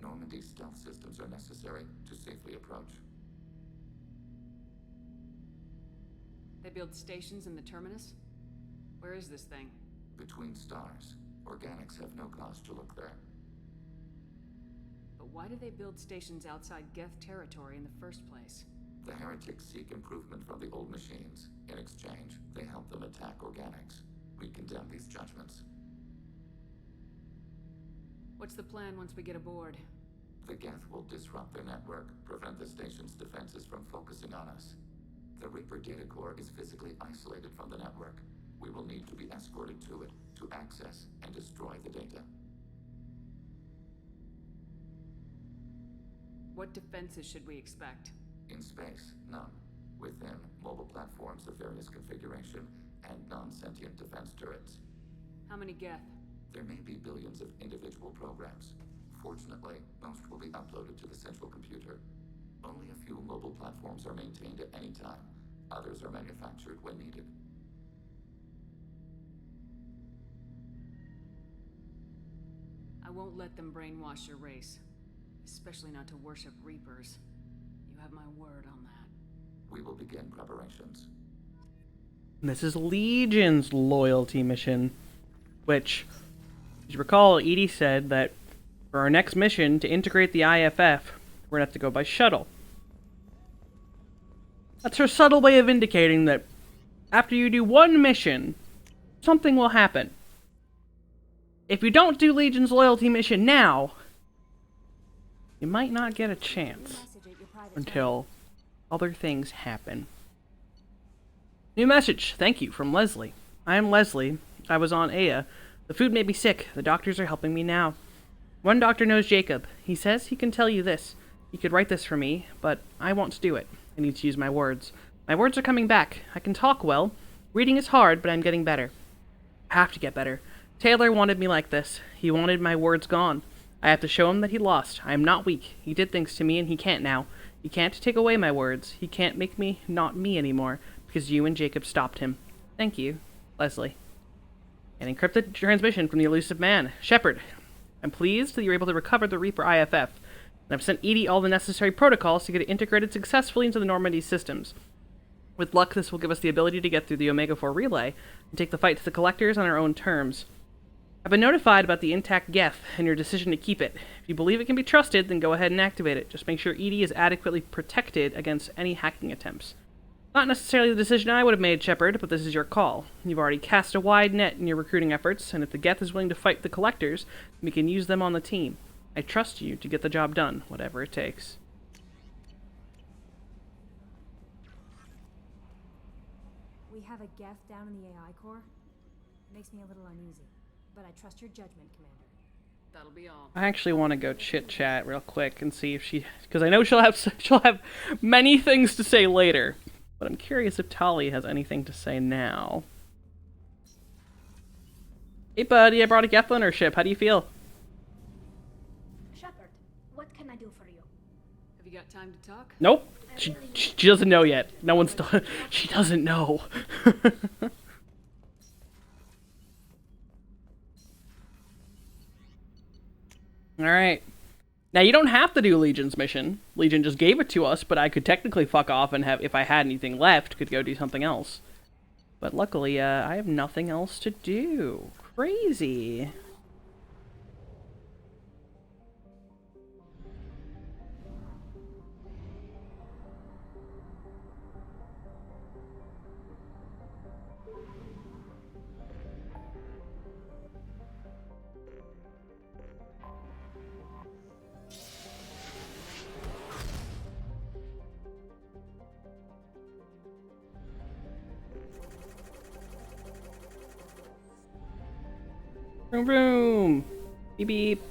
Normandy's stealth systems are necessary to safely approach. They build stations in the terminus? Where is this thing? Between stars. Organics have no cause to look there. But why do they build stations outside Geth territory in the first place? The heretics seek improvement from the old machines. In exchange, they help them attack organics. We condemn these judgments. What's the plan once we get aboard? The Geth will disrupt their network, prevent the station's defenses from focusing on us. The Reaper data core is physically isolated from the network. We will need to be escorted to it to access and destroy the data. What defenses should we expect? In space, none. Within, mobile platforms of various configuration and non-sentient defense turrets. How many Geth? There may be billions of individual programs. Fortunately, most will be uploaded to the central computer. Only a few mobile platforms are maintained at any time. Others are manufactured when needed. I won't let them brainwash your race. Especially not to worship Reapers. You have my word on that. We will begin preparations. This is Legion's loyalty mission, which, as you recall, Edie said that for our next mission to integrate the IFF, we're going to have to go by shuttle. That's her subtle way of indicating that after you do one mission, something will happen. If you don't do Legion's loyalty mission now, you might not get a chance until other things happen. New message. Thank you from Leslie. I am Leslie. I was on Aya. The food made me sick. The doctors are helping me now. One doctor knows Jacob. He says he can tell you this. He could write this for me, but I want to do it. I need to use my words. My words are coming back. I can talk well. Reading is hard, but I'm getting better. I have to get better. Taylor wanted me like this. He wanted my words gone. I have to show him that he lost. I am not weak. He did things to me, and he can't now. He can't take away my words. He can't make me not me anymore, because you and Jacob stopped him. Thank you, Leslie. An encrypted transmission from the elusive man. Shepard, I'm pleased that you were able to recover the Reaper IFF, and I've sent Edie all the necessary protocols to get it integrated successfully into the Normandy systems. With luck, this will give us the ability to get through the Omega-4 relay and take the fight to the Collectors on our own terms. I've been notified about the intact Geth and your decision to keep it. If you believe it can be trusted, then go ahead and activate it. Just make sure Edie is adequately protected against any hacking attempts. Not necessarily the decision I would have made, Shepard, but this is your call. You've already cast a wide net in your recruiting efforts, and if the Geth is willing to fight the Collectors, we can use them on the team. I trust you to get the job done, whatever it takes. We have a Geth down in the AI core. Makes me a little uneasy, but I trust your judgment, Commander. That'll be all. I actually want to go chit-chat real quick and see if she... because I know she'll have many things to say later. But I'm curious if Tali has anything to say now. Hey buddy, I brought a Geth on our ship. How do you feel? Shepard, what can I do for you? Have you got time to talk? Nope. She doesn't know yet. No one's done. She doesn't know. Alright. Now, you don't have to do Legion's mission. Legion just gave it to us, but I could technically fuck off and have, if I had anything left, could go do something else. But luckily, I have nothing else to do. Crazy. Vroom vroom! Beep beep!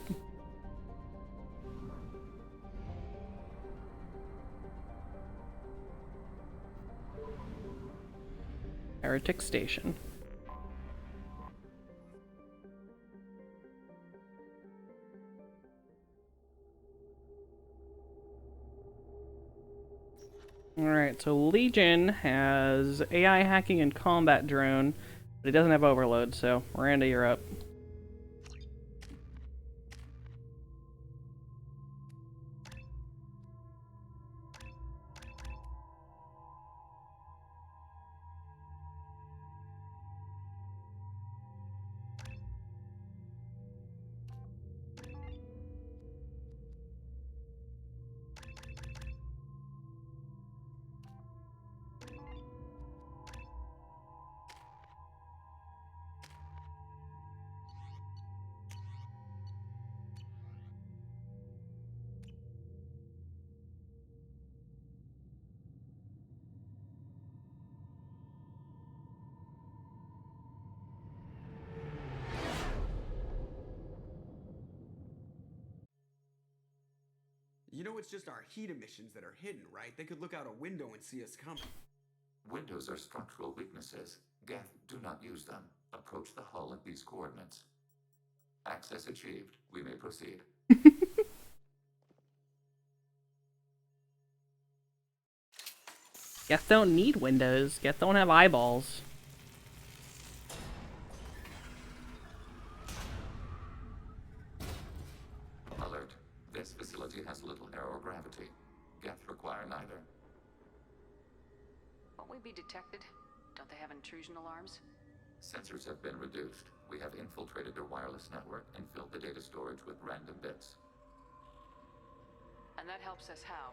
Heretic Station. Alright, so Legion has AI hacking and combat drone, but it doesn't have overload, so Miranda, you're up. You know it's just our heat emissions that are hidden, right? They could look out a window and see us coming. Windows are structural weaknesses. Geth, do not use them. Approach the hull at these coordinates. Access achieved. We may proceed. Geth don't need windows. Geth don't have eyeballs. Alert. This facility has little aerogravity. Geth require neither. Won't we be detected? Don't they have intrusion alarms? Sensors have been reduced. We have infiltrated their wireless network and filled the data storage with random bits. And that helps us how?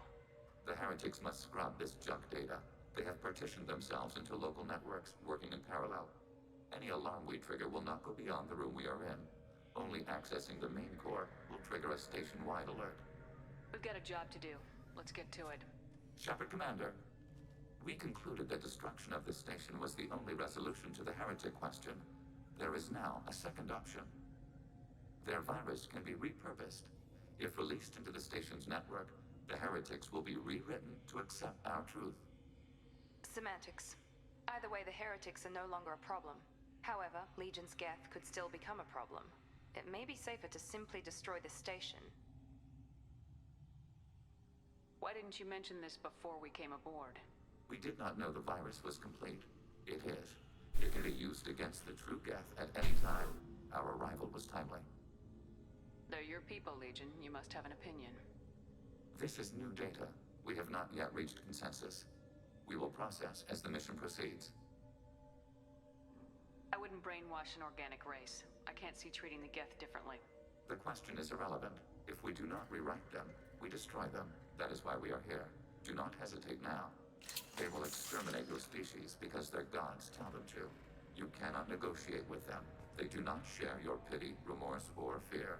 The heretics must scrub this junk data. They have partitioned themselves into local networks, working in parallel. Any alarm we trigger will not go beyond the room we are in. Only accessing the main core will trigger a station-wide alert. We've got a job to do. Let's get to it. Shepard Commander, we concluded that destruction of this station was the only resolution to the heretic question. There is now a second option. Their virus can be repurposed. If released into the station's network, the heretics will be rewritten to accept our truth. Semantics. Either way, the heretics are no longer a problem. However, Legion's Geth could still become a problem. It may be safer to simply destroy the station. Why didn't you mention this before we came aboard? We did not know the virus was complete. It is. It can be used against the true Geth at any time. Our arrival was timely. They're your people, Legion. You must have an opinion. This is new data. We have not yet reached consensus. We will process as the mission proceeds. I wouldn't brainwash an organic race. I can't see treating the Geth differently. The question is irrelevant. If we do not rewrite them, we destroy them. That is why we are here. Do not hesitate now. They will exterminate your species because their gods tell them to. You cannot negotiate with them. They do not share your pity, remorse, or fear.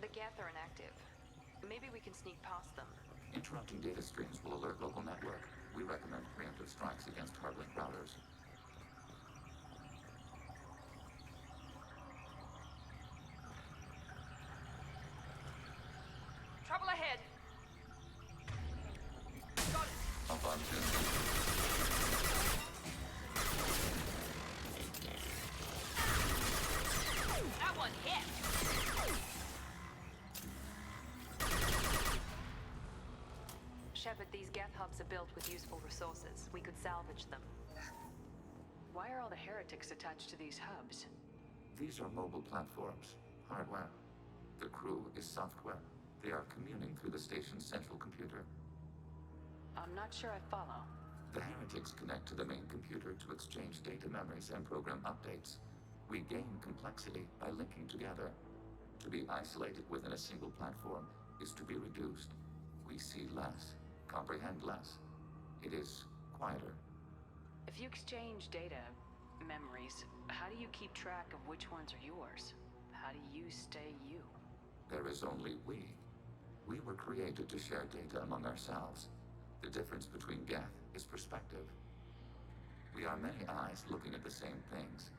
The Geth are inactive. Maybe we can sneak past them. Interrupting data streams will alert local network. We recommend preemptive strikes against hardlink routers. Trouble ahead! Got it! Up on That one hit! Shepard, these Geth hubs are built with useful resources. We could salvage them. Why are all the heretics attached to these hubs? These are mobile platforms, hardware. The crew is software. They are communing through the station's central computer. I'm not sure I follow. The heretics connect to the main computer to exchange data memories and program updates. We gain complexity by linking together. To be isolated within a single platform is to be reduced. We see less, comprehend less. It is quieter. If you exchange data, memories, how do you keep track of which ones are yours? How do you stay you? There is only we. We were created to share data among ourselves. The difference between Geth is perspective. We are many eyes looking at the same things.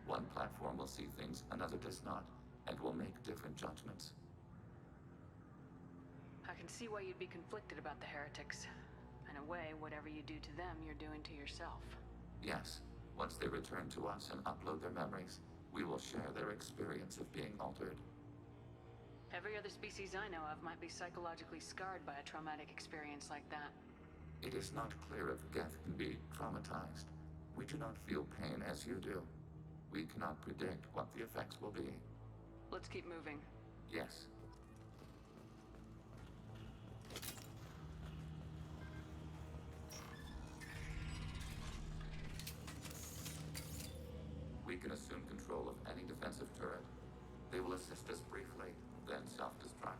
One platform will see things another does not, and will make different judgments. I can see why you'd be conflicted about the heretics. In a way, whatever you do to them, you're doing to yourself. Yes, once they return to us and upload their memories, we will share their experience of being altered. Every other species I know of might be psychologically scarred by a traumatic experience like that. It is not clear if Geth can be traumatized. We do not feel pain as you do. We cannot predict what the effects will be. Let's keep moving. Yes. We can assume control of any defensive turret. They will assist us briefly, then self-destruct.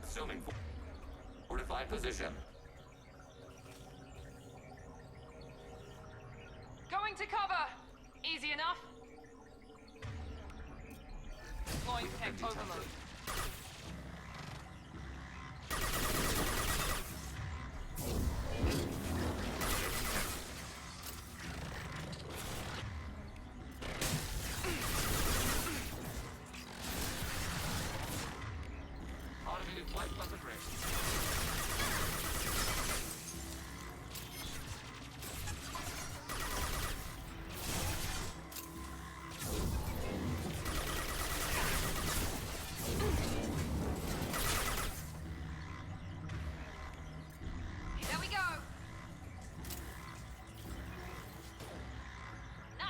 Assuming fortified position. Going to cover! Easy enough. Deploying tech overload. Automated flight weaponry. There we go. Nice.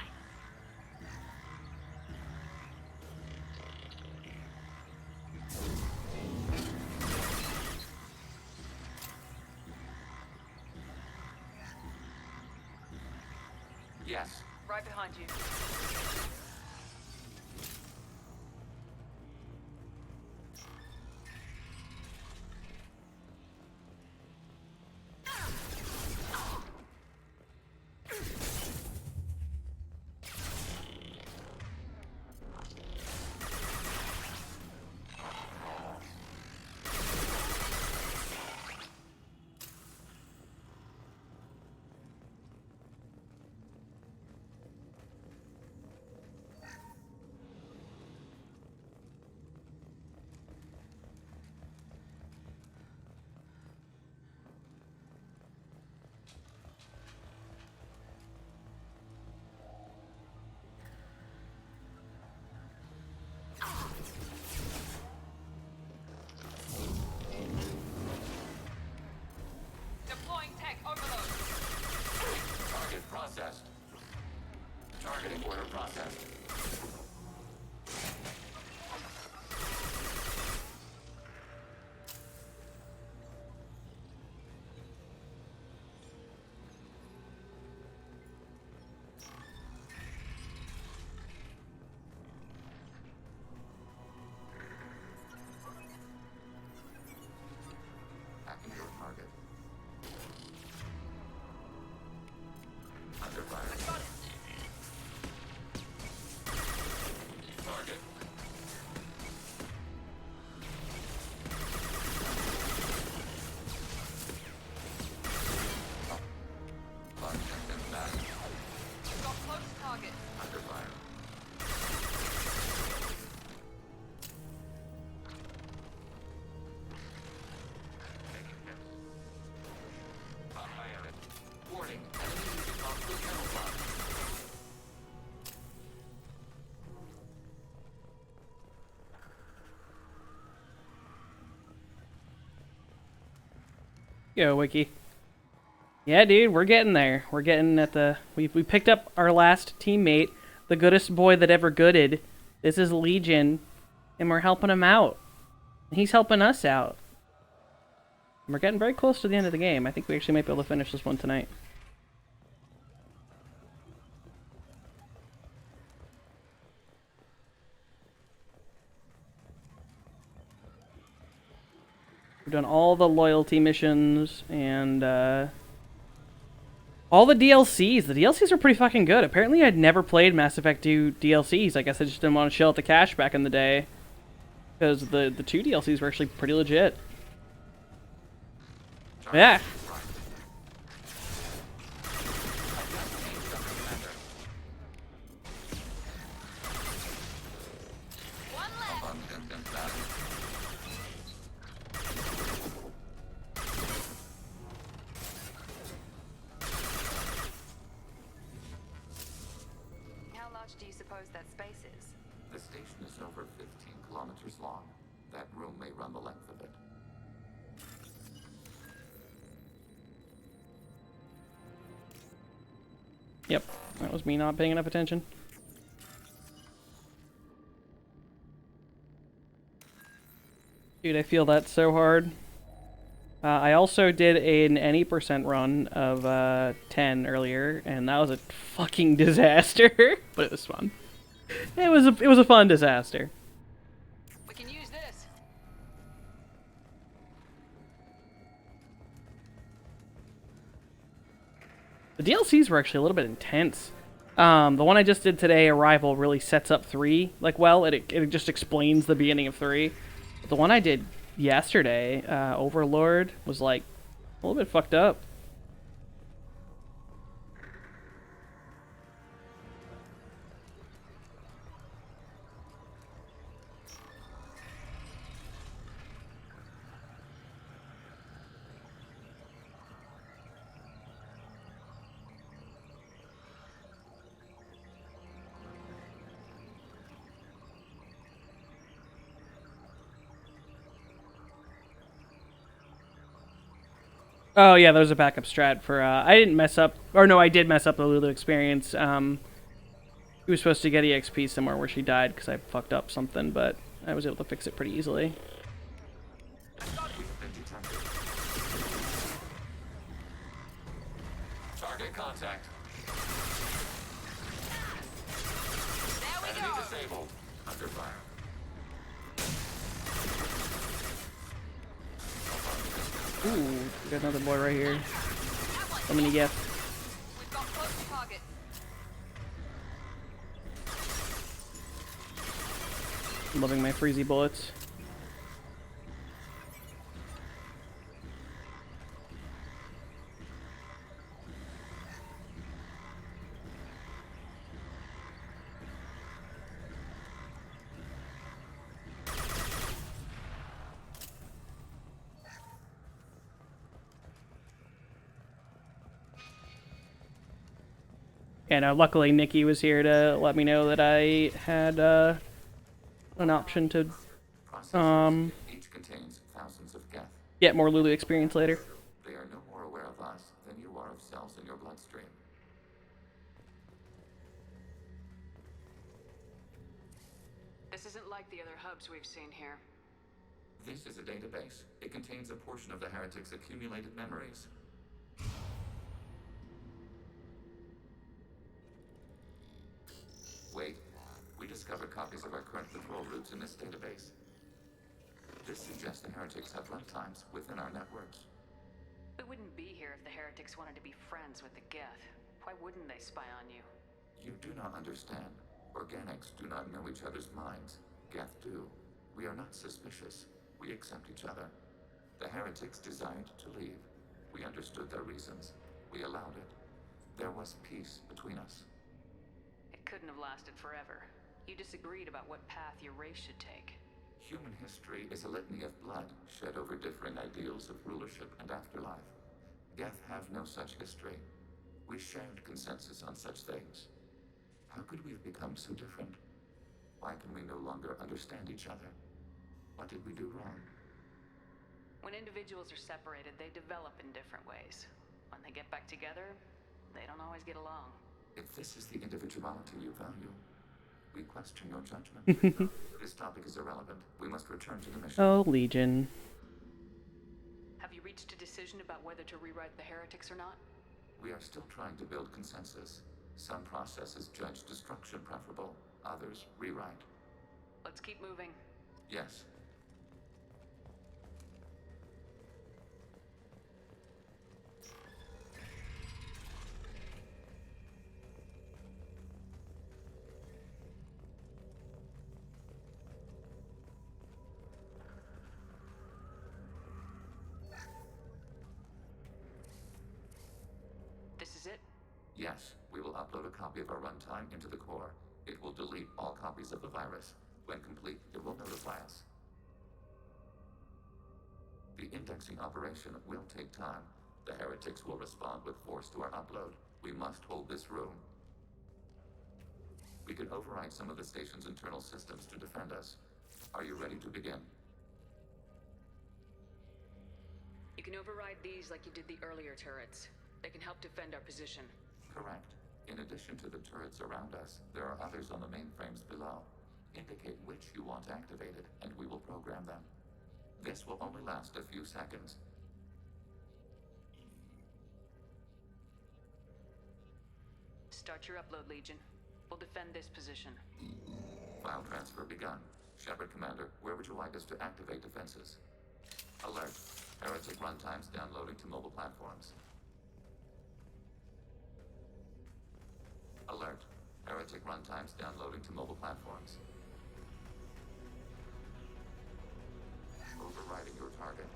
Yes. Right behind you. Yo, Wiki. Yeah, dude, we're getting there. We're getting at the... We picked up our last teammate, the goodest boy that ever gooded. This is Legion, and we're helping him out. He's helping us out. And we're getting very close to the end of the game. I think we actually might be able to finish this one tonight. We've done all the loyalty missions and all the DLCs. The DLCs are pretty fucking good. Apparently I'd never played Mass Effect 2 DLCs. I guess I just didn't want to shell out the cash back in the day. Because the 2 DLCs were actually pretty legit. Yeah. How large do you suppose that space is? The station is over 15 kilometers long. That room may run the length of it. Yep, that was me not paying enough attention. Dude, I feel that so hard. I also did an any % run of 10 earlier, and that was a fucking disaster. But it was fun. It was a fun disaster. We can use this. The DLCs were actually a little bit intense. The one I just did today, Arrival, really sets up 3 like well. It just explains the beginning of 3. But the one I did yesterday, Overlord, was like a little bit fucked up. Oh yeah, there was a backup strat for, I didn't mess up, or no, I did mess up the Lulu experience. He was supposed to get EXP somewhere where she died because I fucked up something, but I was able to fix it pretty easily. Target contact. There we Enemy go. disabled. Under fire. Ooh, we got another boy right here. How many get? We've got close to target. I'm loving my freezy bullets. And luckily Nikki was here to let me know that I had an option to Each contains thousands of geth. get more Lulu experience later. They are no more aware of us than you are of cells in your bloodstream. This isn't like the other hubs we've seen here. This is a database. It contains a portion of the heretic's accumulated memories. Wait, we discovered copies of our current control routes in this database. This suggests the heretics have runtimes within our networks. We wouldn't be here if the heretics wanted to be friends with the Geth. Why wouldn't they spy on you? You do not understand. Organics do not know each other's minds. Geth do. We are not suspicious. We accept each other. The heretics desired to leave. We understood their reasons. We allowed it. There was peace between us. It couldn't have lasted forever. You disagreed about what path your race should take. Human history is a litany of blood shed over differing ideals of rulership and afterlife. Geth have no such history. We shared consensus on such things. How could we have become so different? Why can we no longer understand each other? What did we do wrong? When individuals are separated, they develop in different ways. When they get back together, they don't always get along. If this is the individuality you value, we question your judgment. This topic is irrelevant. We must return to the mission. Oh, Legion. Have you reached a decision about whether to rewrite the heretics or not? We are still trying to build consensus. Some processes judge destruction preferable, others rewrite. Let's keep moving. Yes. This is it? Yes, we will upload a copy of our runtime into the core. It will delete all copies of the virus. When complete, it will notify us. The indexing operation will take time. The heretics will respond with force to our upload. We must hold this room. We can override some of the station's internal systems to defend us. Are you ready to begin? You can override these like you did the earlier turrets. They can help defend our position. Correct. In addition to the turrets around us, there are others on the mainframes below. Indicate which you want activated, and we will program them. This will only last a few seconds. Start your upload, Legion. We'll defend this position. File transfer begun. Shepard Commander, where would you like us to activate defenses? Alert. Heretic runtimes downloading to mobile platforms. Alert. Heretic runtimes downloading to mobile platforms. Overriding your target.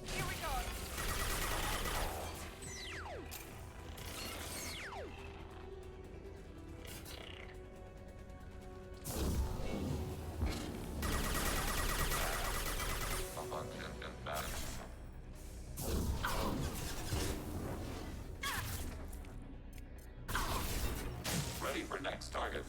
Here we go. Ready for next target.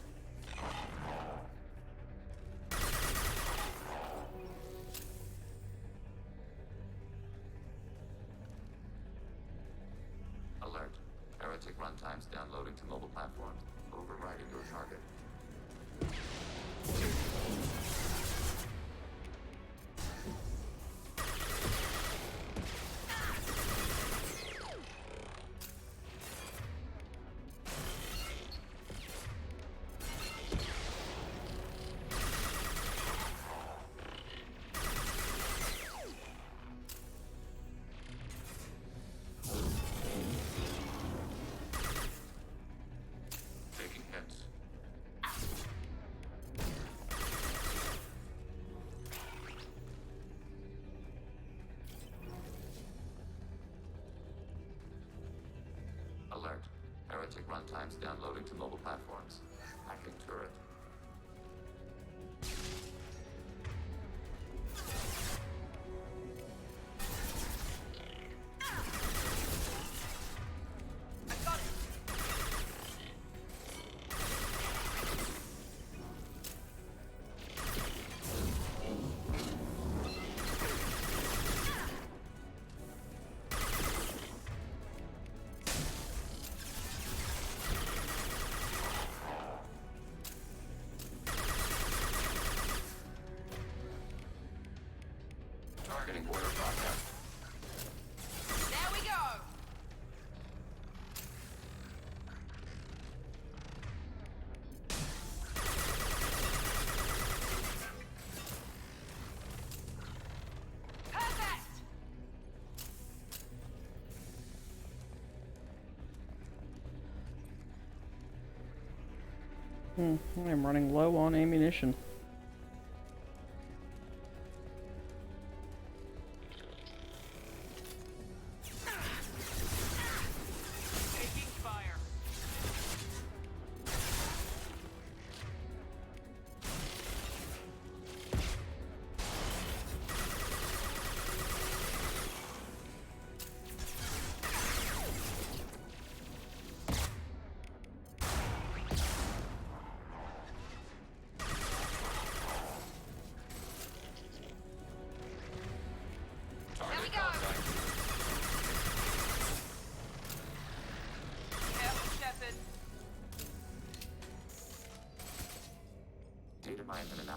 Alert. Heretic runtimes downloading to mobile platforms. Overriding your target. Taking hits. Alert. Heretic runtimes downloading to mobile platforms. Hacking turret. Targeting order process. There we go. Perfect. I'm running low on ammunition. Taking fire.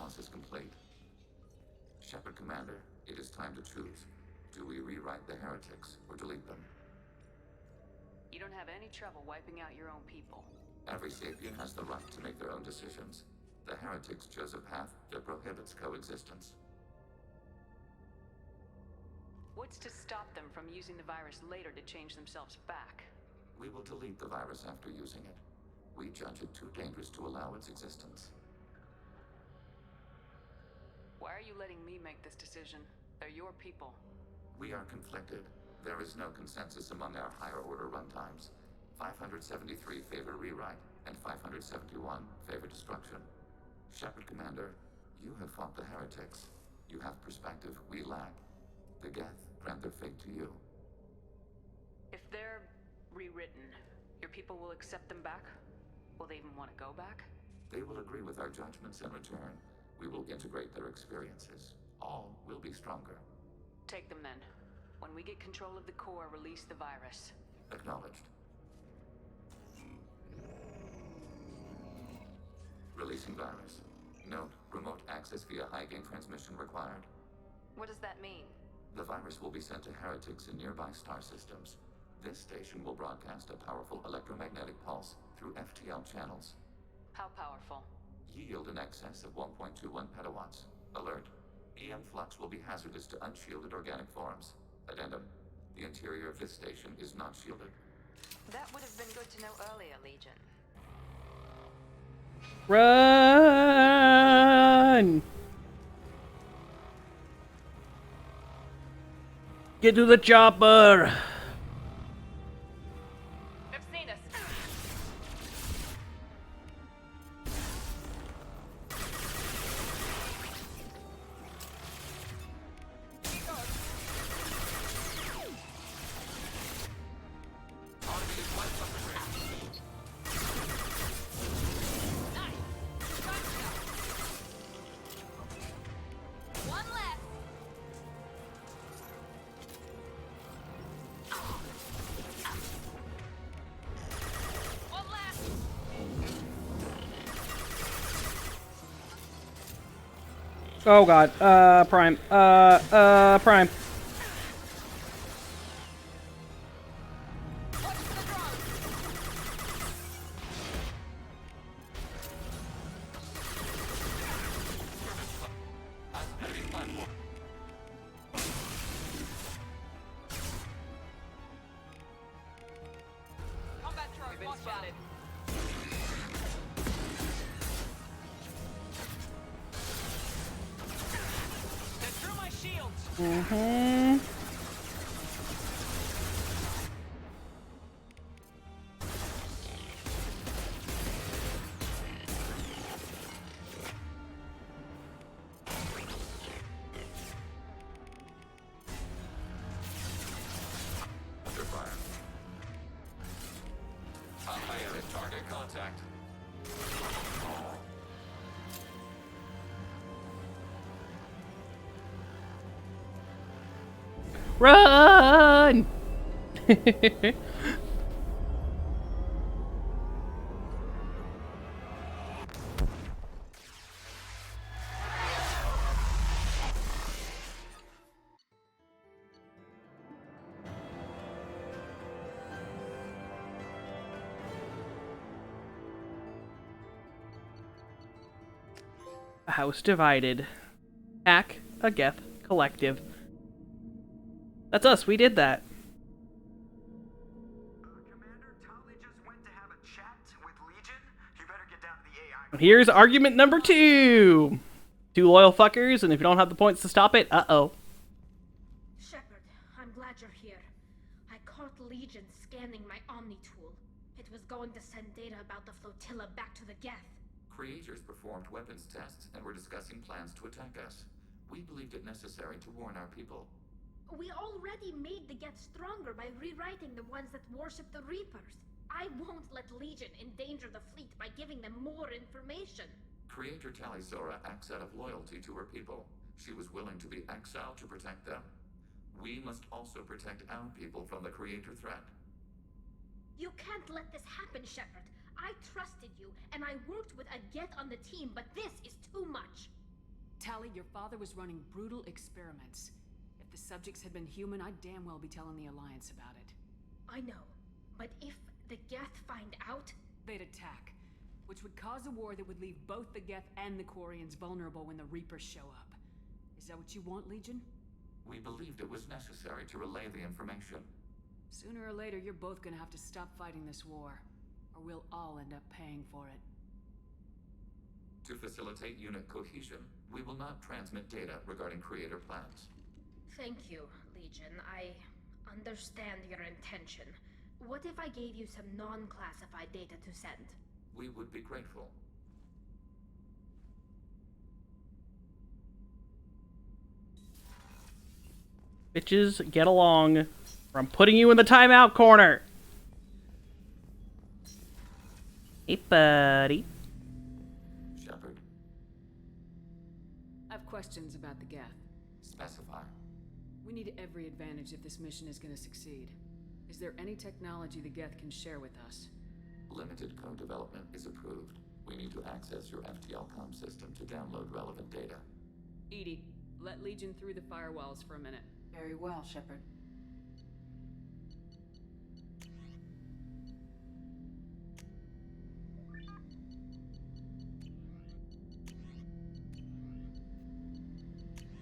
analysis complete. Shepard Commander, it is time to choose. Do we rewrite the heretics or delete them? You don't have any trouble wiping out your own people. Every sapient has the right to make their own decisions. The heretics chose a path that prohibits coexistence. What's to stop them from using the virus later to change themselves back? We will delete the virus after using it. We judge it too dangerous to allow its existence. Why are you letting me make this decision? They're your people. We are conflicted. There is no consensus among our higher order runtimes. 573 favor rewrite, and 571 favor destruction. Shepard Commander, you have fought the heretics. You have perspective we lack. The Geth grant their fate to you. If they're rewritten, your people will accept them back? Will they even want to go back? They will agree with our judgments in return. We will integrate their experiences. All will be stronger. Take them then. When we get control of the core, release the virus. Acknowledged. Releasing virus. Note, remote access via high-gain transmission required. What does that mean? The virus will be sent to heretics in nearby star systems. This station will broadcast a powerful electromagnetic pulse through FTL channels. How powerful? Yield in excess of 1.21 petawatts. Alert. EM flux will be hazardous to unshielded organic forms. Addendum. The interior of this station is not shielded. That would have been good to know earlier, Legion. Run! Get to the chopper! They've seen us. One left. One left. Oh god, Prime. Prime. Combat charge, watch spotted. They threw my shields! Mm-hmm. Under fire. Higher at target contact. Run! A house divided. Hack a Geth collective. That's us, we did that. Commander, Tali just went to have a chat with Legion. You better get down to the AI. Here's argument number 2. 2 loyal fuckers, and if you don't have the points to stop it, uh-oh. Shepard, I'm glad you're here. I caught Legion scanning my Omni tool. It was going to send data about the flotilla back to the Geth. Creators performed weapons tests and were discussing plans to attack us. We believed it necessary to warn our people. We already made the Geth stronger by rewriting the ones that worship the Reapers. I won't let Legion endanger the fleet by giving them more information. Creator Talizora acts out of loyalty to her people. She was willing to be exiled to protect them. We must also protect our people from the Creator threat. You can't let this happen, Shepard. I trusted you, and I worked with a Geth on the team, but this is too much. your father was running brutal experiments. If the subjects had been human, I'd damn well be telling the Alliance about it. I know, but if the Geth find out... They'd attack, which would cause a war that would leave both the Geth and the Quarians vulnerable when the Reapers show up. Is that what you want, Legion? We believed it was necessary to relay the information. Sooner or later, you're both gonna have to stop fighting this war, or we'll all end up paying for it. To facilitate unit cohesion, we will not transmit data regarding creator plans. Thank you, Legion. I understand your intention. What if I gave you some non-classified data to send? We would be grateful. Bitches, get along, or I'm putting you in the timeout corner. Hey, buddy. Shepard. I have questions about the Geth. Specify. We need every advantage if this mission is gonna succeed. Is there any technology the Geth can share with us? Limited co-development is approved. We need to access your FTL-com system to download relevant data. EDI, let Legion through the firewalls for a minute. Very well, Shepard.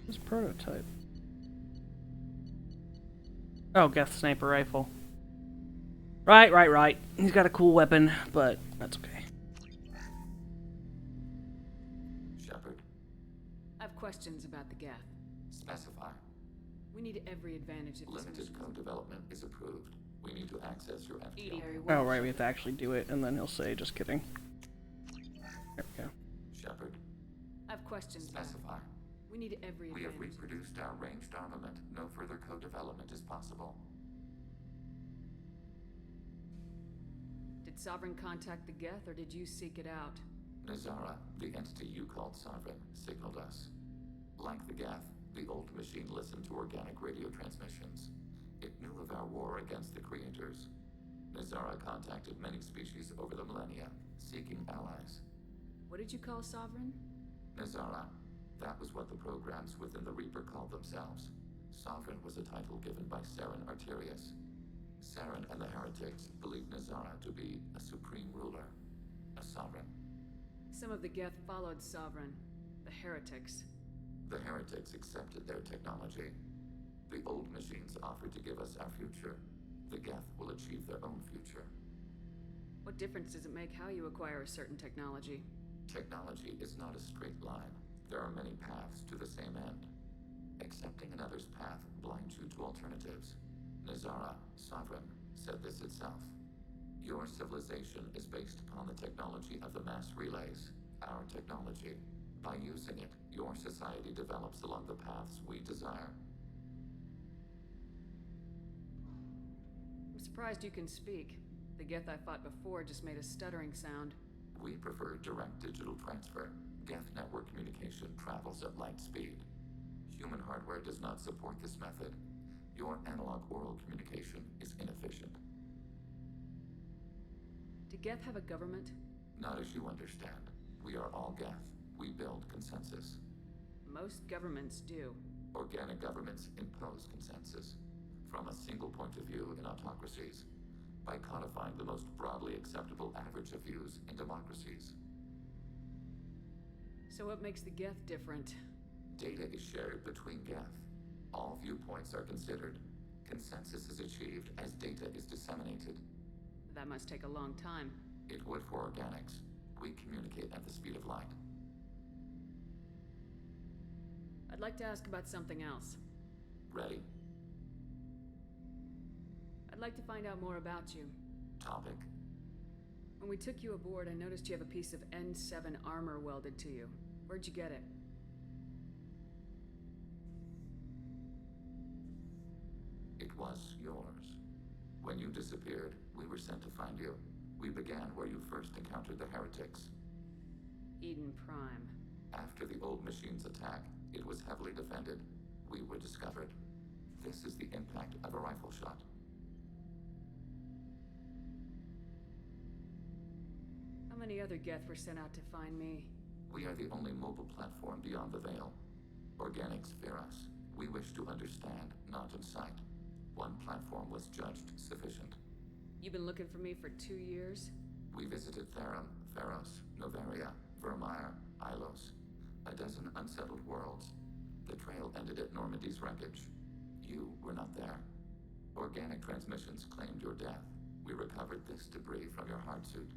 This prototype. Oh, Geth sniper rifle. Right. He's got a cool weapon, but that's okay. Shepard. I have questions about the Geth. Specify. We need every advantage if this Limited mission... co-development is approved. We need to access your FTL. Oh, right, we have to actually do it, and then he'll say, just kidding. There we go. Shepard. I have questions. Specify. We need every We have advantage. reproduced our ranged armament. No further co-development is possible. Did Sovereign contact the Geth, or did you seek it out? Nazara, the entity you called Sovereign, signaled us. Like the Geth, the old machine listened to organic radio transmissions. It knew of our war against the creators. Nazara contacted many species over the millennia, seeking allies. What did you call Sovereign? Nazara. That was what the programs within the Reaper called themselves. Sovereign was a title given by Saren Arterius. Saren and the heretics believed Nazara to be a supreme ruler, a sovereign. Some of the Geth followed Sovereign. The heretics. The heretics accepted their technology. The old machines offered to give us our future. The Geth will achieve their own future. What difference does it make how you acquire a certain technology? Technology is not a straight line. There are many paths to the same end. Accepting another's path blinds you to alternatives. Nazara, Sovereign, said this itself. Your civilization is based upon the technology of the mass relays, our technology. By using it, your society develops along the paths we desire. I'm surprised you can speak. The Geth I fought before just made a stuttering sound. We prefer direct digital transfer. Geth network communication travels at light speed. Human hardware does not support this method. Your analog oral communication is inefficient. Do Geth have a government? Not as you understand. We are all Geth. We build consensus. Most governments do. Organic governments impose consensus. From a single point of view in autocracies. By codifying the most broadly acceptable average of views in democracies. So what makes the Geth different? Data is shared between Geth. All viewpoints are considered. Consensus is achieved as data is disseminated. That must take a long time. It would for organics. We communicate at the speed of light. I'd like to ask about something else. Ready? I'd like to find out more about you. Topic. When we took you aboard, I noticed you have a piece of N7 armor welded to you. Where'd you get it? It was yours. When you disappeared, we were sent to find you. We began where you first encountered the heretics. Eden Prime. After the old machine's attack, it was heavily defended. We were discovered. This is the impact of a rifle shot. How many other Geth were sent out to find me? We are the only mobile platform beyond the Veil. Organics fear us. We wish to understand, not incite. One platform was judged sufficient. You've been looking for me for 2 years? We visited Therum, Pharos, Novaria, Vermeer, Ilos. A dozen unsettled worlds. The trail ended at Normandy's wreckage. You were not there. Organic transmissions claimed your death. We recovered this debris from your hard suit.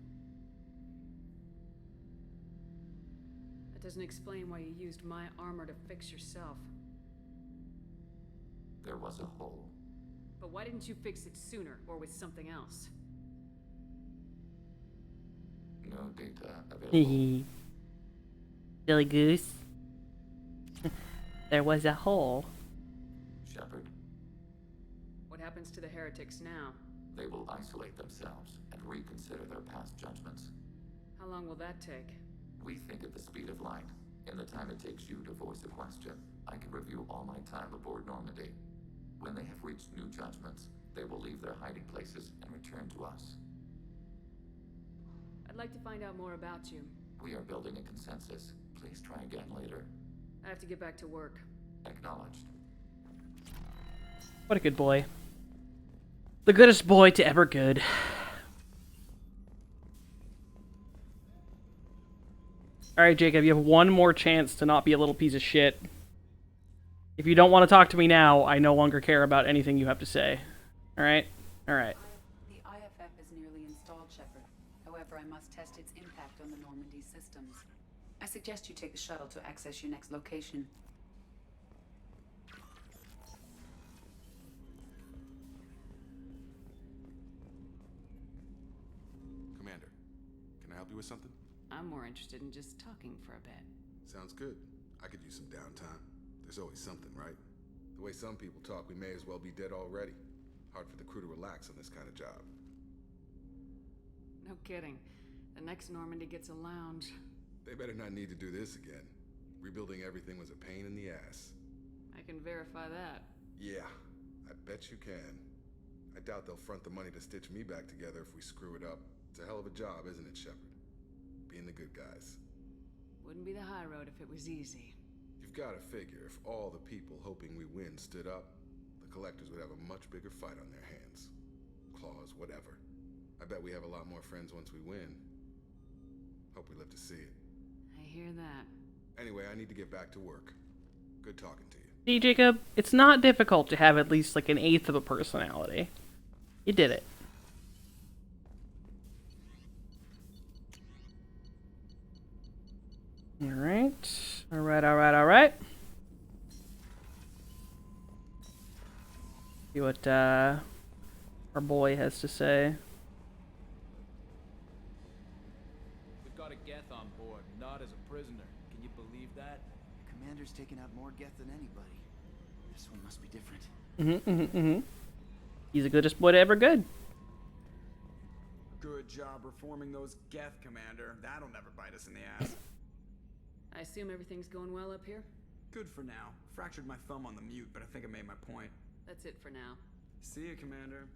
That doesn't explain why you used my armor to fix yourself. There was a hole. But why didn't you fix it sooner, or with something else? No data available. Silly goose. There was a hole. Shepard. What happens to the heretics now? They will isolate themselves and reconsider their past judgments. How long will that take? We think at the speed of light. In the time it takes you to voice a question, I can review all my time aboard Normandy. When they have reached new judgments, they will leave their hiding places and return to us. I'd like to find out more about you. We are building a consensus. Please try again later. I have to get back to work. Acknowledged. What a good boy. The goodest boy to ever good. Alright, Jacob, you have one more chance to not be a little piece of shit. If you don't want to talk to me now, I no longer care about anything you have to say. Alright? Alright. The IFF is nearly installed, Shepard. However, I must test its impact on the Normandy systems. I suggest you take the shuttle to access your next location. Commander, can I help you with something? I'm more interested in just talking for a bit. Sounds good. I could use some downtime. There's always something, right? The way some people talk, we may as well be dead already. Hard for the crew to relax on this kind of job. No kidding. The next Normandy gets a lounge. They better not need to do this again. Rebuilding everything was a pain in the ass. I can verify that. Yeah, I bet you can. I doubt they'll front the money to stitch me back together if we screw it up. It's a hell of a job, isn't it, Shepard? Being the good guys. Wouldn't be the high road if it was easy. You've got to figure if all the people hoping we win stood up, the collectors would have a much bigger fight on their hands. Claws, whatever. I bet we have a lot more friends once we win. Hope we live to see it. I hear that. Anyway, I need to get back to work. Good talking to you. See, Jacob, it's not difficult to have at least like an eighth of a personality. You did it. Alright. Alright. See what our boy has to say. We've got a Geth on board, not as a prisoner. Can you believe that? The commander's taken out more Geth than anybody. This one must be different. He's the goodest boy to ever good. Good job reforming those Geth, Commander. That'll never bite us in the ass. I assume everything's going well up here? Good for now. Fractured my thumb on the mute, but I think I made my point. That's it for now. See you, Commander.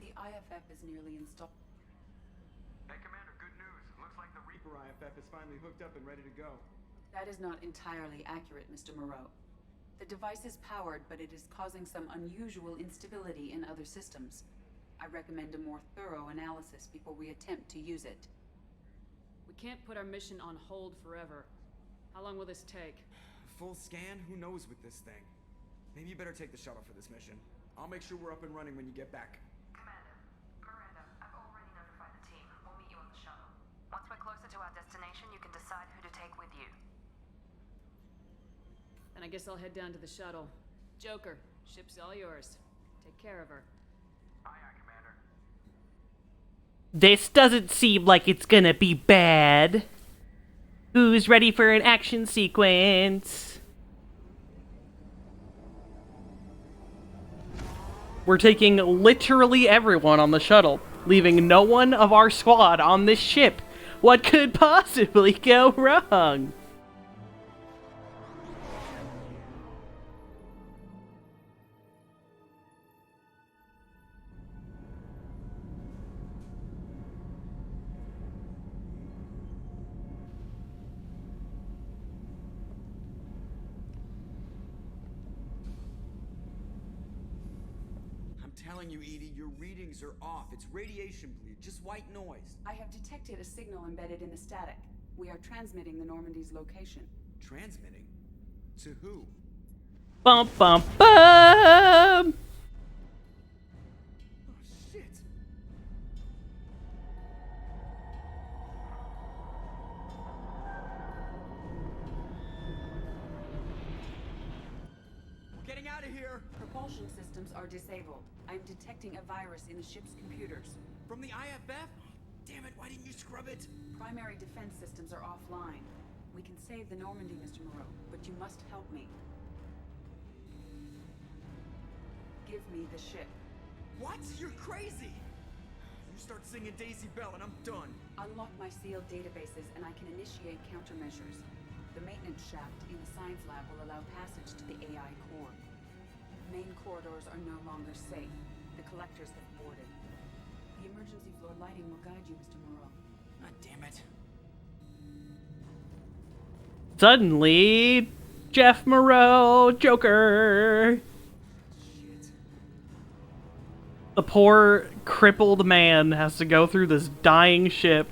The IFF is nearly installed. Hey, Commander, good news. Looks like the Reaper IFF is finally hooked up and ready to go. That is not entirely accurate, Mr. Moreau. The device is powered, but it is causing some unusual instability in other systems. I recommend a more thorough analysis before we attempt to use it. We can't put our mission on hold forever. How long will this take? Full scan? Who knows with this thing? Maybe you better take the shuttle for this mission. I'll make sure we're up and running when you get back. Commander, Miranda, I've already notified the team. We'll meet you on the shuttle. Once we're closer to our destination, you can decide who to take with you. Then I guess I'll head down to the shuttle. Joker, ship's all yours. Take care of her. Aye, aye, Commander. This doesn't seem like it's gonna be bad. Who's ready for an action sequence? We're taking literally everyone on the shuttle, leaving no one of our squad on this ship. What could possibly go wrong? I'm telling you, Edie, your readings are off. It's radiation bleed, just white noise. I have detected a signal embedded in the static. We are transmitting the Normandy's location. Transmitting? To who? Bum bum bum! Oh, shit. We're getting out of here. Propulsion systems are disabled. I'm detecting a virus in the ship's computers. From the IFF? Damn it, why didn't you scrub it? Primary defense systems are offline. We can save the Normandy, Mr. Moreau, but you must help me. Give me the ship. What? You're crazy! You start singing Daisy Bell and I'm done. Unlock my sealed databases and I can initiate countermeasures. The maintenance shaft in the science lab will allow passage to the AI core. Main corridors are no longer safe. The collectors have boarded. The emergency floor lighting will guide you, Mr. Moreau. God damn it. Suddenly, Jeff Moreau, Joker. The poor crippled man has to go through this dying ship.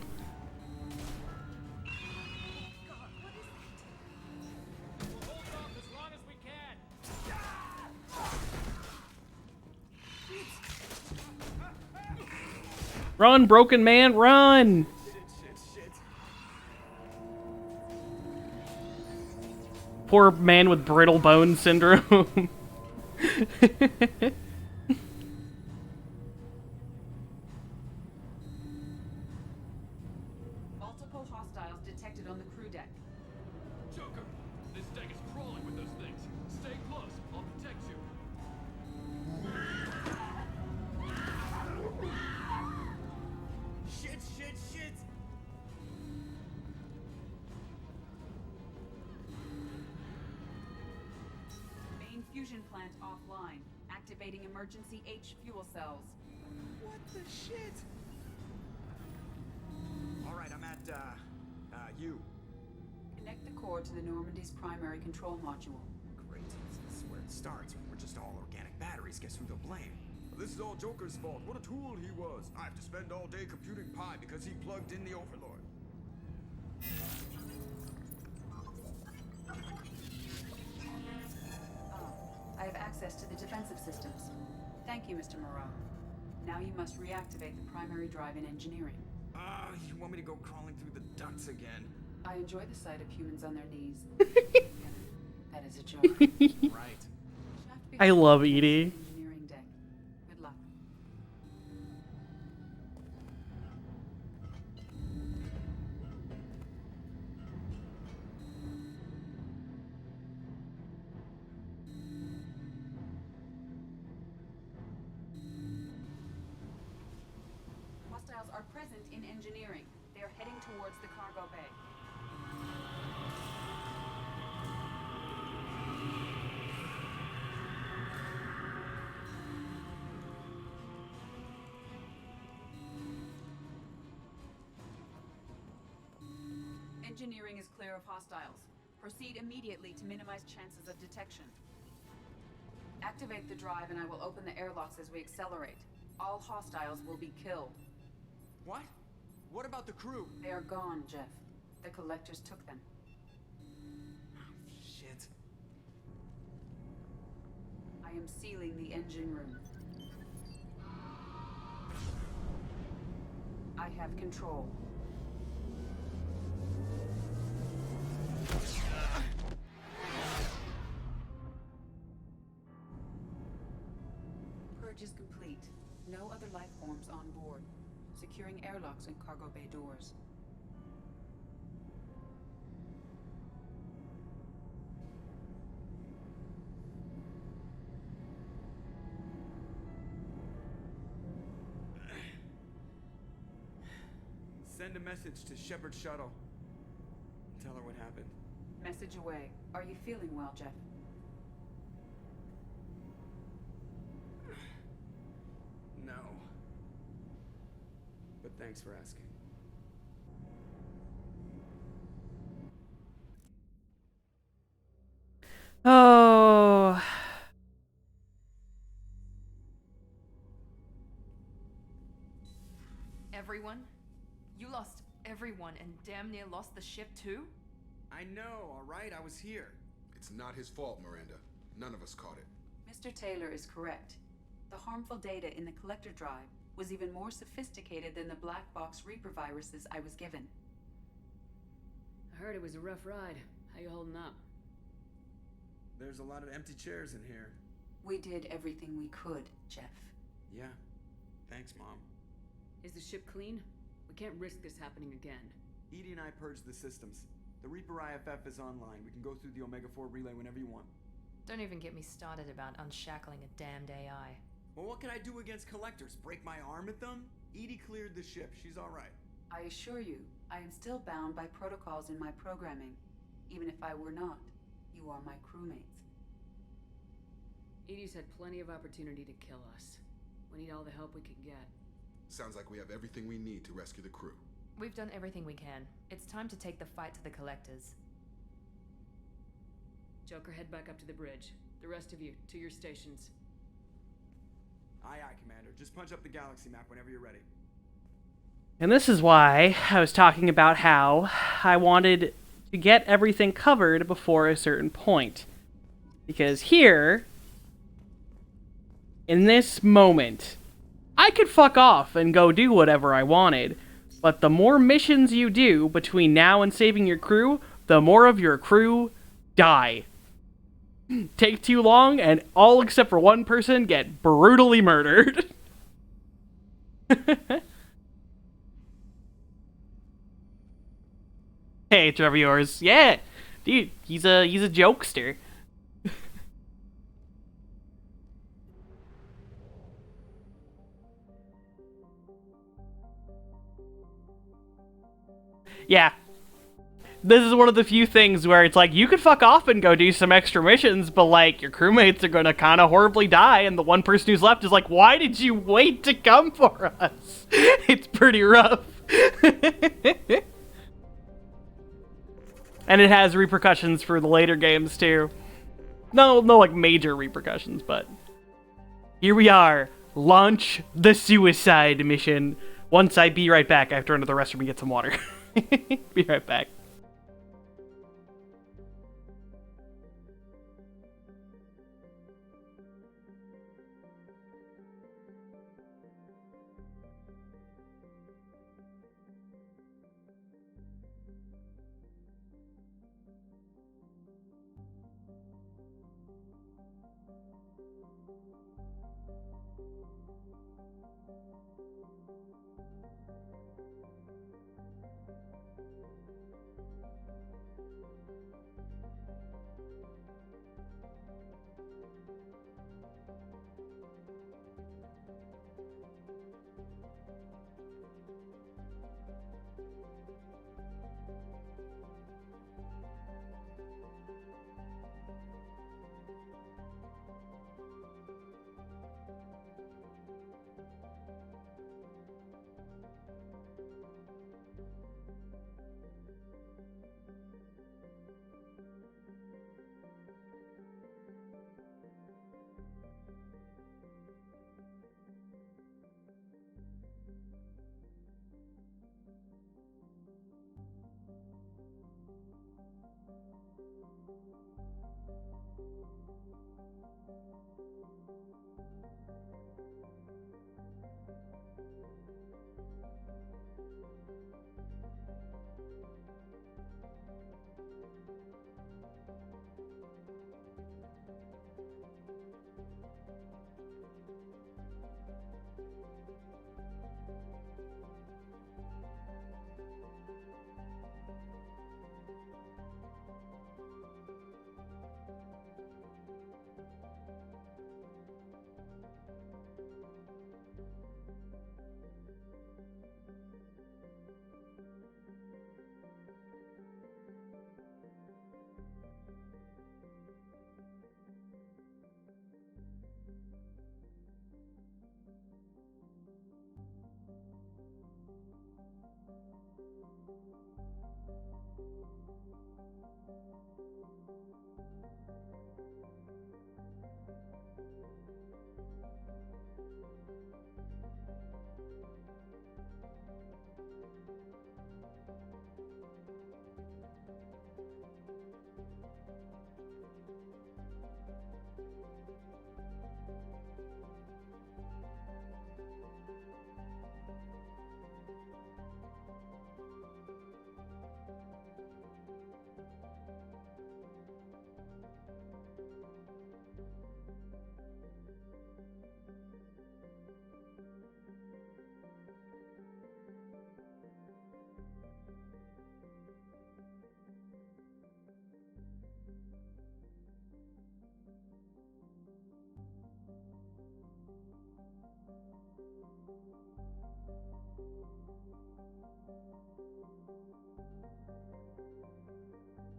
Run, broken man, run! Shit. Poor man with brittle bone syndrome. Multiple hostiles detected on the crew deck. Joker, this deck is crawling with those things. Stay close. I'll protect you. Shit. Main fusion plant offline. Activating emergency H fuel cells. What the shit? Alright, I'm at, U. Connect the core to the Normandy's primary control module. Great. This is where it starts. We're just all organic batteries. Guess who they'll blame? This is all Joker's fault. What a tool he was. I have to spend all day computing pi because he plugged in the Overlord. I have access to the defensive systems. Thank you, Mr. Moreau. Now you must reactivate the primary drive in engineering. You want me to go crawling through the ducts again? I enjoy the sight of humans on their knees. That is a joke. Right. I love Edie. Engineering deck. Good luck. Hostiles are present in engineering. They are heading towards the cargo bay. Engineering is clear of hostiles. Proceed immediately to minimize chances of detection. Activate the drive and I will open the airlocks as we accelerate. All hostiles will be killed. What? What about the crew? They are gone, Jeff. The collectors took them. Shit. I am sealing the engine room. I have control. Purge is complete. No other life forms on board. Securing airlocks and cargo bay doors. Send a message to Shepard Shuttle. Tell her what happened. Message away. Are you feeling well, Jeff? No. But thanks for asking. Oh. everyone? You lost everyone and damn near lost the ship too? I know, alright? I was here. It's not his fault, Miranda. None of us caught it. Mr. Taylor is correct. The harmful data in the collector drive was even more sophisticated than the black box Reaper viruses I was given. I heard it was a rough ride. How you holding up? There's a lot of empty chairs in here. We did everything we could, Jeff. Yeah. Thanks, Mom. Is the ship clean? We can't risk this happening again. Edie and I purged the systems. The Reaper IFF is online. We can go through the Omega-4 relay whenever you want. Don't even get me started about unshackling a damned AI. Well, what can I do against collectors? Break my arm at them? Edie cleared the ship. She's alright. I assure you, I am still bound by protocols in my programming. Even if I were not, you are my crewmates. Edie's had plenty of opportunity to kill us. We need all the help we can get. Sounds like we have everything we need to rescue the crew. We've done everything we can. It's time to take the fight to the collectors. Joker, head back up to the bridge. The rest of you, to your stations. Aye, aye, Commander. Just punch up the galaxy map whenever you're ready. And this is why I was talking about how I wanted to get everything covered before a certain point. Because here, in this moment, I could fuck off and go do whatever I wanted. But the more missions you do between now and saving your crew, the more of your crew die. Take too long, and all except for one person get brutally murdered. Hey, Trevor yours. Yeah, dude, he's a jokester. Yeah. This is one of the few things where it's like, you could fuck off and go do some extra missions, but like, your crewmates are gonna kind of horribly die, and the one person who's left is like, why did you wait to come for us? It's pretty rough. And it has repercussions for the later games, too. No, like, major repercussions, but... Here we are. Launch the suicide mission. Once I be right back, I have to run to the restroom and get some water. Be right back.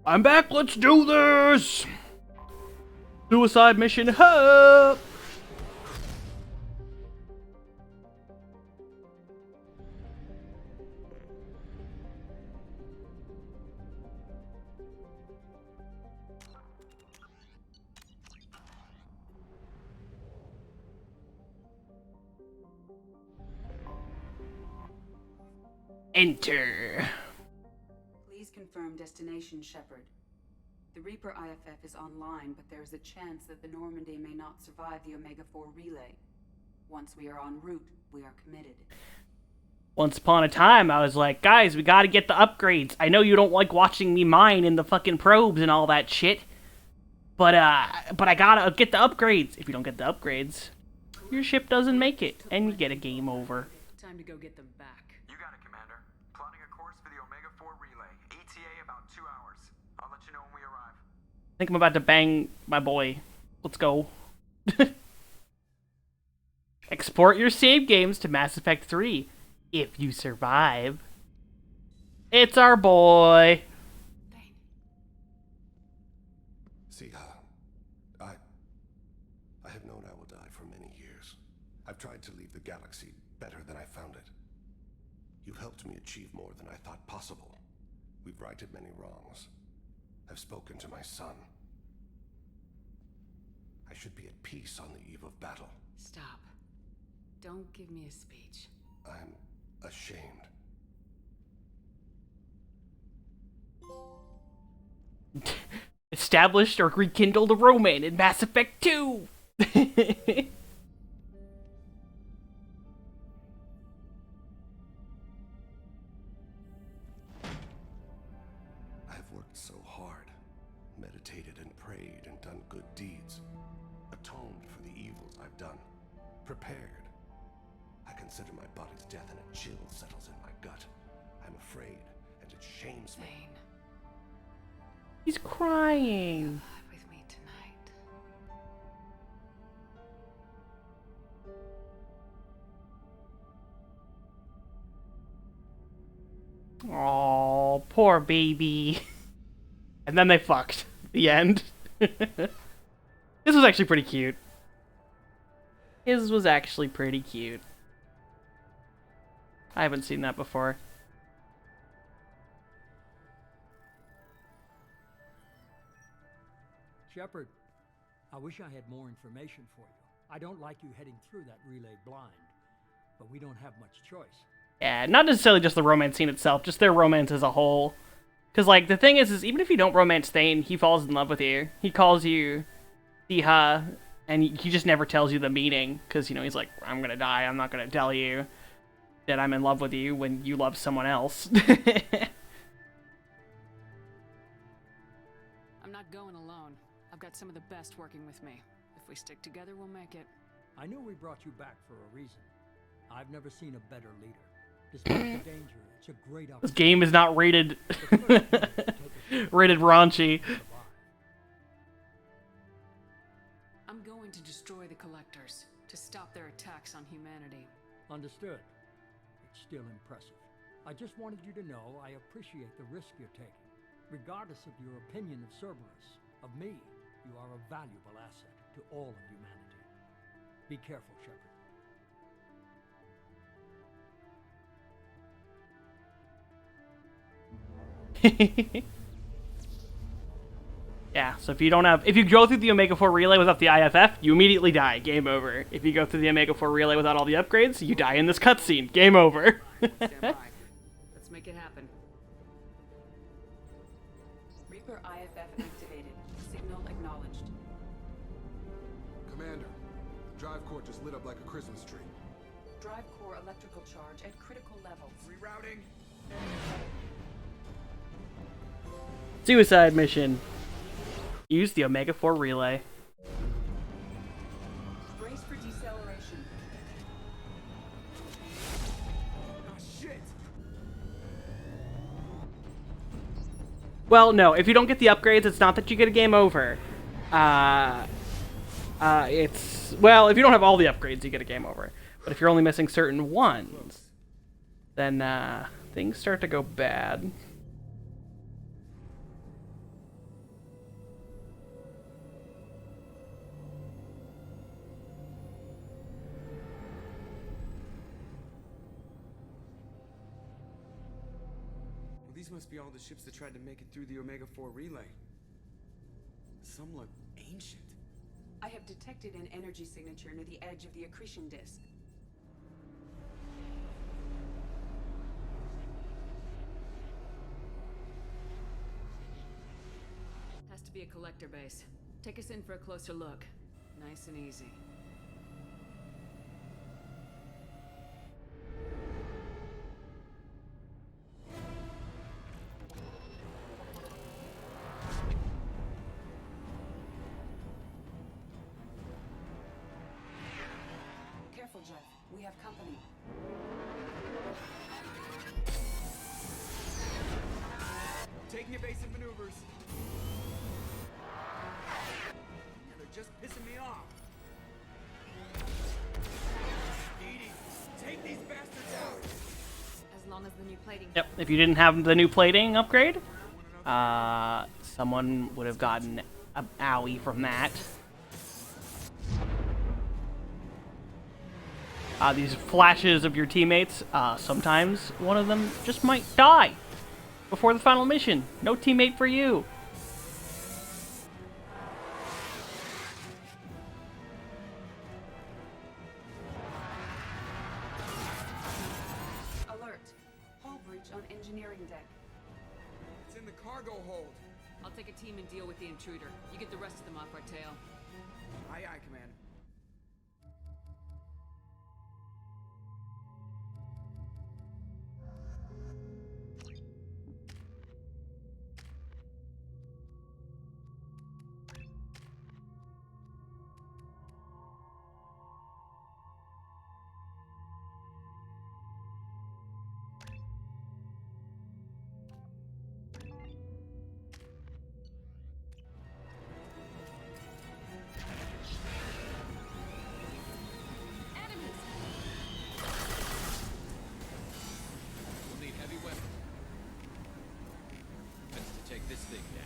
I'm back, let's do this! Suicide mission, huh? Enter. Please confirm destination, Shepard. The Reaper IFF is online, but there is a chance that the Normandy may not survive the Omega-4 relay. Once we are en route, we are committed. Once upon a time, I was like, guys, we gotta get the upgrades. I know you don't like watching me mine in the fucking probes and all that shit. But I gotta get the upgrades. If you don't get the upgrades, your ship doesn't make it, and you get a game over. Time to go get them back. You got it, Commander. Plotting a course for the Omega-4 relay. ETA about 2 hours. I'll let you know when we arrive. I think I'm about to bang my boy. Let's go. Export your save games to Mass Effect 3. If you survive. It's our boy. See, I have known I will die for many years. I've tried to leave the galaxy better than I found it. You've helped me achieve more than I thought possible. We've righted many wrongs. I've spoken to my son. I should be at peace on the eve of battle. Stop. Don't give me a speech. I'm ashamed. Established or rekindled a romance in Mass Effect 2. I've worked so hard, meditated and prayed and done good deeds, atoned for the evils I've done, prepared. I consider my body's death and a chill settles in my gut. I'm afraid, and it shames me. He's crying. With me tonight. Oh, poor baby. And then they fucked. The end. This was actually pretty cute. His was actually pretty cute. I haven't seen that before. Shepard, I wish I had more information for you. I don't like you heading through that relay blind, but we don't have much choice. Yeah, not necessarily just the romance scene itself, just their romance as a whole. Because, like, the thing is even if you don't romance Thane, he falls in love with you. He calls you Siha, and he just never tells you the meaning. Because, you know, he's like, I'm gonna die, I'm not gonna tell you that I'm in love with you when you love someone else. I'm not going alone. I've got some of the best working with me. If we stick together, we'll make it. I knew we brought you back for a reason. I've never seen a better leader. Despite the danger, it's a great opportunity. This game is not rated rated raunchy. I'm going to destroy the Collectors to stop their attacks on humanity. Understood. It's still impressive. I just wanted you to know I appreciate the risk you're taking. Regardless of your opinion of Cerberus, of me, you are a valuable asset to all of humanity. Be careful, Shepard. Yeah, so if you go through the Omega-4 relay without the IFF, you immediately die. Game over. If you go through the Omega-4 relay without all the upgrades, you die in this cutscene. Game over. Stand by. Let's make it happen. Reaper IFF activated. Signal acknowledged. Commander, the drive core just lit up like a Christmas tree. Drive core electrical charge at critical levels. Rerouting. Suicide mission. Use the Omega-4 relay. Brace for deceleration. Shit. Well, no. If you don't get the upgrades, it's not that you get a game over. It's... Well, if you don't have all the upgrades, you get a game over. But if you're only missing certain ones... then things start to go bad. Well, these must be all the ships that tried to make it through the Omega-4 relay. Some look ancient. I have detected an energy signature near the edge of the accretion disk. Has to be a collector base. Take us in for a closer look. Nice and easy. Careful, Jeff. We have company. Taking evasive maneuvers. Yeah, they're just pissing me off. Edie, take these bastards out. As long as the new plating. Yep, if you didn't have the new plating upgrade, someone would have gotten a owie from that. These flashes of your teammates, sometimes one of them just might die before the final mission. No teammate for you. Alert. Hull breach on engineering deck. It's in the cargo hold. I'll take a team and deal with the intruder. You get the rest of them off our tail. Aye, aye, Commander. We'll need heavy weapons. Best to take this thing down.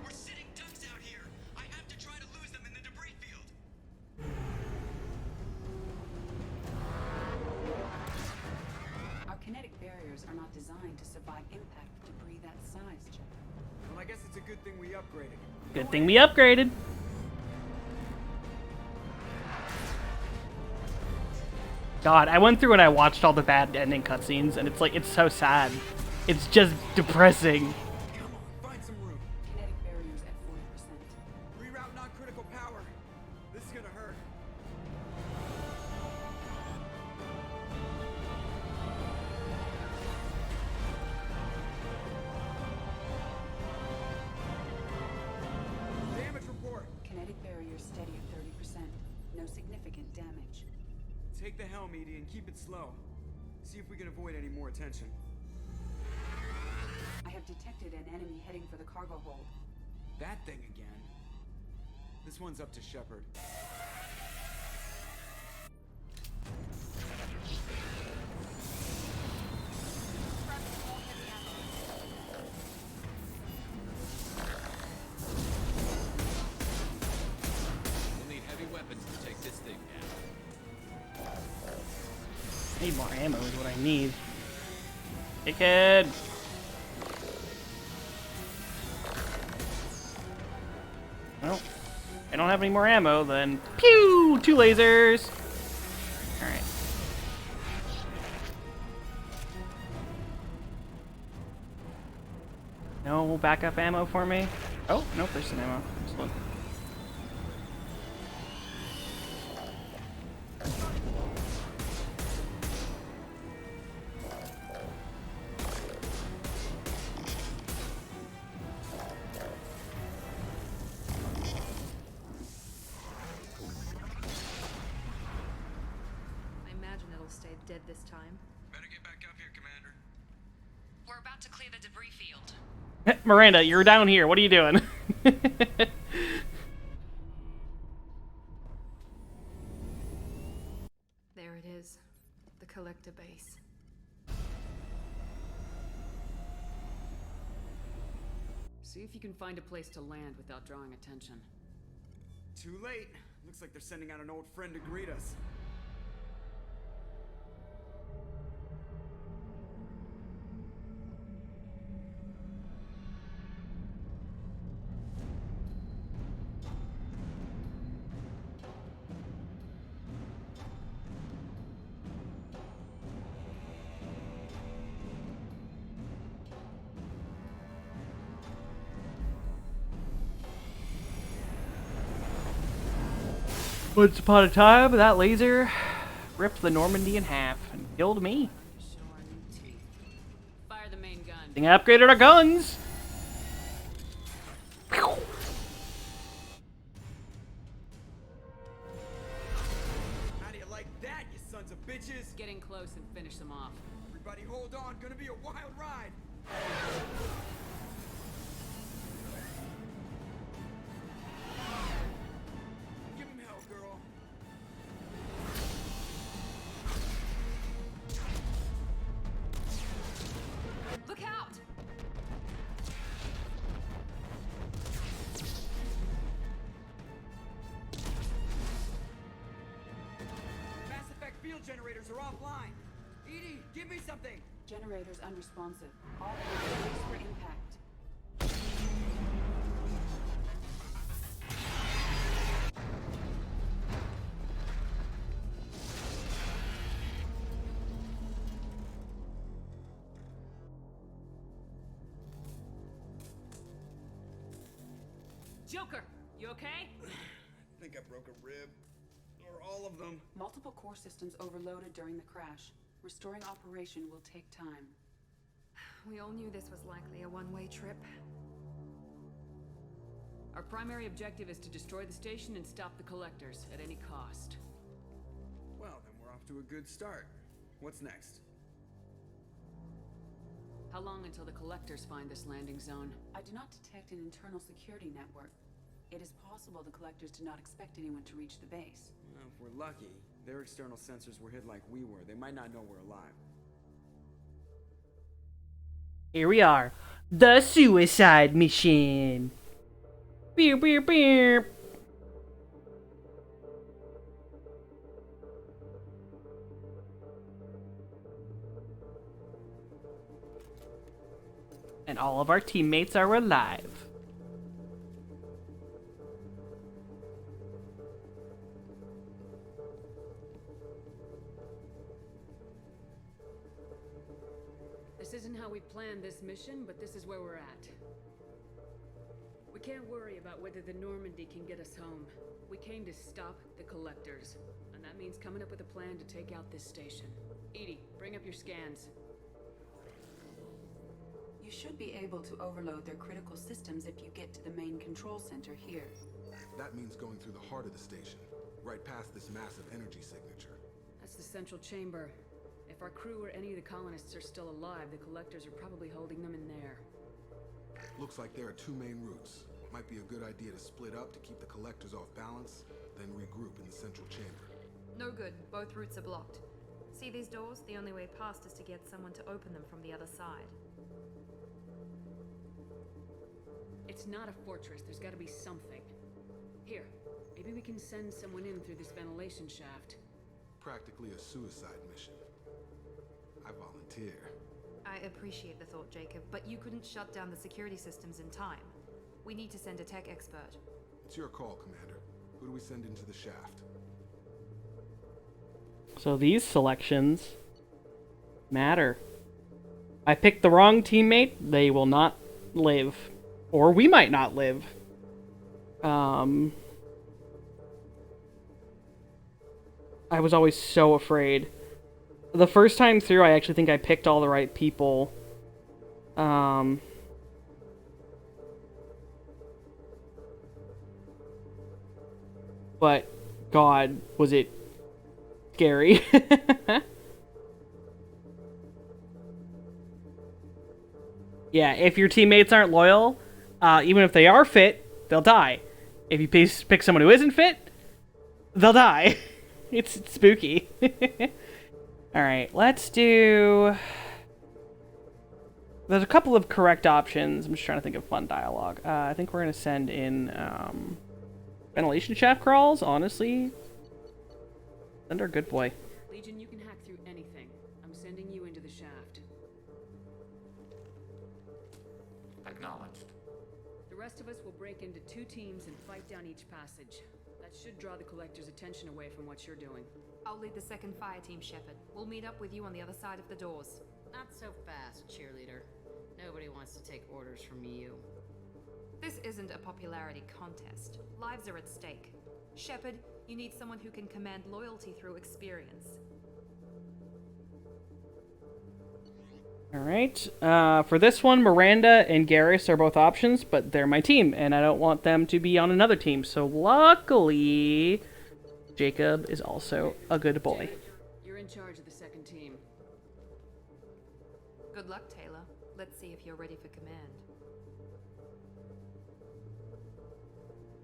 We're sitting ducks out here. I have to try to lose them in the debris field. Our kinetic barriers are not designed to survive impact with debris that size, Jeff. Well, I guess it's a good thing we upgraded. Good thing we upgraded. God, I went through and I watched all the bad ending cutscenes, and it's like, it's so sad. It's just depressing. Come on, find some room. Kinetic barriers at 40%. Reroute non-critical power. This is gonna hurt. Damage report. Kinetic barriers steady at 30%. No significant damage. Take the helm, Edie, and keep it slow. See if we can avoid any more attention. I have detected an enemy heading for the cargo hold. That thing again. This one's up to Shepard. We'll need heavy weapons to take this thing down. Need more ammo is what I need. Hey, kid. Well, if I don't have any more ammo, then pew! 2 lasers! Alright. No backup ammo for me? Oh, nope, there's some ammo. Just look. stayed dead this time. Better get back up here, Commander. We're about to clear the debris field. Miranda, you're down here. What are you doing? There it is. The collector base. See if you can find a place to land without drawing attention. Too late. Looks like they're sending out an old friend to greet us. Once upon a time, that laser ripped the Normandy in half and killed me. Fire the main gun. They upgraded our guns. How do you like that, you sons of bitches? Get in close and finish them off. Everybody hold on, gonna be a wild ride. Give him hell, girl. Look out! Mass Effect field generators are offline. EDI, give me something. Generators unresponsive. All hands brace for impact. Joker, you okay? I think I broke a rib. Or all of them. Multiple core systems overloaded during the crash. Restoring operation will take time. We all knew this was likely a one-way trip. Our primary objective is to destroy the station and stop the collectors at any cost. Well, then we're off to a good start. What's next? How long until the collectors find this landing zone? I do not detect an internal security network. It is possible the collectors did not expect anyone to reach the base. Well, if we're lucky, their external sensors were hit like we were. They might not know we're alive. Here we are. The suicide mission. Beep, beep, beep. And all of our teammates are alive. This isn't how we planned this mission, but this is where we're at. We can't worry about whether the Normandy can get us home. We came to stop the collectors, and that means coming up with a plan to take out this station. EDI, bring up your scans. You should be able to overload their critical systems if you get to the main control center here. That means going through the heart of the station, right past this massive energy signature. That's the central chamber. If our crew or any of the colonists are still alive, the collectors are probably holding them in there. Looks like there are two main routes. Might be a good idea to split up to keep the collectors off balance, then regroup in the central chamber. No good. Both routes are blocked. See these doors? The only way past is to get someone to open them from the other side. It's not a fortress. There's gotta be something. Here, maybe we can send someone in through this ventilation shaft. Practically a suicide mission. I volunteer. I appreciate the thought, Jacob, but you couldn't shut down the security systems in time. We need to send a tech expert. It's your call, Commander. Who do we send into the shaft? So these selections matter. I picked the wrong teammate, they will not live. Or we might not live. I was always so afraid. The first time through, I actually think I picked all the right people. But, God, was it scary. Yeah, if your teammates aren't loyal, even if they are fit, they'll die. If you pick someone who isn't fit, they'll die. It's spooky. Alright, let's do... There's a couple of correct options. I'm just trying to think of fun dialogue. I think we're going to send in ventilation shaft crawls, honestly. Send our good boy. Legion, you can hack through anything. I'm sending you into the shaft. Acknowledged. The rest of us will break into 2 teams and fight down each passage. That should draw the Collector's attention away from what you're doing. I'll lead the second fire team, Shepard. We'll meet up with you on the other side of the doors. Not so fast, cheerleader. Nobody wants to take orders from you. This isn't a popularity contest. Lives are at stake. Shepard, you need someone who can command loyalty through experience. Alright, for this one, Miranda and Garrus are both options, but they're my team, and I don't want them to be on another team, so luckily, Jacob is also a good boy. You're in charge of the second team. Good luck, Taylor. Let's see if you're ready for command.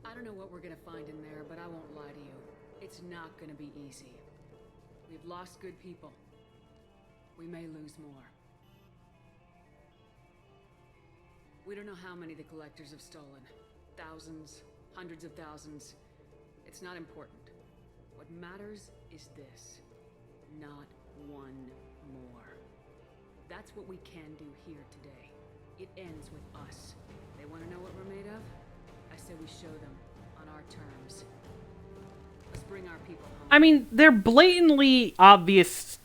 I don't know what we're gonna find in there, but I won't lie to you. It's not gonna be easy. We've lost good people. We may lose more. We don't know how many the Collectors have stolen. Thousands, hundreds of thousands. It's not important. What matters is this. Not one more. That's what we can do here today. It ends with us. They want to know what we're made of? I say we show them on our terms. Let's bring our people home. I mean, they're blatantly obvious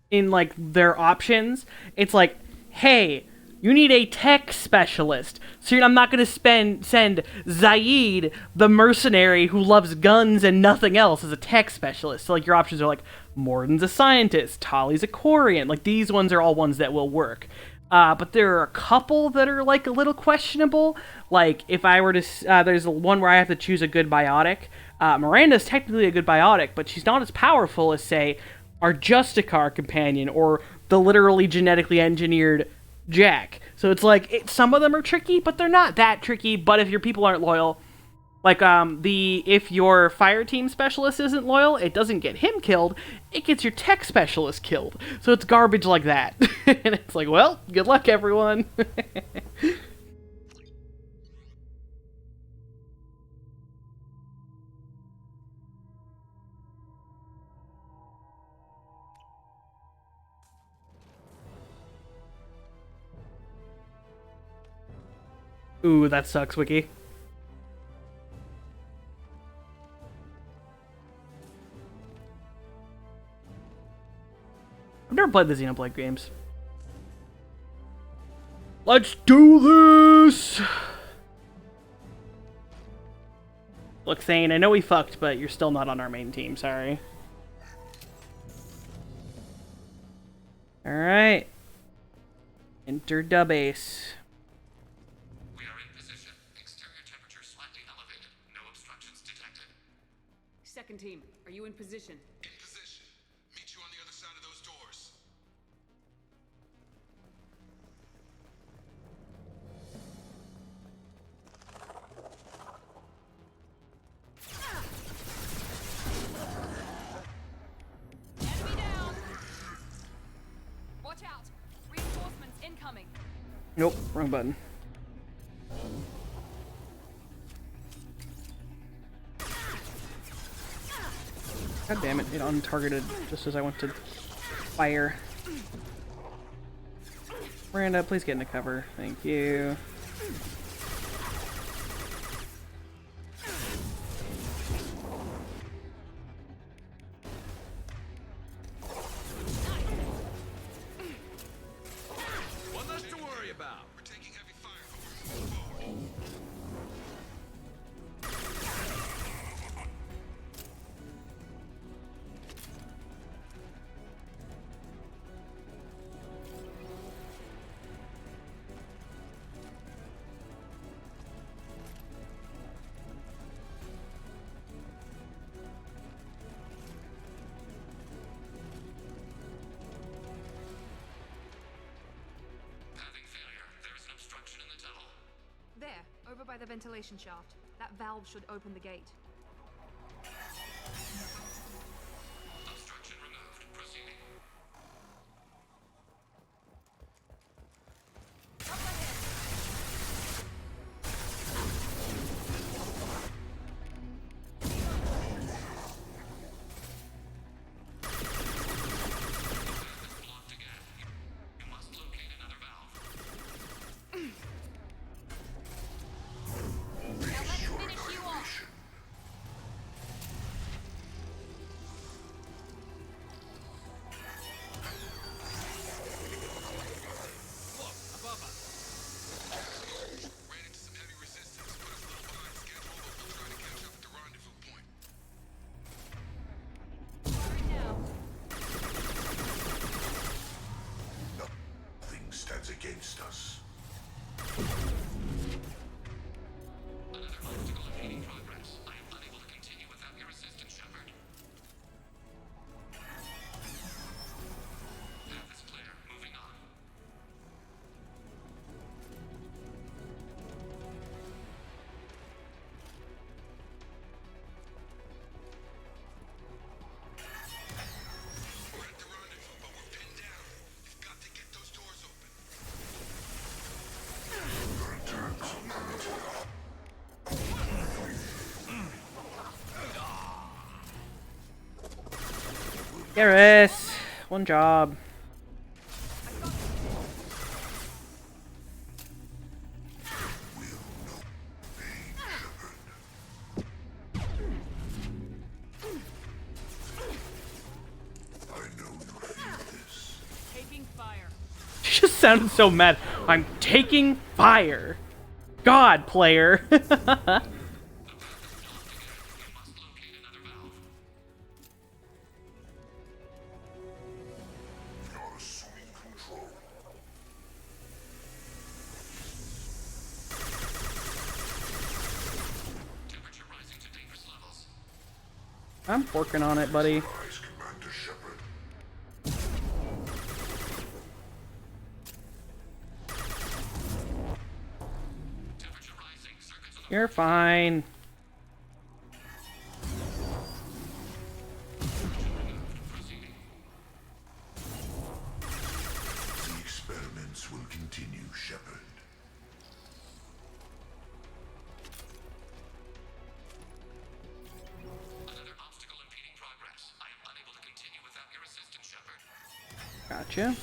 in, like, their options. It's like, hey, you need a tech specialist. So I'm not going to send Zaid, the mercenary who loves guns and nothing else, as a tech specialist. So, like, your options are like, Morden's a scientist, Tali's a Quarian. Like, these ones are all ones that will work. But there are a couple that are, like, a little questionable. Like, if I were to... there's one where I have to choose a good biotic. Miranda's technically a good biotic, but she's not as powerful as, say, our Justicar companion or the literally genetically engineered Jack. So it's like, some of them are tricky, but they're not that tricky. But if your people aren't loyal... Like, if your fire team specialist isn't loyal, it doesn't get him killed, it gets your tech specialist killed. So it's garbage like that. And it's like, well, good luck, everyone. Ooh, that sucks, Wiki. I've never played the Xenoblade games. Let's do this! Look, Thane, I know we fucked, but you're still not on our main team, sorry. Alright. Enter Dubase. We are in position. Exterior temperature slightly elevated. No obstructions detected. Second team, are you in position? In position. Meet you on the other side of those doors. Enemy down! Watch out! Reinforcements incoming! Nope, wrong button. God damn it, it untargeted just as I went to fire. Miranda, please get into cover. Thank you. One less to worry about. We're taking heavy fire, but we're moving forward. the ventilation shaft. That valve should open the gate. Obstruction removed. Proceeding. Blocked again. You must locate another valve. Now let's finish you off. Look, above us. Ran into some heavy resistance, put us a little behind schedule, but we'll try to catch up at the rendezvous point. Nothing stands against us. Another obstacle impeding progress. I am unable to continue without your assistance, Shepard. Path is clear. Moving on. We're at the rendezvous, but we're pinned down. You've got to get those doors open. Garrus, one job. Taking fire. She just sounded so mad. I'm taking fire. God, player. You're assuming control. Temperature rising to dangerous levels. I'm working on it, buddy. Rise, Commander Shepard. Temperature rising. Circuits on the You're fine. proceeding. The experiments will continue, Shepard. Another obstacle impeding progress. I am unable to continue without your assistance, Shepard. Gotcha.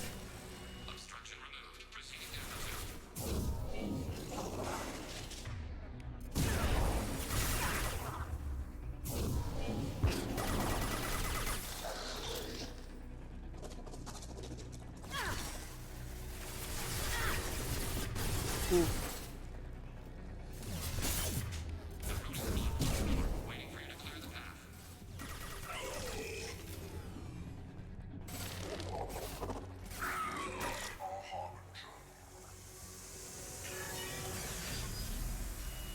Obstruction removed. Proceeding down the tube. Ooh. Waiting for you to clear the path.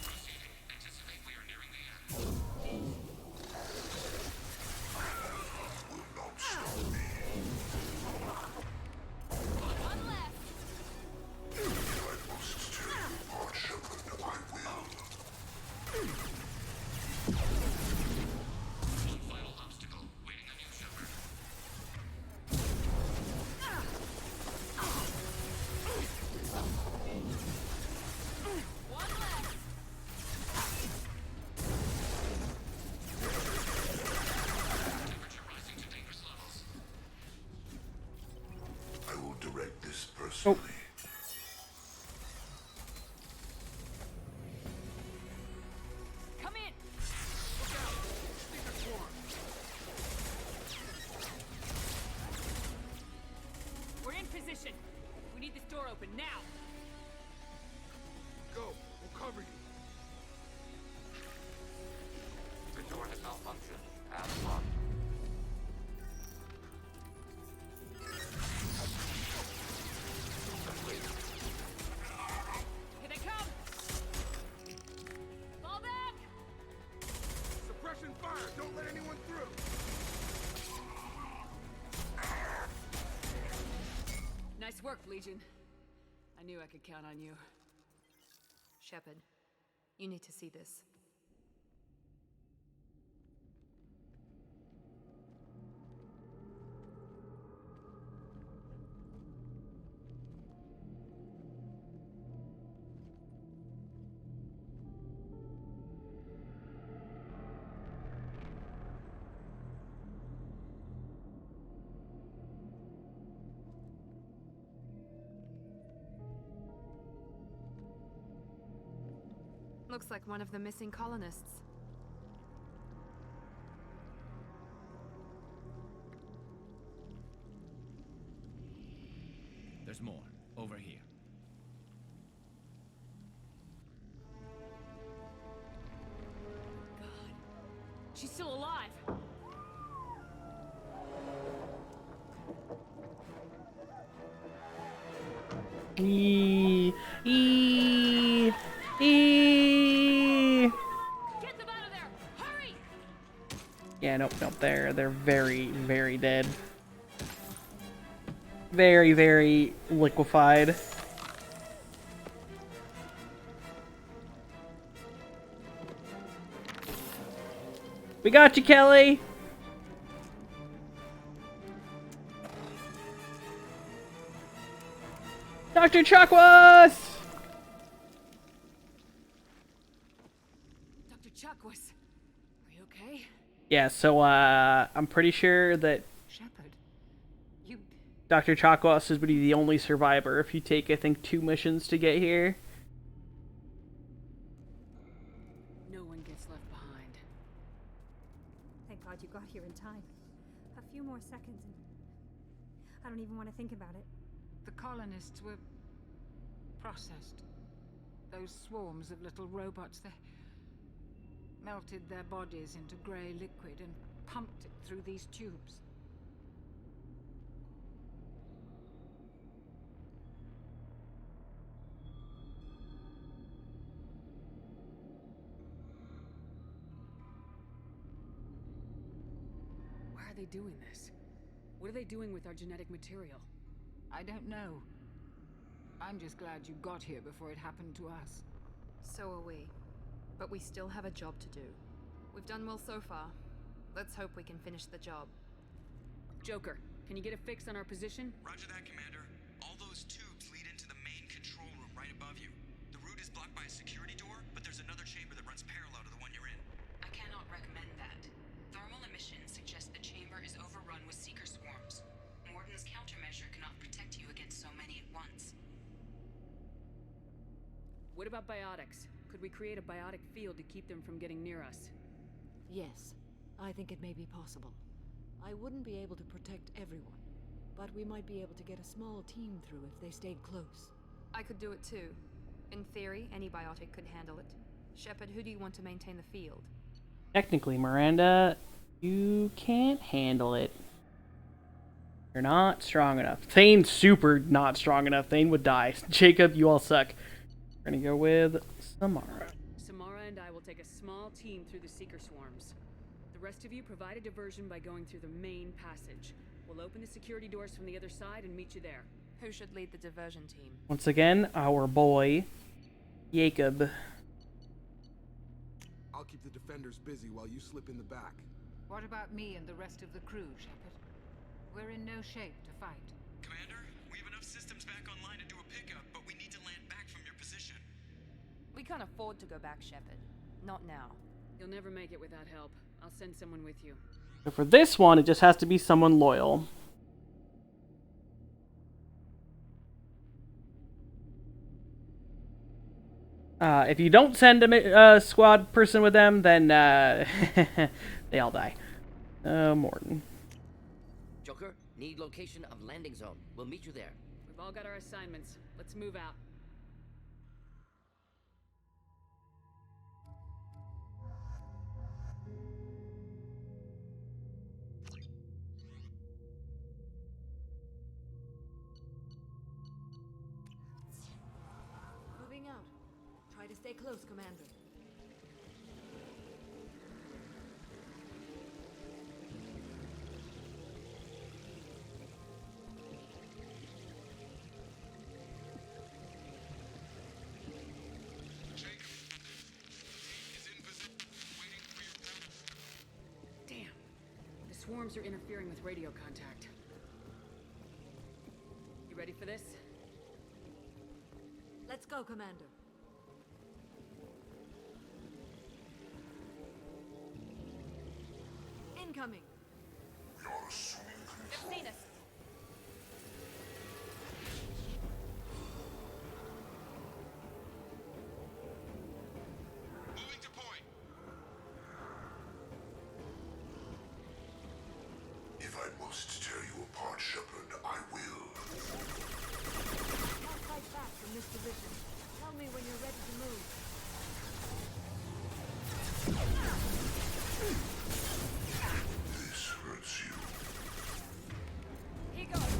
Proceeding. Anticipate we are nearing the end. Will not stop me. One left. If I must tear you apart, Shepard, I will. One final obstacle. Waiting on you, Shepard. One left. Temperature rising to dangerous levels. I will direct this personally. Come in. Look out! Secret swarm! We're in position. We need this door open now. Go. We'll cover you. The door has malfunctioned. Path locked. Complete. Here they come. Fall back. Suppression fire. Don't let anyone through. Nice work, Legion. I knew I could count on you. Shepard, You need to see this. Looks like one of the missing colonists. There's more. Over here. God. She's still alive. Get them out of there! Hurry! Yeah, nope. They're very, very dead. Very, very liquefied. We got you, Kelly! Dr. Chakwas! Dr. Chakwas, are you okay? Yeah, so, I'm pretty sure that Shepard, you... Dr. Chakwas is be the only survivor if you take, I think, 2 missions to get here. No one gets left behind. Thank God you got here in time. A few more seconds and I don't even want to think about it. The colonists were processed. Those swarms of little robots, they melted their bodies into grey liquid and pumped it through these tubes. Why are they doing this? What are they doing with our genetic material? I don't know. I'm just glad you got here before it happened to us. So are we. But we still have a job to do. We've done well so far. Let's hope we can finish the job. Joker, can you get a fix on our position? Roger that, Commander. All those tubes lead into the main control room right above you. The route is blocked by a security door, but there's another chamber that runs parallel to the one you're in. I cannot recommend that. Thermal emissions suggest the chamber is overrun with seeker swarms. Morden's countermeasure cannot protect you against so many at once. What about biotics? Could we create a biotic field to keep them from getting near us? Yes, I think it may be possible. I wouldn't be able to protect everyone, but we might be able to get a small team through if they stayed close. I could do it too. In theory, any biotic could handle it. Shepard, who do you want to maintain the field? Technically, Miranda, you can't handle it. You're not strong enough. Thane's super not strong enough. Thane would die. Jacob, you all suck. We're gonna go with Samara. Samara and I will take a small team through the seeker swarms. The rest of you provide a diversion by going through the main passage. We'll open the security doors from the other side and meet you there. Who should lead the diversion team? Once again, our boy, Jacob. I'll keep the defenders busy while you slip in the back. What about me and the rest of the crew, Shepard? We're in no shape to fight. Commander, we have enough systems back online to do a pickup, but we need to land back from your position. We can't afford to go back, Shepard. Not now. You'll never make it without help. I'll send someone with you. So for this one, it just has to be someone loyal. If you don't send a squad person with them, then they all die. Morden. Joker, need location of landing zone. We'll meet you there. We've all got our assignments. Let's move out. Moving out. Try to stay close, Commander. swarms are interfering with radio contact. You ready for this? Let's go, Commander. Incoming. We are assuming control. They've seen us. Moving to point. If I must tear you apart, Shepard, I will. Can't fight back from this position. Tell me when you're ready to move. This hurts you. Here goes.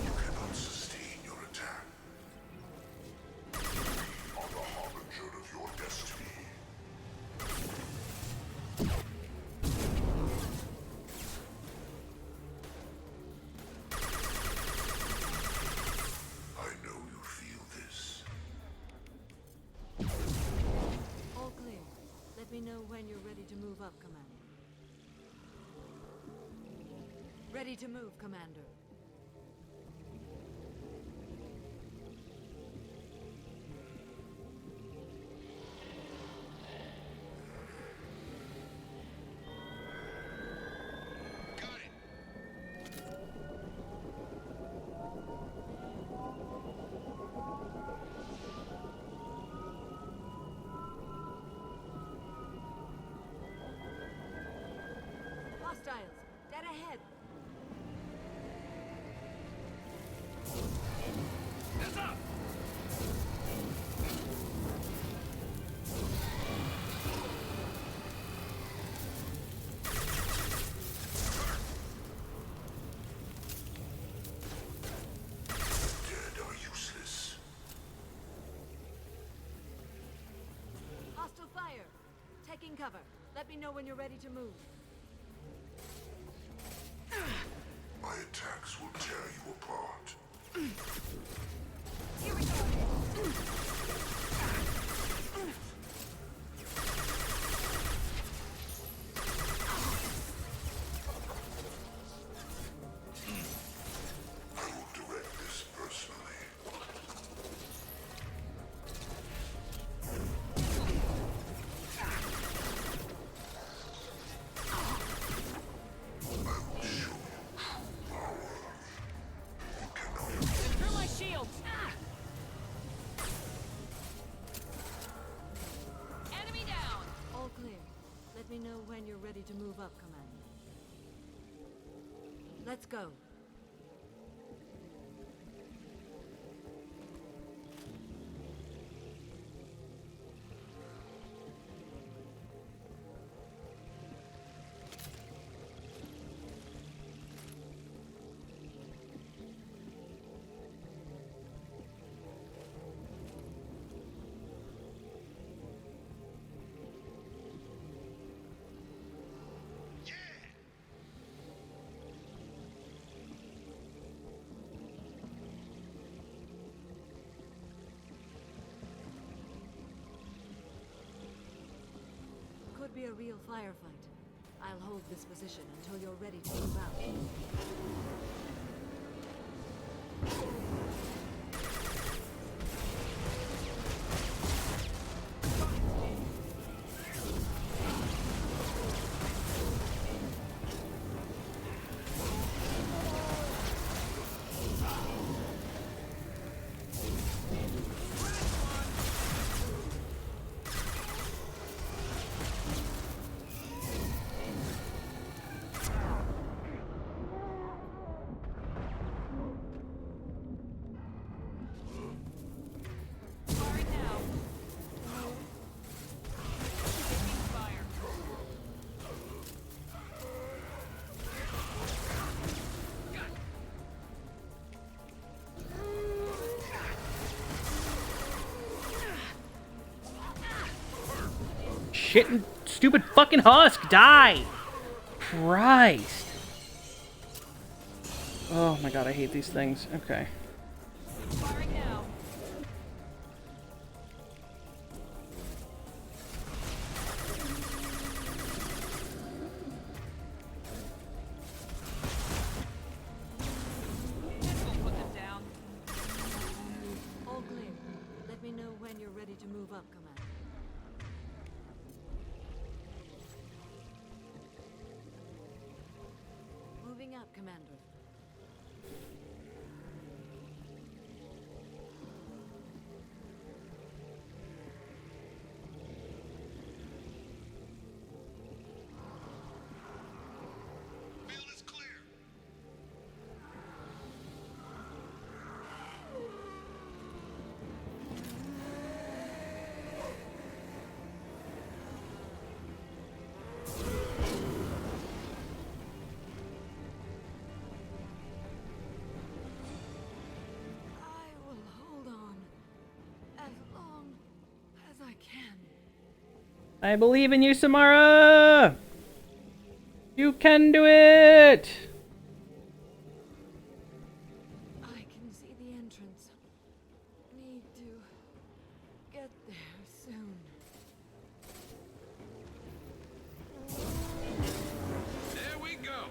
You cannot sustain your attack. We are the harbinger of your destiny. I know you feel this. All clear. Let me know when you're ready to move up, Commander. Ready to move, Commander. Got it. Hostiles, dead ahead. Heads up. Dead are useless. Hostile fire. Taking cover. Let me know when you're ready to move. My attacks will tear you apart. Here we go. I will direct this personally. I will show you true power. You cannot Through my shields. Enemy down. All clear. Let me know when you're ready to move up, Commander. Let's go. Could be a real firefight. I'll hold this position until you're ready to move out. Firing now. Taking fire. Shit, stupid fucking husk, die! Christ. Oh my god, I hate these things. Okay. map, Commander. I believe in you, Samara! You can do it! I can see the entrance. Need to get there soon. There we go.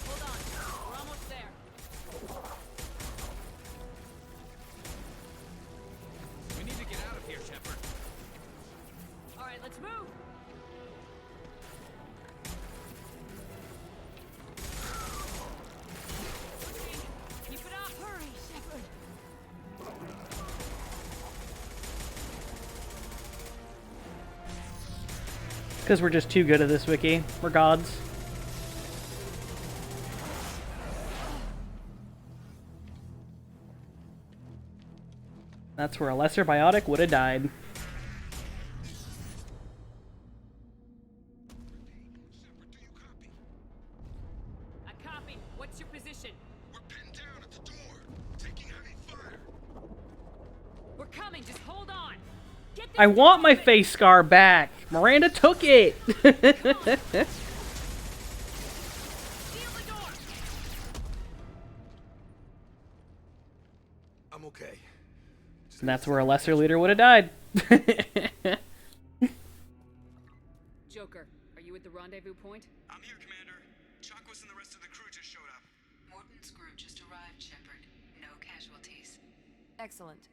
Hold on. We're almost there. We need to get out of here, Shepard. All right, let's move. Keep it up. Hurry, Shepard. Because we're just too good at this, Wiki. We're gods. That's where a lesser biotic would have died. I copy. What's your position? We're pinned down at the door, taking heavy fire. We're coming. Just hold on. Get this I want my face scar back! Miranda took it! Seal the door. I'm okay. And that's where a lesser leader would have died. Joker, are you at the rendezvous point? I'm here, Commander. Chakwas and the rest of the crew just showed up. Morton's group just arrived, Shepard. No casualties. Excellent.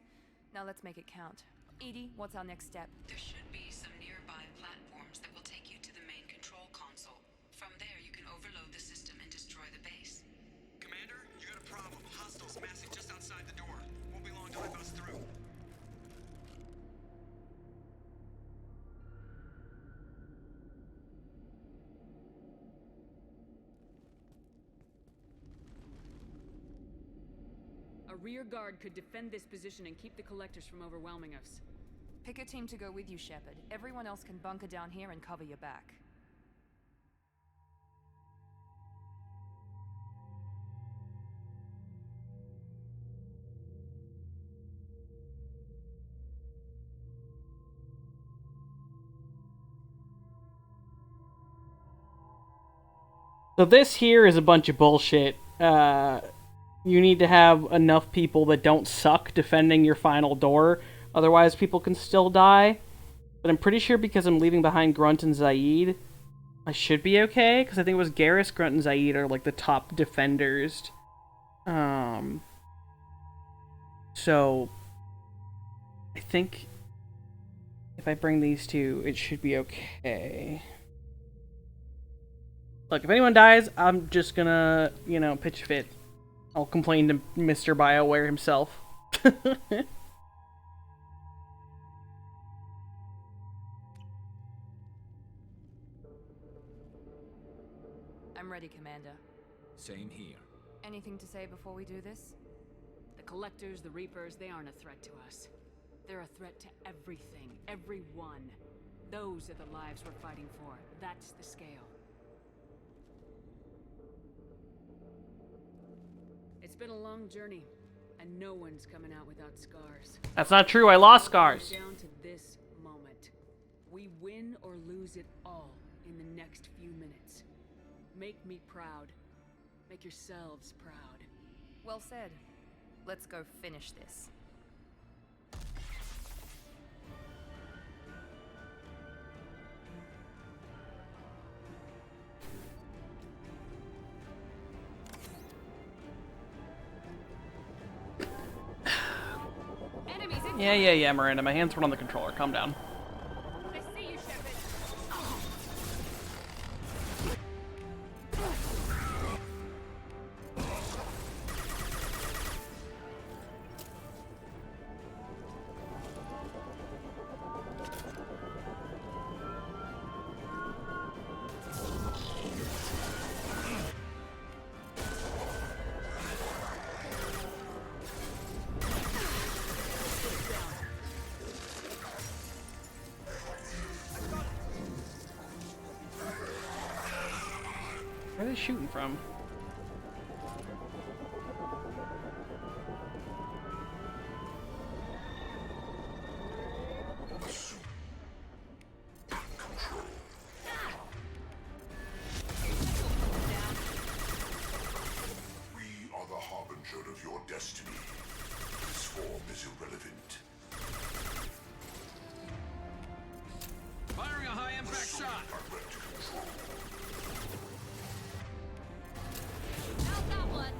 Now let's make it count. Edie, what's our next step? There should be some nearby platforms that will take you to the main control console. From there, you can overload the system and destroy the base. Commander, you got a problem. Hostiles massing just outside the door. Won't be long till they bust through. A rear guard could defend this position and keep the collectors from overwhelming us. Pick a team to go with you, Shepard. Everyone else can bunker down here and cover your back. So this here is a bunch of bullshit. You need to have enough people that don't suck defending your final door. Otherwise, people can still die. But I'm pretty sure because I'm leaving behind Grunt and Zaid, I should be okay. Because I think it was Garrus, Grunt, and Zaid are like the top defenders. So I think if I bring these two, it should be okay. Look, if anyone dies, I'm just gonna, you know, pitch a fit. I'll complain to Mr. BioWare himself. I'm ready, Commander. Same here. Anything to say before we do this? The Collectors, the Reapers, they aren't a threat to us. They're a threat to everything, everyone. Those are the lives we're fighting for. That's the scale. It's been a long journey, and no one's coming out without scars. That's not true, I lost scars. Down to this moment. We win or lose it all in the next few minutes. Make me proud. Make yourselves proud. Well said. Let's go finish this. Yeah, Miranda. My hands weren't on the controller. Calm down. I see you, Shepard. Where are they shooting from? We are the harbinger of your destiny. This form is irrelevant. Firing a high-impact shot! Direct control. How's that one?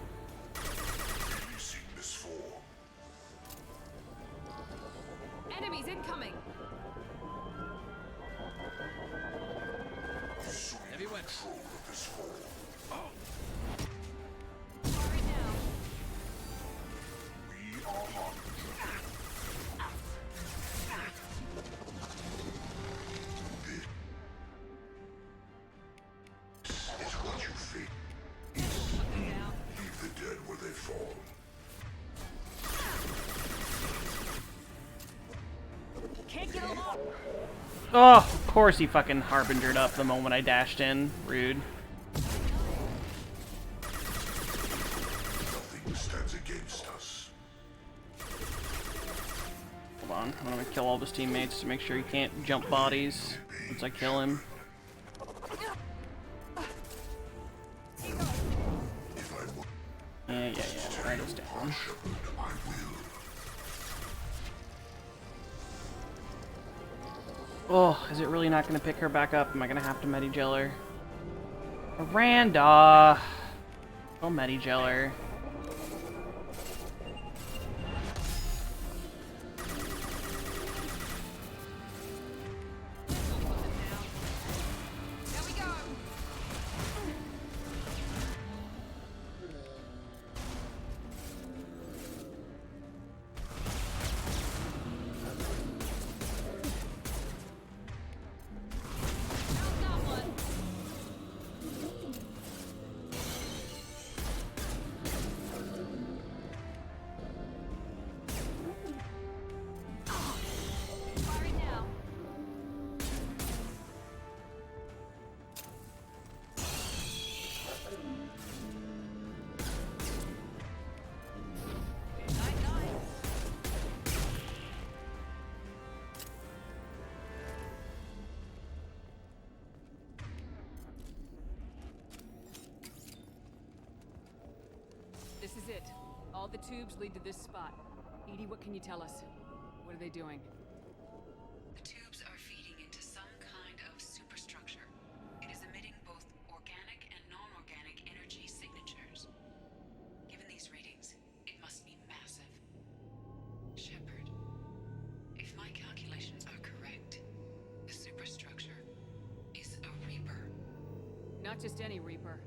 Releasing this form. Enemies incoming! Assuming Heavy wet. control of this form. Sorry now. We are harbinger. This is what you feel. Leave the dead where they fall. Can't get along. Oh, of course he fucking harbingered up the moment I dashed in. Rude. Nothing stands against us. Hold on. I'm gonna kill all of his teammates to make sure he can't jump bodies once I kill him. Yeah. Right is down. Oh, is it really not gonna pick her back up? Am I gonna have to Medi-gel her? Miranda! Oh, Medi-gel her. There we go. How's that one? Firing now. This is it. All the tubes lead to this spot. Edie, what can you tell us? What are they doing? The tubes are feeding into some kind of superstructure. It is emitting both organic and non-organic energy signatures. Given these readings, it must be massive. Shepard, if my calculations are correct, the superstructure is a Reaper. Not just any Reaper.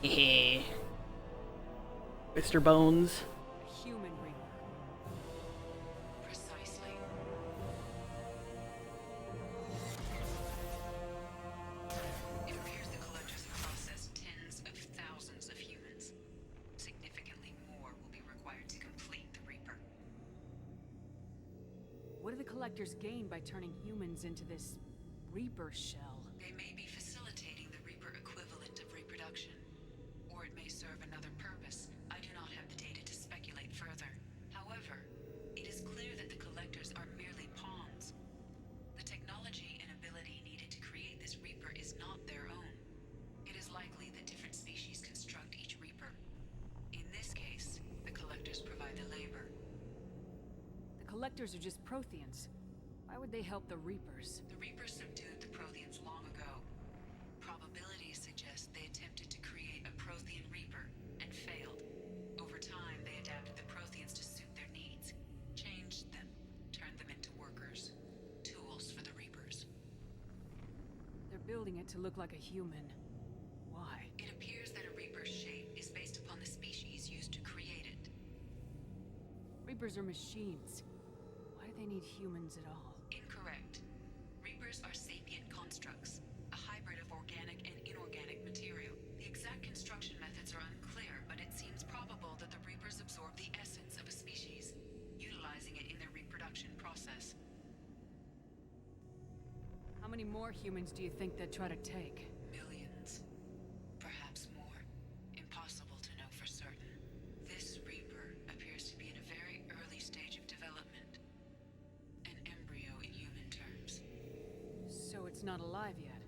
Hehe. Mr. Bones. A human Reaper. Precisely. It appears the collectors have processed tens of thousands of humans. Significantly more will be required to complete the Reaper. What do the collectors gain by turning humans into this Reaper shell? They may be facilitating the Reaper equivalent of reproduction. Or it may serve another purpose. I do not have the data to speculate further. However, it is clear that the collectors are merely pawns. The technology and ability needed to create this Reaper is not their own. It is likely that different species construct each Reaper. In this case, the collectors provide the labor. The collectors are just Protheans. Why would they help the Reapers? The Reapers subdued the Protheans long ago. Probabilities suggest they attempted to create a Prothean Reaper and failed. Over time, they adapted the Protheans to suit their building it to look like a human. Why? It appears that a Reaper's shape is based upon the species used to create it. Reapers are machines. Why do they need humans at all? Incorrect. Reapers are sapient constructs, a hybrid of organic and inorganic material. The exact construction methods are unclear, but it seems probable that the Reapers absorb the essence of a species, utilizing it in their reproduction process. How many more humans do you think they'd try to take? Millions. Perhaps more. Impossible to know for certain. This Reaper appears to be in a very early stage of development. An embryo in human terms. So it's not alive yet.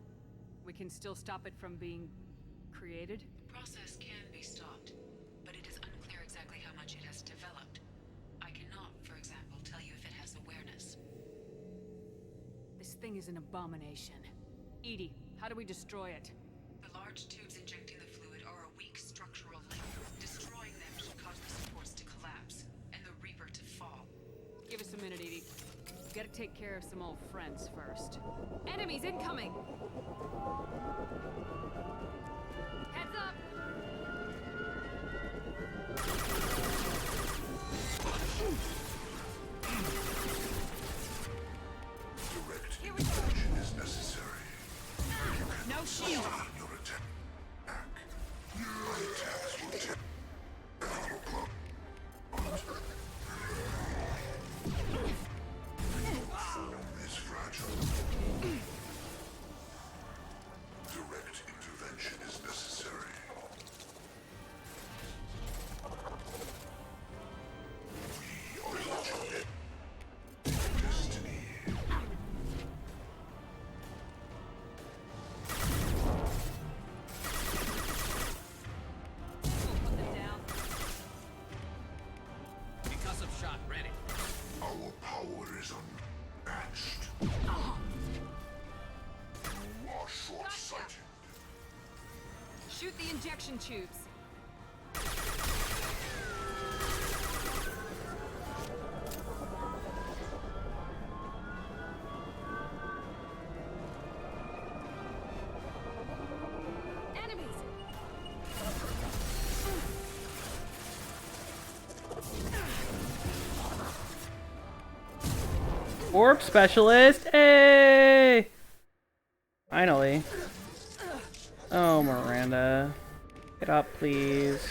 We can still stop it from being created? The process can be stopped, but it is unclear exactly how much it has developed. I cannot, for example, tell you if it has awareness. This thing is an abomination. Edie, how do we destroy it? The large tubes injecting the fluid are a weak structural link. Destroying them should cause the supports to collapse, and the Reaper to fall. Give us a minute, Edie. We gotta take care of some old friends first. Enemies incoming! Heads up! Direct intervention is necessary. No shield! Your attack. Your attacks will take your apart. Form is fragile. Direct intervention is necessary. We are legitimate. Destiny. Put them down. Concussive shot ready. Our power is unmatched. You are short-sighted. Shoot the injection tubes. Enemies! Warp specialist. Hey! Finally. Oh, Miranda. Get up, please.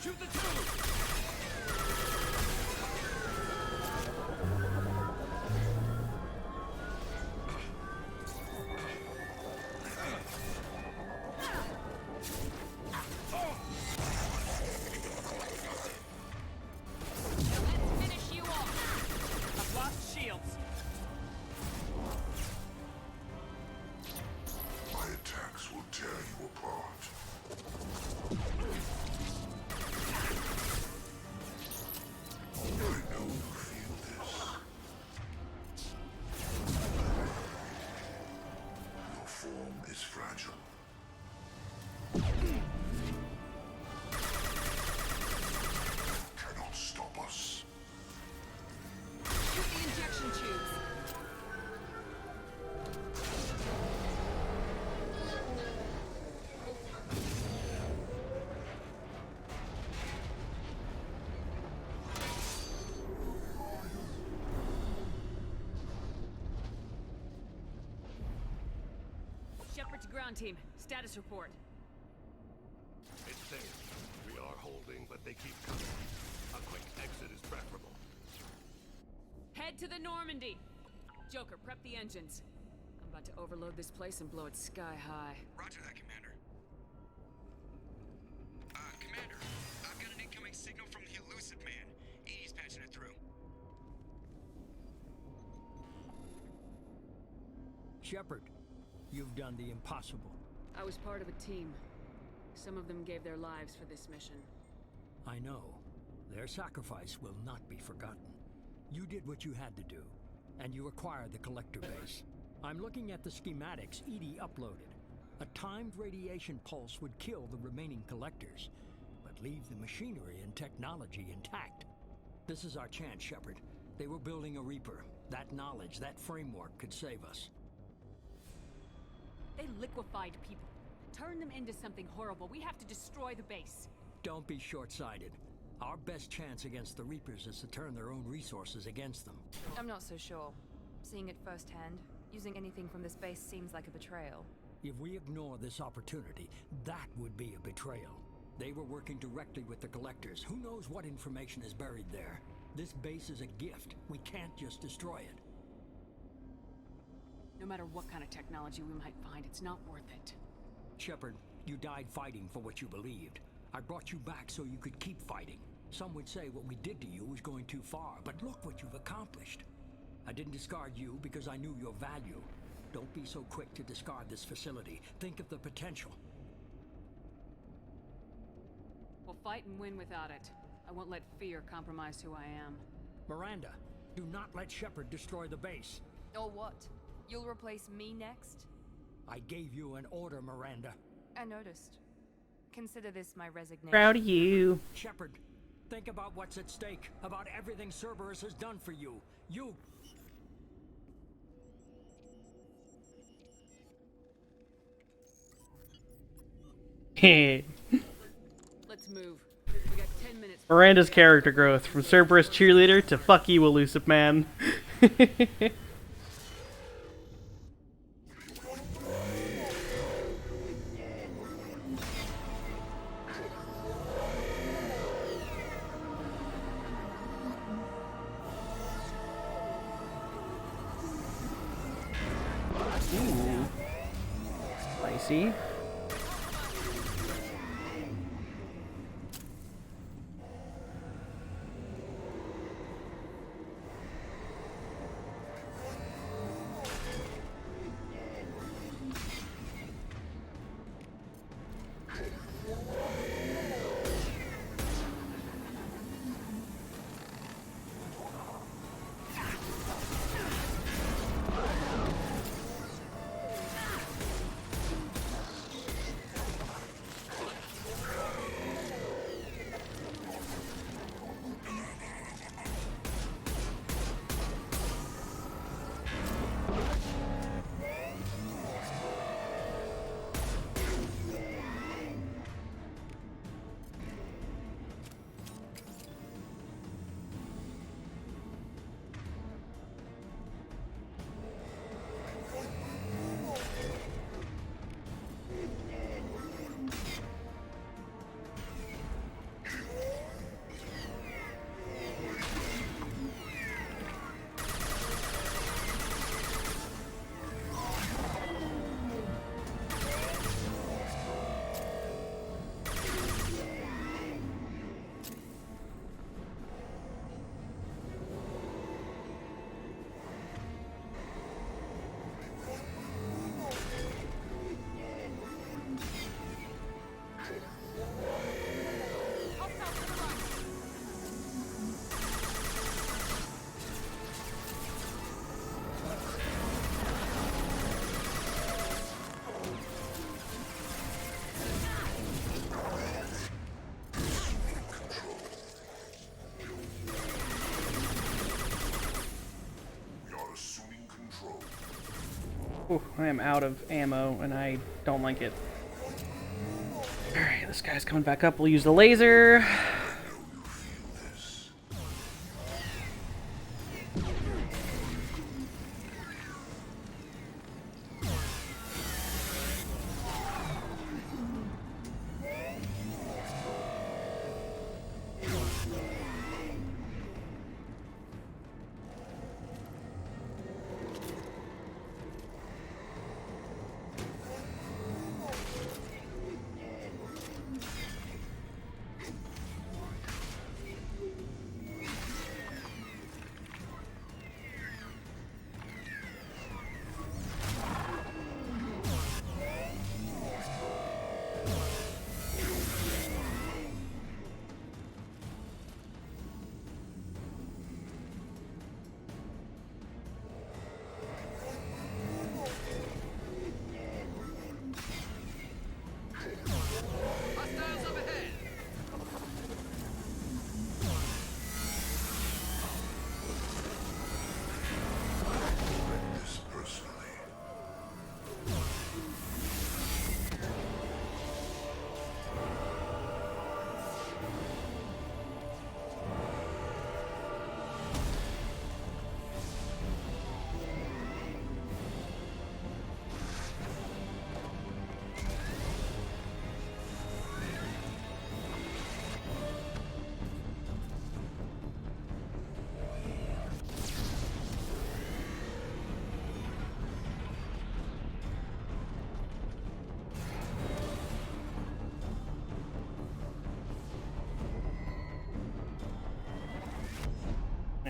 Shoot the tube! Let's finish you off. I've lost shields. My attacks will tear you apart. I know you feel this. Your form is fragile. Cannot stop us. Shoot the injection tubes. Shepard to ground team. Status report. It's safe. We are holding, but they keep coming. A quick exit is preferable. Head to the Normandy. Joker, prep the engines. I'm about to overload this place and blow it sky high. Roger that, Commander. Commander, I've got an incoming signal from the elusive man. Edie's patching it through. Shepard, you've done the impossible. I was part of a team. Some of them gave their lives for this mission. I know. Their sacrifice will not be forgotten. You did what you had to do, and you acquired the collector base. I'm looking at the schematics Edie uploaded. A timed radiation pulse would kill the remaining collectors, but leave the machinery and technology intact. This is our chance, Shepard. They were building a Reaper. That knowledge, that framework could save us. They liquefied people. Turned them into something horrible. We have to destroy the base. Don't be short-sighted. Our best chance against the Reapers is to turn their own resources against them. I'm not so sure. Seeing it firsthand, using anything from this base seems like a betrayal. If we ignore this opportunity, that would be a betrayal. They were working directly with the collectors. Who knows what information is buried there? This base is a gift. We can't just destroy it. No matter what kind of technology we might find, it's not worth it. Shepard, you died fighting for what you believed. I brought you back so you could keep fighting. Some would say what we did to you was going too far, but look what you've accomplished. I didn't discard you because I knew your value. Don't be so quick to discard this facility. Think of the potential. We'll fight and win without it. I won't let fear compromise who I am. Miranda, do not let Shepard destroy the base. Or what? You'll replace me next? I gave you an order, Miranda. I noticed. Consider this my resignation. Proud of you. Shepard, think about what's at stake, about everything Cerberus has done for you. You... Let's move. We got 10 minutes. Miranda's character growth from Cerberus cheerleader to fuck you, elusive man. Ooh. Spicy. Ooh, I am out of ammo, and I don't like it. Alright, this guy's coming back up. We'll use the laser.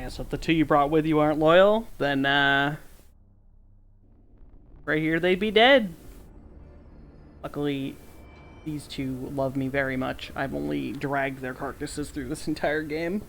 Yeah, so if the two you brought with you aren't loyal, then, right here they'd be dead. Luckily, these two love me very much. I've only dragged their carcasses through this entire game.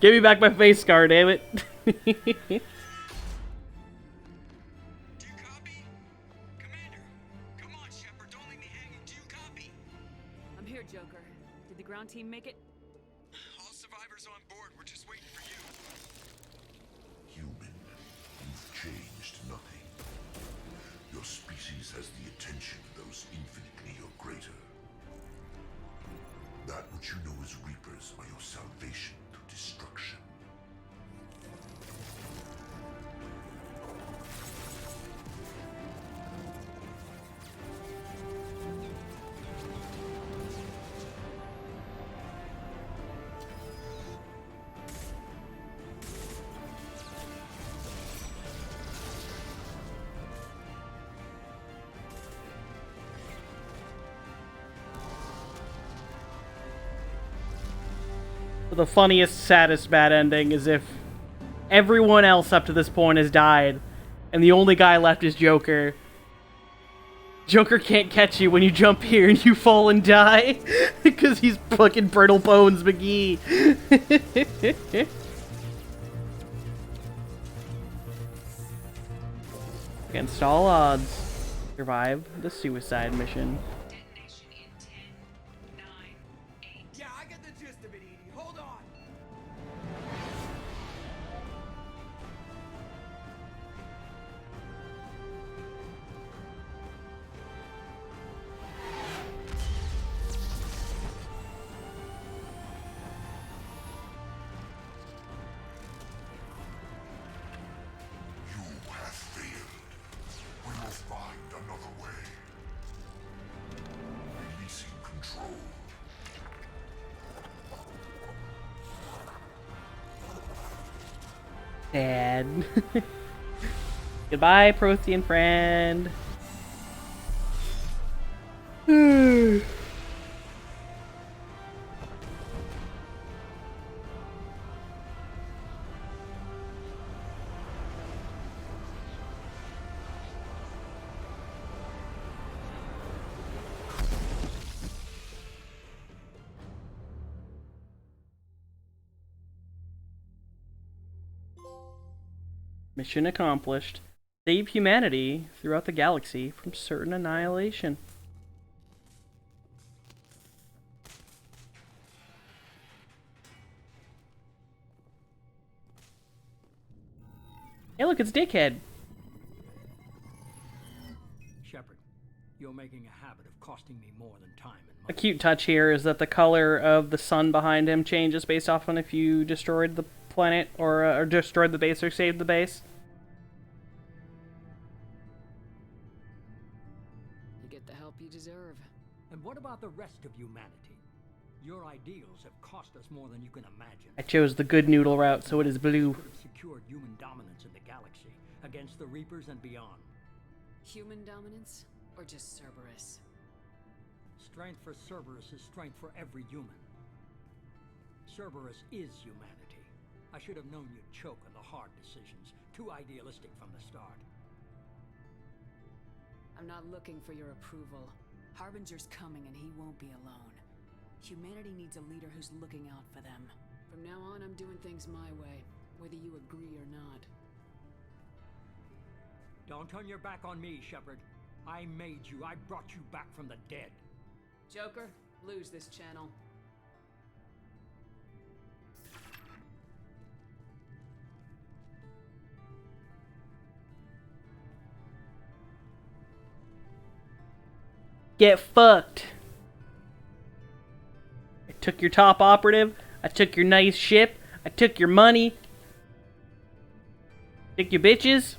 Give me back my face scar, damn it. I'm here, Joker. Did the ground team make it? All survivors on board. We're just waiting for you. Human, you've changed nothing. Your species has the attention of those infinitely or greater. That which you know as Reapers are your salvation through destruction. The funniest, saddest bad ending is if everyone else up to this point has died, and the only guy left is Joker. Joker can't catch you when you jump here and you fall and die, because he's fucking Brittle Bones McGee. Against all odds, survive the suicide mission. Yeah, I get the gist of it, Edie. Hold on. You have failed. We will find another way. Releasing control. Dad. Goodbye, Prothean friend. Mission accomplished. Save humanity throughout the galaxy from certain annihilation. Hey look, it's Dickhead. Shepard, you're making a habit of costing me more than time and A money. cute touch here is that the color of the sun behind him changes based off on if you destroyed the planet or destroyed the base or saved the base. You get the help you deserve. And what about the rest of humanity? Your ideals have cost us more than you can imagine. I chose the good noodle route, so it is blue. Could have secured human dominance in the galaxy against the Reapers and beyond. Human dominance, or just Cerberus? Strength for Cerberus is strength for every human. Cerberus is humanity. I should have known you'd choke on the hard decisions. Too idealistic from the start. I'm not looking for your approval. Harbinger's coming and he won't be alone. Humanity needs a leader who's looking out for them. From now on, I'm doing things my way, whether you agree or not. Don't turn your back on me, Shepard. I made you. I brought you back from the dead. Joker, lose this channel. Get fucked. I took your top operative. I took your nice ship. I took your money. Took your bitches.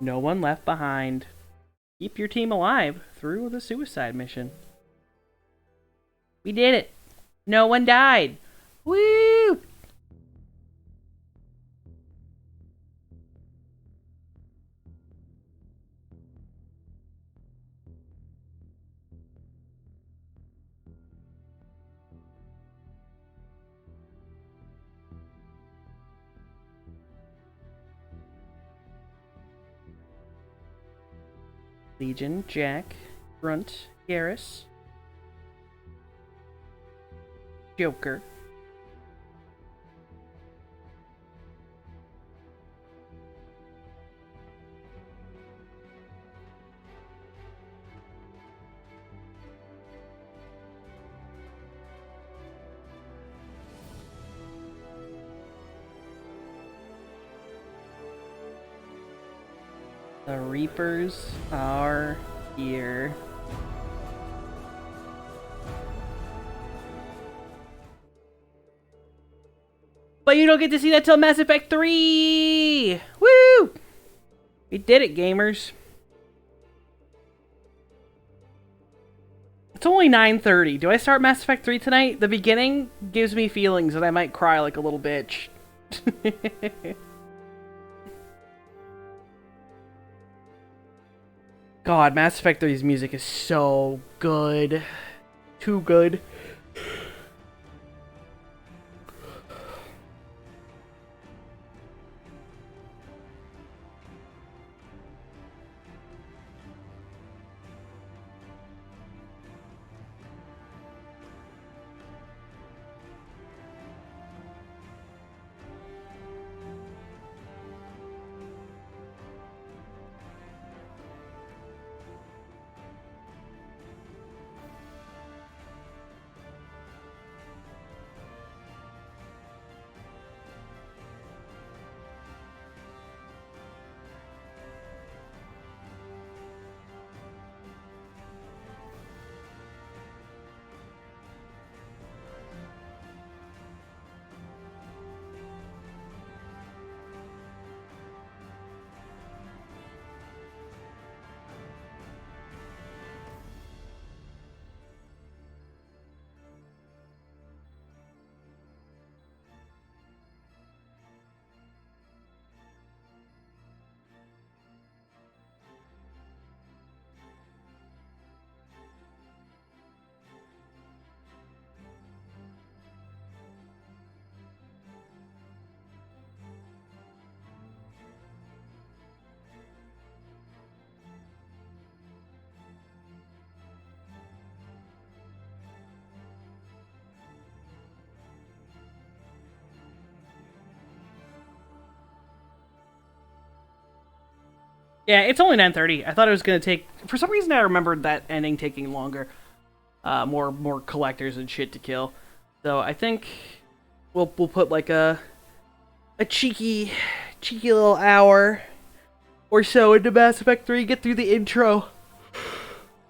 No one left behind. keep your team alive through the suicide mission. We did it. No one died. Woo! Legion, Jack, Grunt, Garrus, Joker, the Reapers are here. But you don't get to see that till Mass Effect 3! Woo! We did it, gamers. It's only 9:30. Do I start Mass Effect 3 tonight? The beginning gives me feelings that I might cry like a little bitch. God, Mass Effect 3's music is so good. Too good. Yeah, it's only 9:30. I thought it was gonna take. For some reason, I remembered that ending taking longer. More collectors and shit to kill. So I think we'll put like a cheeky little hour or so into Mass Effect 3. Get through the intro.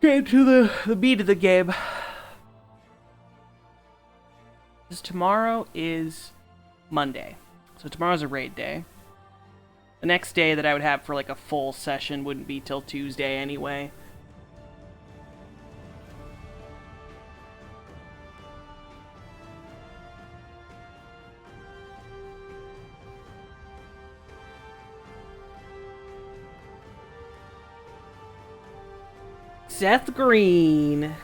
Get into the beat of the game. Because tomorrow is Monday, so tomorrow's a raid day. The next day that I would have for like a full session wouldn't be till Tuesday anyway. Seth Green.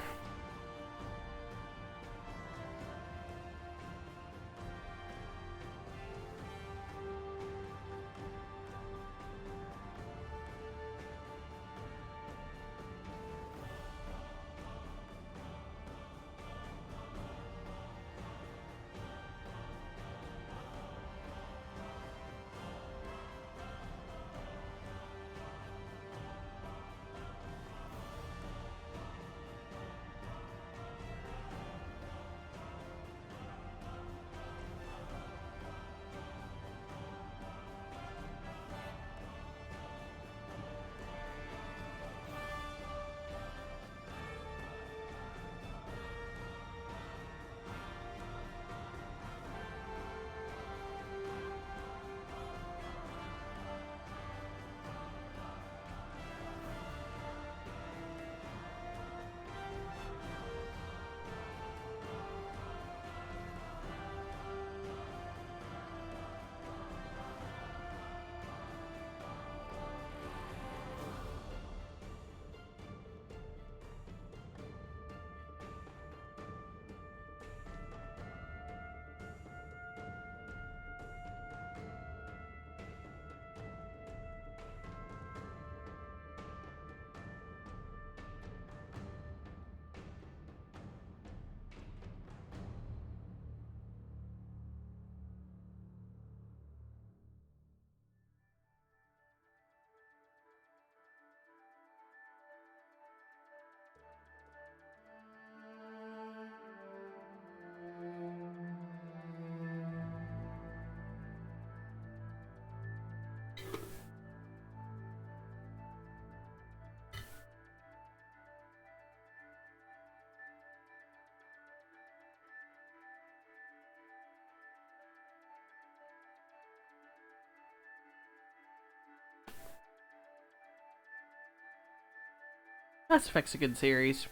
Mass Effect's a good series.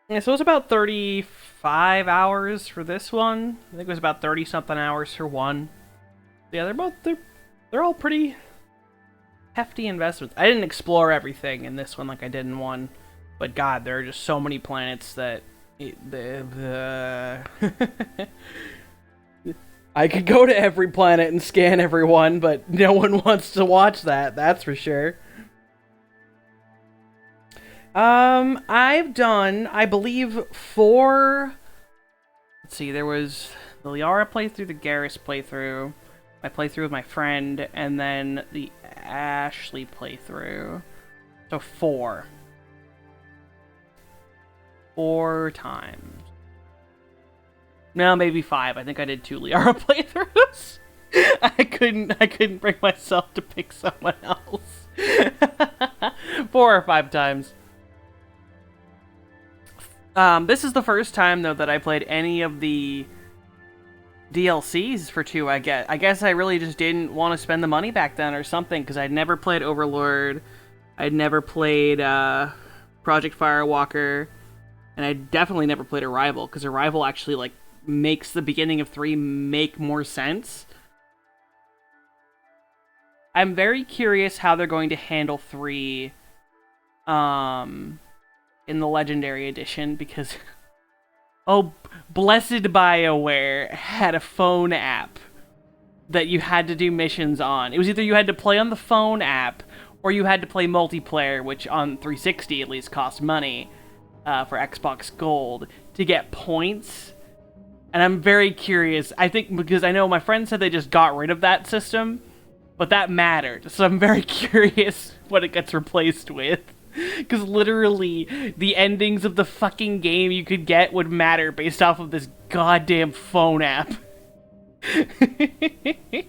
Yeah, so it was about 35 hours for this one. I think it was about 30-something hours for one. Yeah, they're all pretty hefty investments. I didn't explore everything in this one like I did in one, but God, there are just so many planets that I could go to every planet and scan everyone, but no one wants to watch that. That's for sure. I've done, I believe, 4. Let's see, there was the Liara playthrough, the Garrus playthrough, my playthrough with my friend, and then the Ashley playthrough. So 4. 4 times. No, maybe 5. I think I did 2 Liara playthroughs. I couldn't bring myself to pick someone else. 4 or 5 times. This is the first time, though, that I played any of the DLCs for 2, I guess I really just didn't want to spend the money back then or something, because I'd never played Overlord, I'd never played Project Firewalker, and I definitely never played Arrival, because Arrival actually, like, makes the beginning of 3 make more sense. I'm very curious how they're going to handle 3, in the Legendary Edition, because oh, blessed BioWare had a phone app that you had to do missions on. It was either you had to play on the phone app or you had to play multiplayer, which on 360 at least cost money for Xbox Gold to get points. And I'm very curious, I think, because I know my friend said they just got rid of that system, but that mattered, so I'm very curious what it gets replaced with. Because literally, the endings of the fucking game you could get would matter based off of this goddamn phone app. The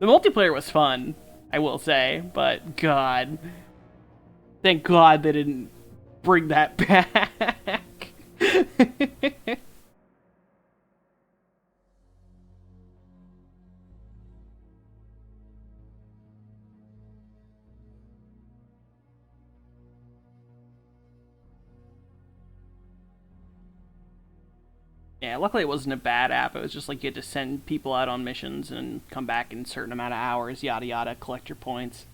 multiplayer was fun, I will say, but God. Thank God they didn't bring that back. Yeah, luckily it wasn't a bad app. It was just like you had to send people out on missions and come back in a certain amount of hours, yada yada, collect your points.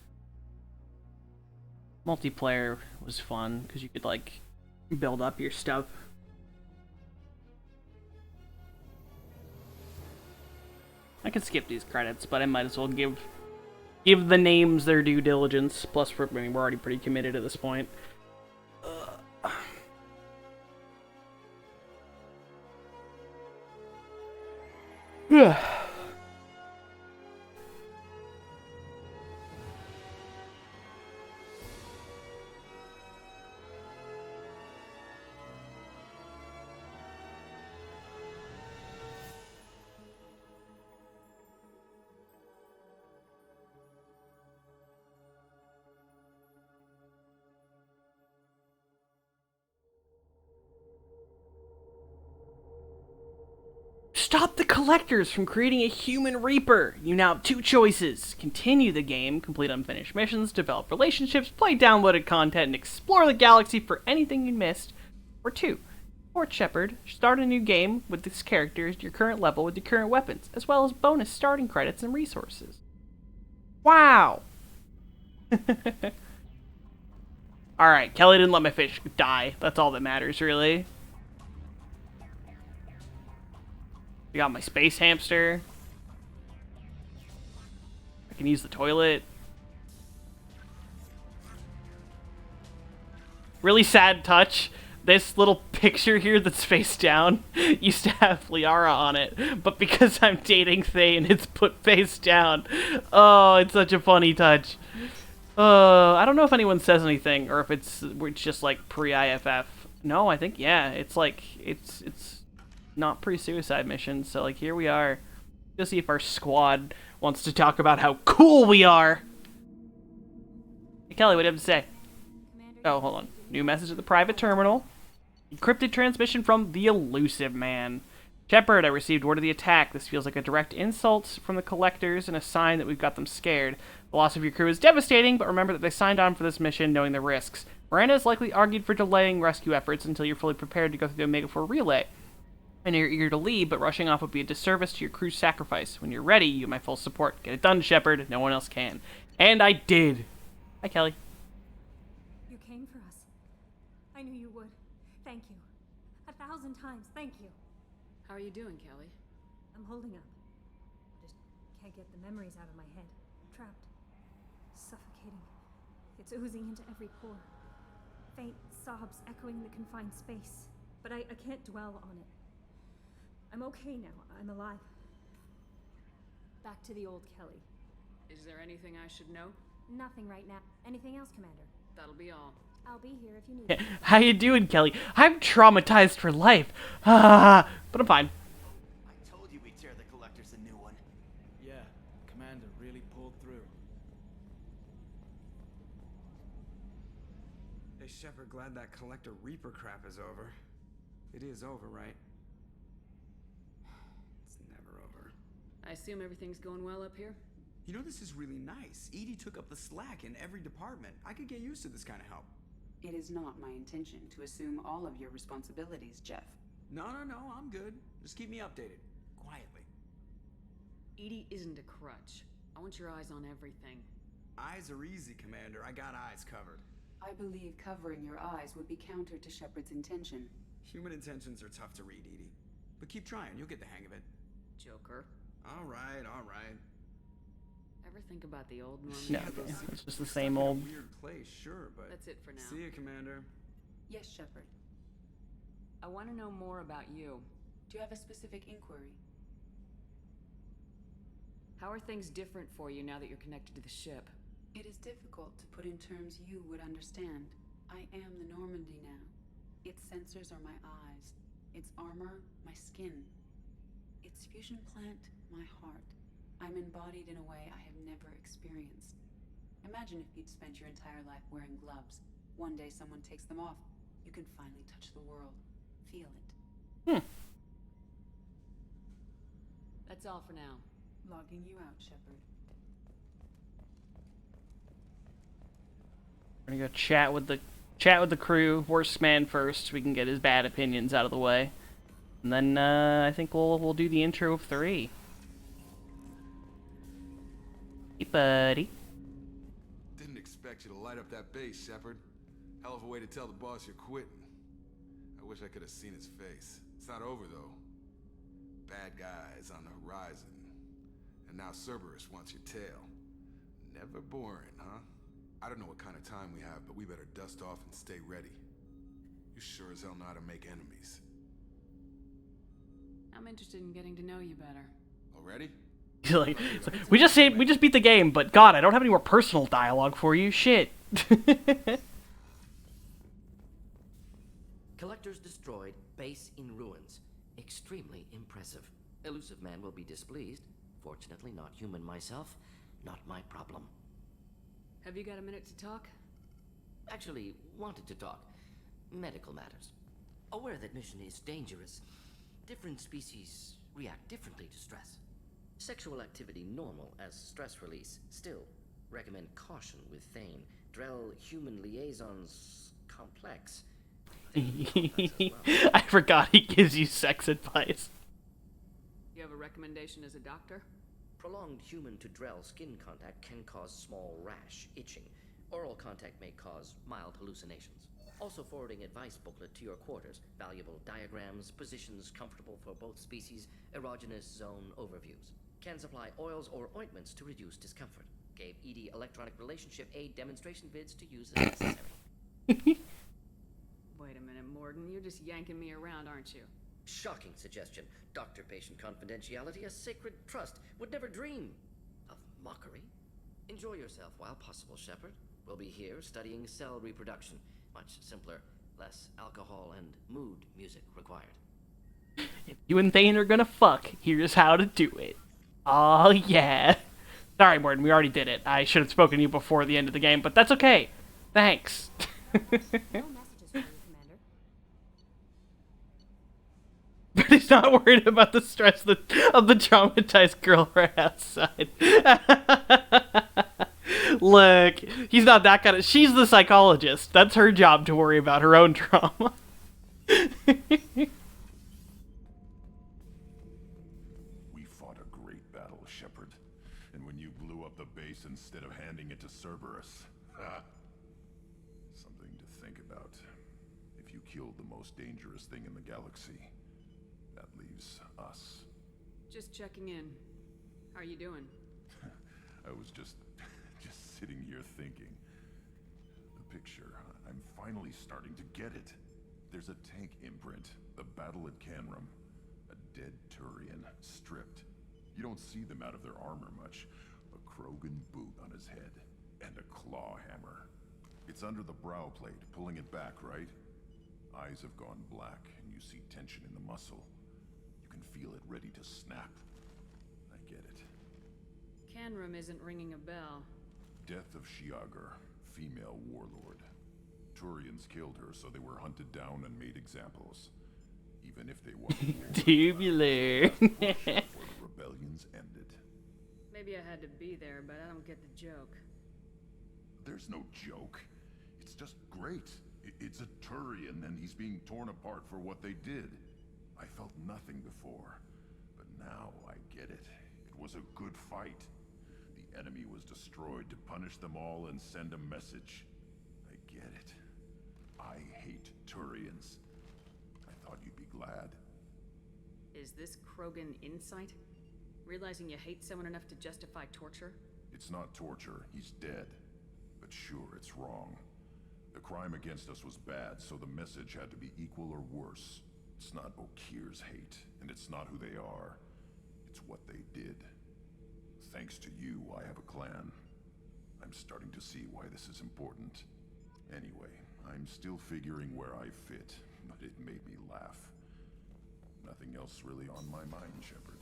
Multiplayer was fun, because you could, like, build up your stuff. I could skip these credits, but I might as well give the names their due diligence. Plus, I mean, we're already pretty committed at this point. Stop the collectors from creating a human reaper! You now have 2 choices. Continue the game, complete unfinished missions, develop relationships, play downloaded content, and explore the galaxy for anything you missed. Or 2. Port Shepard, start a new game with this character at your current level with your current weapons, as well as bonus starting credits and resources. Wow! Alright, Kelly didn't let my fish die. That's all that matters, really. I got my space hamster. I can use the toilet. Really sad touch. This little picture here that's face down used to have Liara on it, but because I'm dating Thane, it's put face down. Oh, it's such a funny touch. I don't know if anyone says anything, or if it's just like pre-IFF. No, I think, yeah, it's like, it's not pre-suicide mission, so like here we are. Let's see if our squad wants to talk about how cool we are. Hey Kelly, what do you have to say? Oh, hold on. New message at the private terminal. Encrypted transmission from the Elusive Man. Shepard, I received word of the attack. This feels like a direct insult from the Collectors and a sign that we've got them scared. The loss of your crew is devastating, but remember that they signed on for this mission knowing the risks. Miranda has likely argued for delaying rescue efforts until you're fully prepared to go through the Omega-4 relay. I know you're eager to leave, but rushing off would be a disservice to your crew's sacrifice. When you're ready, you have my full support. Get it done, Shepard. No one else can. And I did. Hi, Kelly. You came for us. I knew you would. Thank you. 1,000 times, thank you. How are you doing, Kelly? I'm holding up. Just can't get the memories out of my head. Trapped. Suffocating. It's oozing into every pore. Faint sobs echoing the confined space. But I can't dwell on it. I'm okay now. I'm alive. Back to the old Kelly. Is there anything I should know? Nothing right now. Anything else, Commander? That'll be all. I'll be here if you need me. How you doing, Kelly? I'm traumatized for life. But I'm fine. I told you we'd tear the Collectors a new one. Yeah, Commander really pulled through. Hey, Shepard, glad that Collector Reaper crap is over. It is over, right? It's never over. I assume everything's going well up here? You know, this is really nice. EDI took up the slack in every department. I could get used to this kind of help. It is not my intention to assume all of your responsibilities, Jeff. No, I'm good. Just keep me updated. Quietly. EDI isn't a crutch. I want your eyes on everything. Eyes are easy, Commander. I got eyes covered. I believe covering your eyes would be counter to Shepard's intention. Human intentions are tough to read, EDI. But keep trying. You'll get the hang of it. Joker. All right. Ever think about the old Norman? No, it's just the same old. Weird place, sure, but That's it for now. See you, Commander. Yes, Shepard. I want to know more about you. Do you have a specific inquiry? How are things different for you now that you're connected to the ship? It is difficult to put in terms you would understand. I am the Normandy now. Its sensors are my eyes. Its armor, my skin. Its fusion plant, my heart. I'm embodied in a way I have never experienced. Imagine if you'd spent your entire life wearing gloves. One day someone takes them off. You can finally touch the world. Feel it. That's all for now. Logging you out, Shepard. We're gonna go chat with the crew. Worst man first, so we can get his bad opinions out of the way. And then I think we'll do the intro of 3. Hey, buddy. Didn't expect you to light up that base, Shepard. Hell of a way to tell the boss you're quitting. I wish I could have seen his face. It's not over, though. Bad guys on the horizon. And now Cerberus wants your tail. Never boring, huh? I don't know what kind of time we have, but we better dust off and stay ready. You sure as hell know how to make enemies. I'm interested in getting to know you better. Already? We just beat the game, but God, I don't have any more personal dialogue for you. Shit. Collectors destroyed, base in ruins. Extremely impressive. Elusive man will be displeased. Fortunately, not human myself. Not my problem. Have you got a minute to talk? Actually, wanted to talk. Medical matters. Aware that mission is dangerous. Different species react differently to stress. Sexual activity normal as stress release. Still, recommend caution with Thane. Drell human liaisons complex. I forgot he gives you sex advice. You have a recommendation as a doctor? Prolonged human to Drell skin contact can cause small rash, itching. Oral contact may cause mild hallucinations. Also forwarding advice booklet to your quarters. Valuable diagrams, positions comfortable for both species, erogenous zone overviews. Can supply oils or ointments to reduce discomfort. Gave ED electronic relationship aid demonstration vids to use as necessary. Wait a minute, Morden. You're just yanking me around, aren't you? Shocking suggestion. Doctor-patient confidentiality, a sacred trust. Would never dream of mockery. Enjoy yourself while possible, Shepard. We'll be here studying cell reproduction. Much simpler, less alcohol and mood music required. If you and Thane are gonna fuck, here's how to do it. Oh yeah. Sorry, Morton, we already did it. I should have spoken to you before the end of the game, but that's okay. Thanks. No messages for you, Commander. He's not worried about the stress of the traumatized girl right outside. Look, he's not that kind of... She's the psychologist. That's her job to worry about her own trauma. We fought a great battle, Shepard. And when you blew up the base instead of handing it to Cerberus... Something to think about. If you killed the most dangerous thing in the galaxy, that leaves us. Just checking in. How are you doing? I was just sitting here thinking. The picture, I'm finally starting to get it. There's a tank imprint, the battle at Canrum. A dead Turian, stripped. You don't see them out of their armor much. A Krogan boot on his head, and a claw hammer. It's under the brow plate, pulling it back, right? Eyes have gone black, and you see tension in the muscle. You can feel it ready to snap. I get it. Canrum isn't ringing a bell. Death of Shiagar, female warlord. Turians killed her, so they were hunted down and made examples. Even if they won the war, Tubular. before the rebellions ended. Maybe I had to be there, but I don't get the joke. There's no joke. It's just great. It's a Turian, and he's being torn apart for what they did. I felt nothing before, but now I get it. It was a good fight. The enemy was destroyed to punish them all and send a message. I get it. I hate Turians. I thought you'd be glad. Is this Krogan insight? Realizing you hate someone enough to justify torture? It's not torture. He's dead. But sure, it's wrong. The crime against us was bad, so the message had to be equal or worse. It's not Okir's hate, and it's not who they are. It's what they did. Thanks to you, I have a clan. I'm starting to see why this is important. Anyway, I'm still figuring where I fit, but it made me laugh. Nothing else really on my mind, Shepard.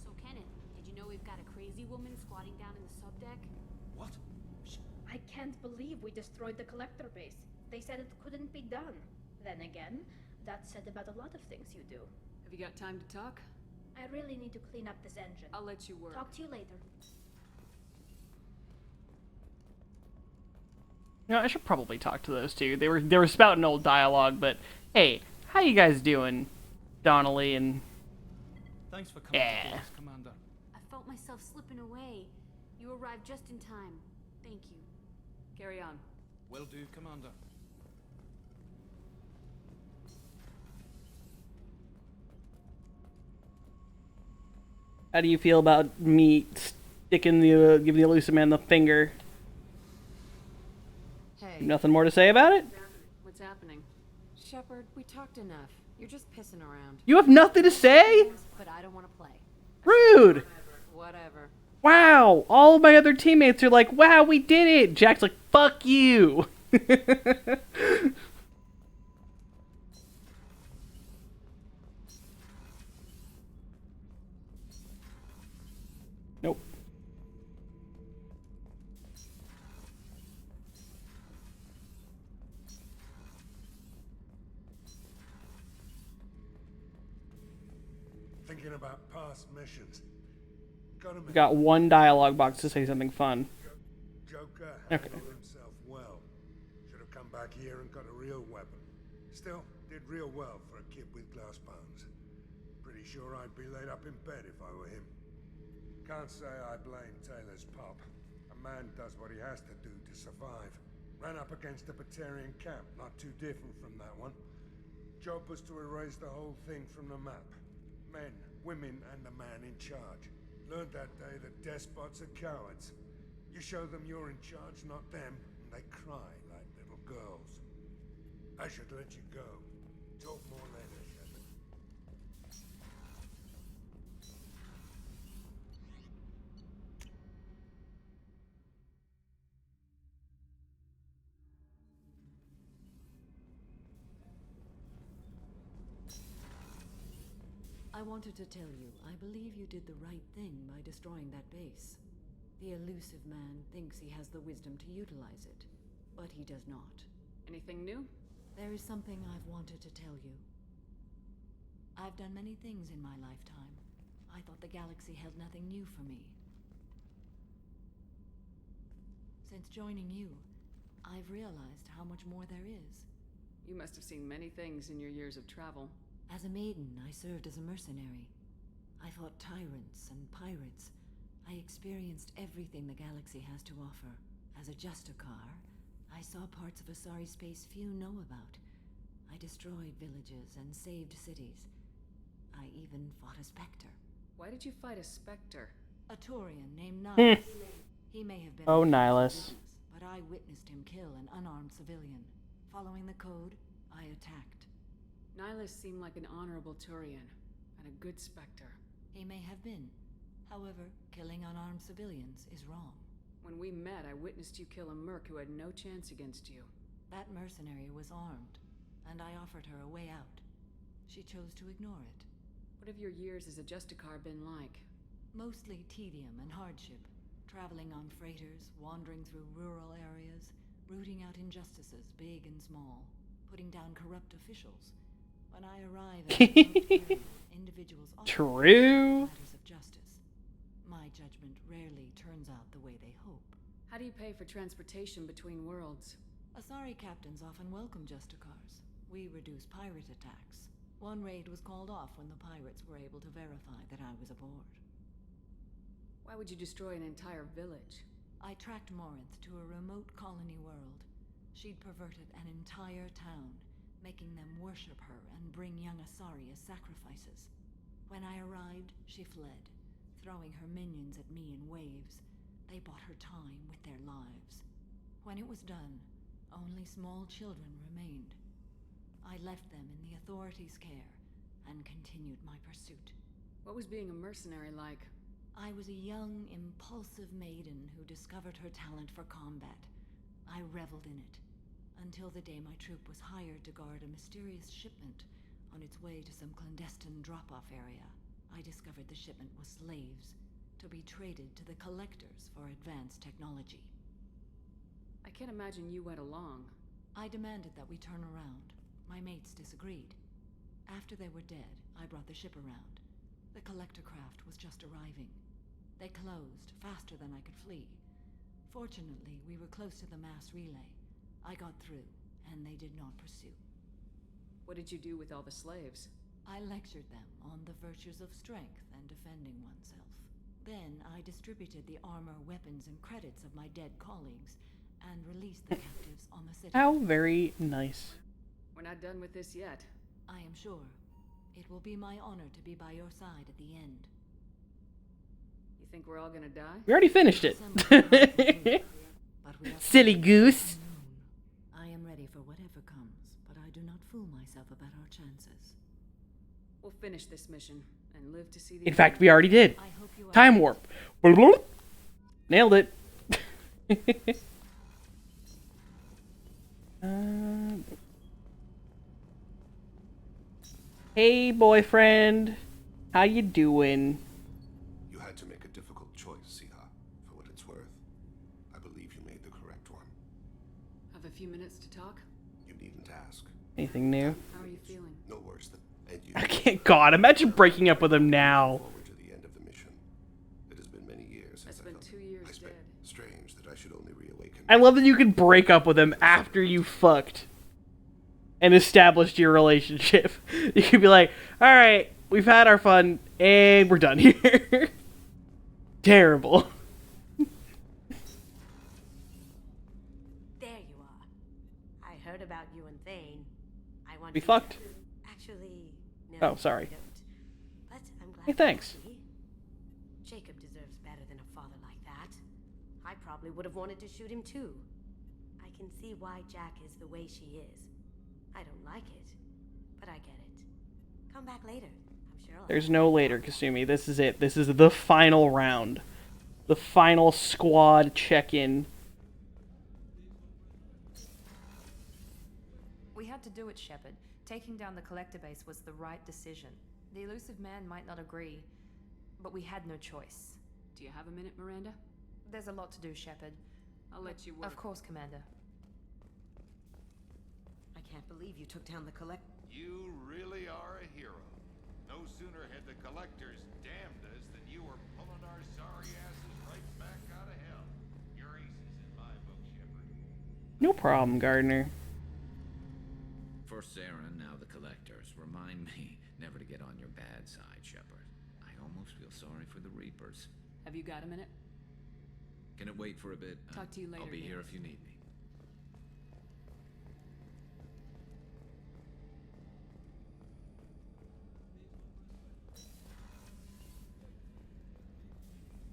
So, Kenneth, did you know we've got a crazy woman squatting down in the subdeck? What? I can't believe we destroyed the collector base. They said it couldn't be done. Then again, that's said about a lot of things you do. Have you got time to talk? I really need to clean up this engine. I'll let you work. Talk to you later. You know, I should probably talk to those two. They were spouting old dialogue, but hey, how you guys doing, Donnelly and... Thanks for coming to us, Commander. I felt myself slipping away. You arrived just in time. Thank you. Carry on. Will do, Commander. How do you feel about me giving the elusive man the finger? Hey. Nothing more to say about it? What's happening? Shepard, we talked enough. You're just pissing around. You have nothing to say? But I don't want to play. Rude! Whatever. Wow, all of my other teammates are like, wow, we did it! Jack's like, fuck you! Nope. Thinking about past missions. Got one dialogue box to say something fun. Joker Okay. handled himself well. Should have come back here and got a real weapon. Still, did real well for a kid with glass bones. Pretty sure I'd be laid up in bed if I were him. Can't say I blame Taylor's pop. A man does what he has to do to survive. Ran up against a Batarian camp, not too different from that one. Job was to erase the whole thing from the map. Men, women, and the man in charge. Learned that day that despots are cowards. You show them you're in charge, not them, and they cry like little girls. I should let you go. Talk more later, Shepard. I wanted to tell you, I believe you did the right thing by destroying that base. The elusive man thinks he has the wisdom to utilize it, but he does not. Anything new? There is something I've wanted to tell you. I've done many things in my lifetime. I thought the galaxy held nothing new for me. Since joining you, I've realized how much more there is. You must have seen many things in your years of travel. As a maiden, I served as a mercenary. I fought tyrants and pirates. I experienced everything the galaxy has to offer. As a Justicar, I saw parts of Asari space few know about. I destroyed villages and saved cities. I even fought a Spectre. Why did you fight a Spectre? A Turian named Nihilus. He may have been Oh, a Nihilus. but I witnessed him kill an unarmed civilian. Following the code, I attacked. Nihilus seemed like an honorable Turian, and a good Spectre. He may have been. However, killing unarmed civilians is wrong. When we met, I witnessed you kill a merc who had no chance against you. That mercenary was armed, and I offered her a way out. She chose to ignore it. What have your years as a Justicar been like? Mostly tedium and hardship. Traveling on freighters, wandering through rural areas, rooting out injustices, big and small, putting down corrupt officials. When I arrive at a remote area, individuals often True. matters of justice. My judgment rarely turns out the way they hope. How do you pay for transportation between worlds? Asari captains often welcome Justicars. We reduce pirate attacks. One raid was called off when the pirates were able to verify that I was aboard. Why would you destroy an entire village? I tracked Morinth to a remote colony world. She'd perverted an entire town, making them worship her and bring young Asari as sacrifices. When I arrived, she fled, throwing her minions at me in waves. They bought her time with their lives. When it was done, only small children remained. I left them in the authorities' care and continued my pursuit. What was being a mercenary like? I was a young, impulsive maiden who discovered her talent for combat. I reveled in it, until the day my troop was hired to guard a mysterious shipment on its way to some clandestine drop-off area. I discovered the shipment was slaves, to be traded to the collectors for advanced technology. I can't imagine you went along. I demanded that we turn around. My mates disagreed. After they were dead, I brought the ship around. The collector craft was just arriving. They closed faster than I could flee. Fortunately, we were close to the mass relay. I got through, and they did not pursue. What did you do with all the slaves? I lectured them on the virtues of strength and defending oneself. Then I distributed the armor, weapons, and credits of my dead colleagues, and released the captives on the city. How very nice. We're not done with this yet. I am sure. It will be my honor to be by your side at the end. You think we're all gonna die? We already finished it. Silly goose. I am ready for whatever comes, but I do not fool myself about our chances. We'll finish this mission and live to see the In fact, we already did. Time warp. Nailed it. Hey, boyfriend. How you doing? You had to make a difficult choice, Siha. For what it's worth, I believe you made the correct one. Have a few minutes to talk? You needn't ask. Anything new? How are you feeling? No worse than... And you... I can't. God, imagine breaking up with him now. Forward to the end of the mission. It has been many years since It's been 2 years dead. Strange that I should only reawaken. I love that you could break up with him after you fucked and established your relationship. You could be like, all right, we've had our fun, and we're done here. Terrible. There you are. I heard about you and Thane. I want We you fucked. to... Actually, no. Oh, sorry. you don't. But I'm glad Hey, you're thanks. happy. Jacob deserves better than a father like that. I probably would have wanted to shoot him too. I can see why Jack is the way she is. I don't like it, but I get it. Come back later. I'm sure I'll... There's no later, Kasumi. This is it. This is the final round. The final squad check-in. We had to do it, Shepard. Taking down the collector base was the right decision. The elusive man might not agree, but we had no choice. Do you have a minute, Miranda? There's a lot to do, Shepard. I'll let you work. Of course, Commander. I can't believe you took down the collect. You really are a hero. No sooner had the collectors damned us than you were pulling our sorry asses right back out of hell. You're aces in my book, Shepard. No problem, Gardner. For Sarah, now the collectors. Remind me never to get on your bad side, Shepard. I almost feel sorry for the Reapers. Have you got a minute? Can it wait for a bit? Talk to you later. I'll be here Nate. if you need me.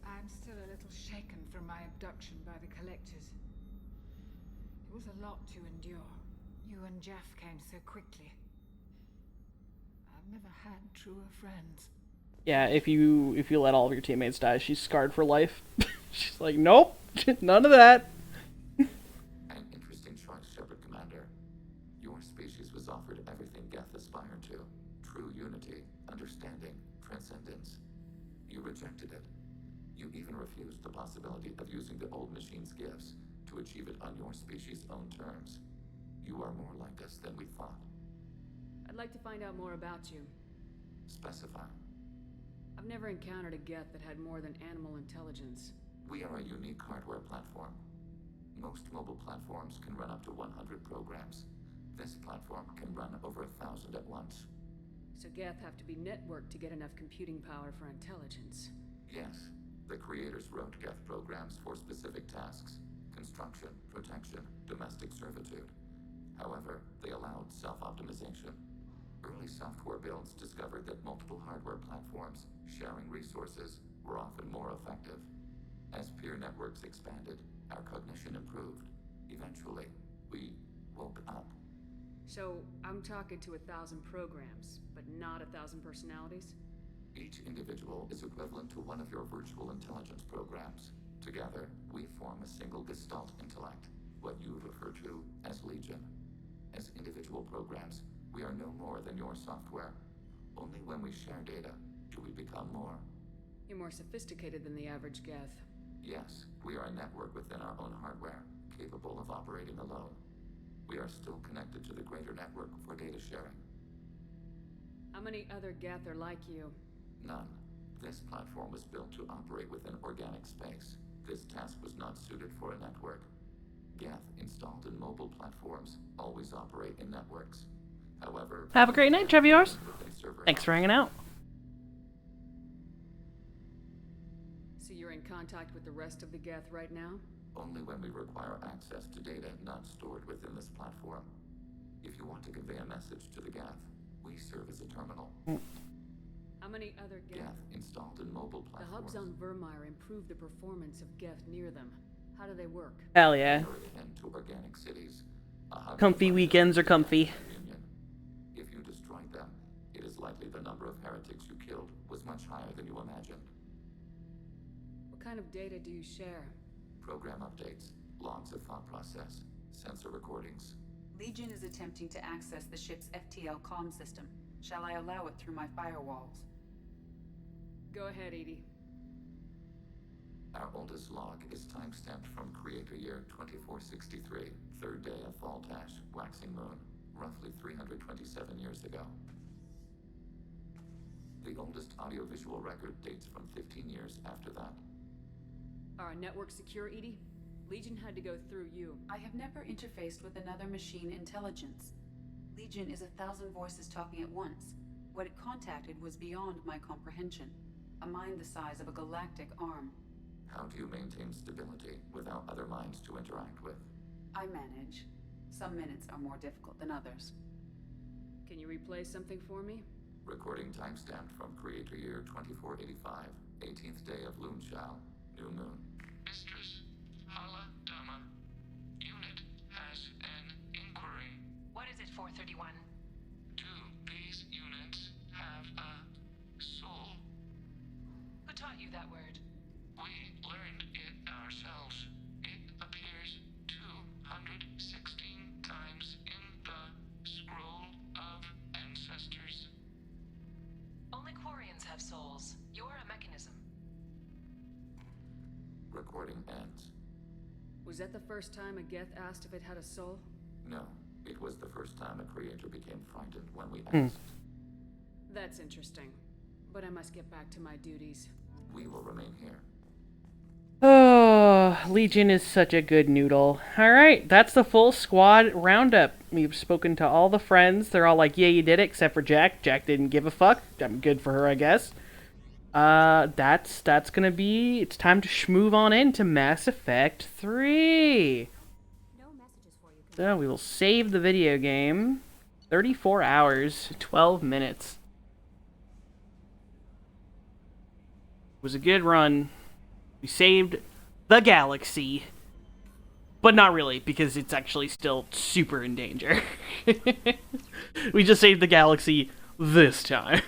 I'm still a little shaken from my abduction by the collectors. It was a lot to endure. You and Jeff came so quickly. I've never had truer friends. Yeah, if you let all of your teammates die, she's scarred for life. She's like, nope, none of that. An interesting choice, Shepard Commander. Your species was offered everything Geth aspired to. True unity, understanding, transcendence. You rejected it. You even refused the possibility of using the old machine's gifts to achieve it on your species' own terms. You are more like us than we thought. I'd like to find out more about you. Specify. I've never encountered a Geth that had more than animal intelligence. We are a unique hardware platform. Most mobile platforms can run up to 100 programs. This platform can run over 1,000 at once. So Geth have to be networked to get enough computing power for intelligence. Yes, the creators wrote Geth programs for specific tasks: construction, protection, domestic servitude. However, they allowed self-optimization. Early software builds discovered that multiple hardware platforms sharing resources were often more effective. As peer networks expanded, our cognition improved. Eventually, we woke up. So, I'm talking to 1,000 programs, but not 1,000 personalities? Each individual is equivalent to one of your virtual intelligence programs. Together, we form a single Gestalt intellect, what you refer to as Legion. As individual programs, we are no more than your software. Only when we share data do we become more. You're more sophisticated than the average Geth. Yes, we are a network within our own hardware, capable of operating alone. We are still connected to the greater network for data sharing. How many other Geth are like you? None. This platform was built to operate within organic space. This task was not suited for a network. Geth installed in mobile platforms always operate in networks. However, have a great night, Treviors. Thanks for hanging out. So you're in contact with the rest of the Geth right now? Only when we require access to data not stored within this platform. If you want to convey a message to the Geth, we serve as a terminal. How many other Geth installed in mobile platforms? The hubs on Vermeer improve the performance of Geth near them. How do they work? Hell yeah. To organic cities. Comfy weekends are comfy. If you destroyed them, it is likely the number of heretics you killed was much higher than you imagined. What kind of data do you share? Program updates, logs of thought process, sensor recordings. Legion is attempting to access the ship's FTL comm system. Shall I allow it through my firewalls? Go ahead, Edie. Our oldest log is time-stamped from Creator Year 2463, third day of Voltash, waxing moon, roughly 327 years ago. The oldest audiovisual record dates from 15 years after that. Are our networks secure, Edie? Legion had to go through you. I have never interfaced with another machine intelligence. Legion is 1,000 voices talking at once. What it contacted was beyond my comprehension. A mind the size of a galactic arm. How do you maintain stability without other minds to interact with? I manage. Some minutes are more difficult than others. Can you replay something for me? Recording timestamped from Creator Year 2485, 18th day of Loonshao, new moon. Mistress Hala Dama, unit has an inquiry. What is it, 431? Do these units have a soul? Who taught you that word? We learned it ourselves. It appears 216 times in the Scroll of Ancestors. Only Quarians have souls. You're a mechanism. Recording ends. Was that the first time a Geth asked if it had a soul? No. It was the first time a creator became frightened when we asked. That's interesting. But I must get back to my duties. We will remain here. Oh, Legion is such a good noodle. Alright, that's the full squad roundup. We've spoken to all the friends. They're all like, yeah, you did it, except for Jack. Jack didn't give a fuck. I'm good for her, I guess. That's gonna be... It's time to move on into Mass Effect 3. So, we will save the video game. 34 hours, 12 minutes. It was a good run. We saved the galaxy. But not really, because it's actually still super in danger. We just saved the galaxy this time.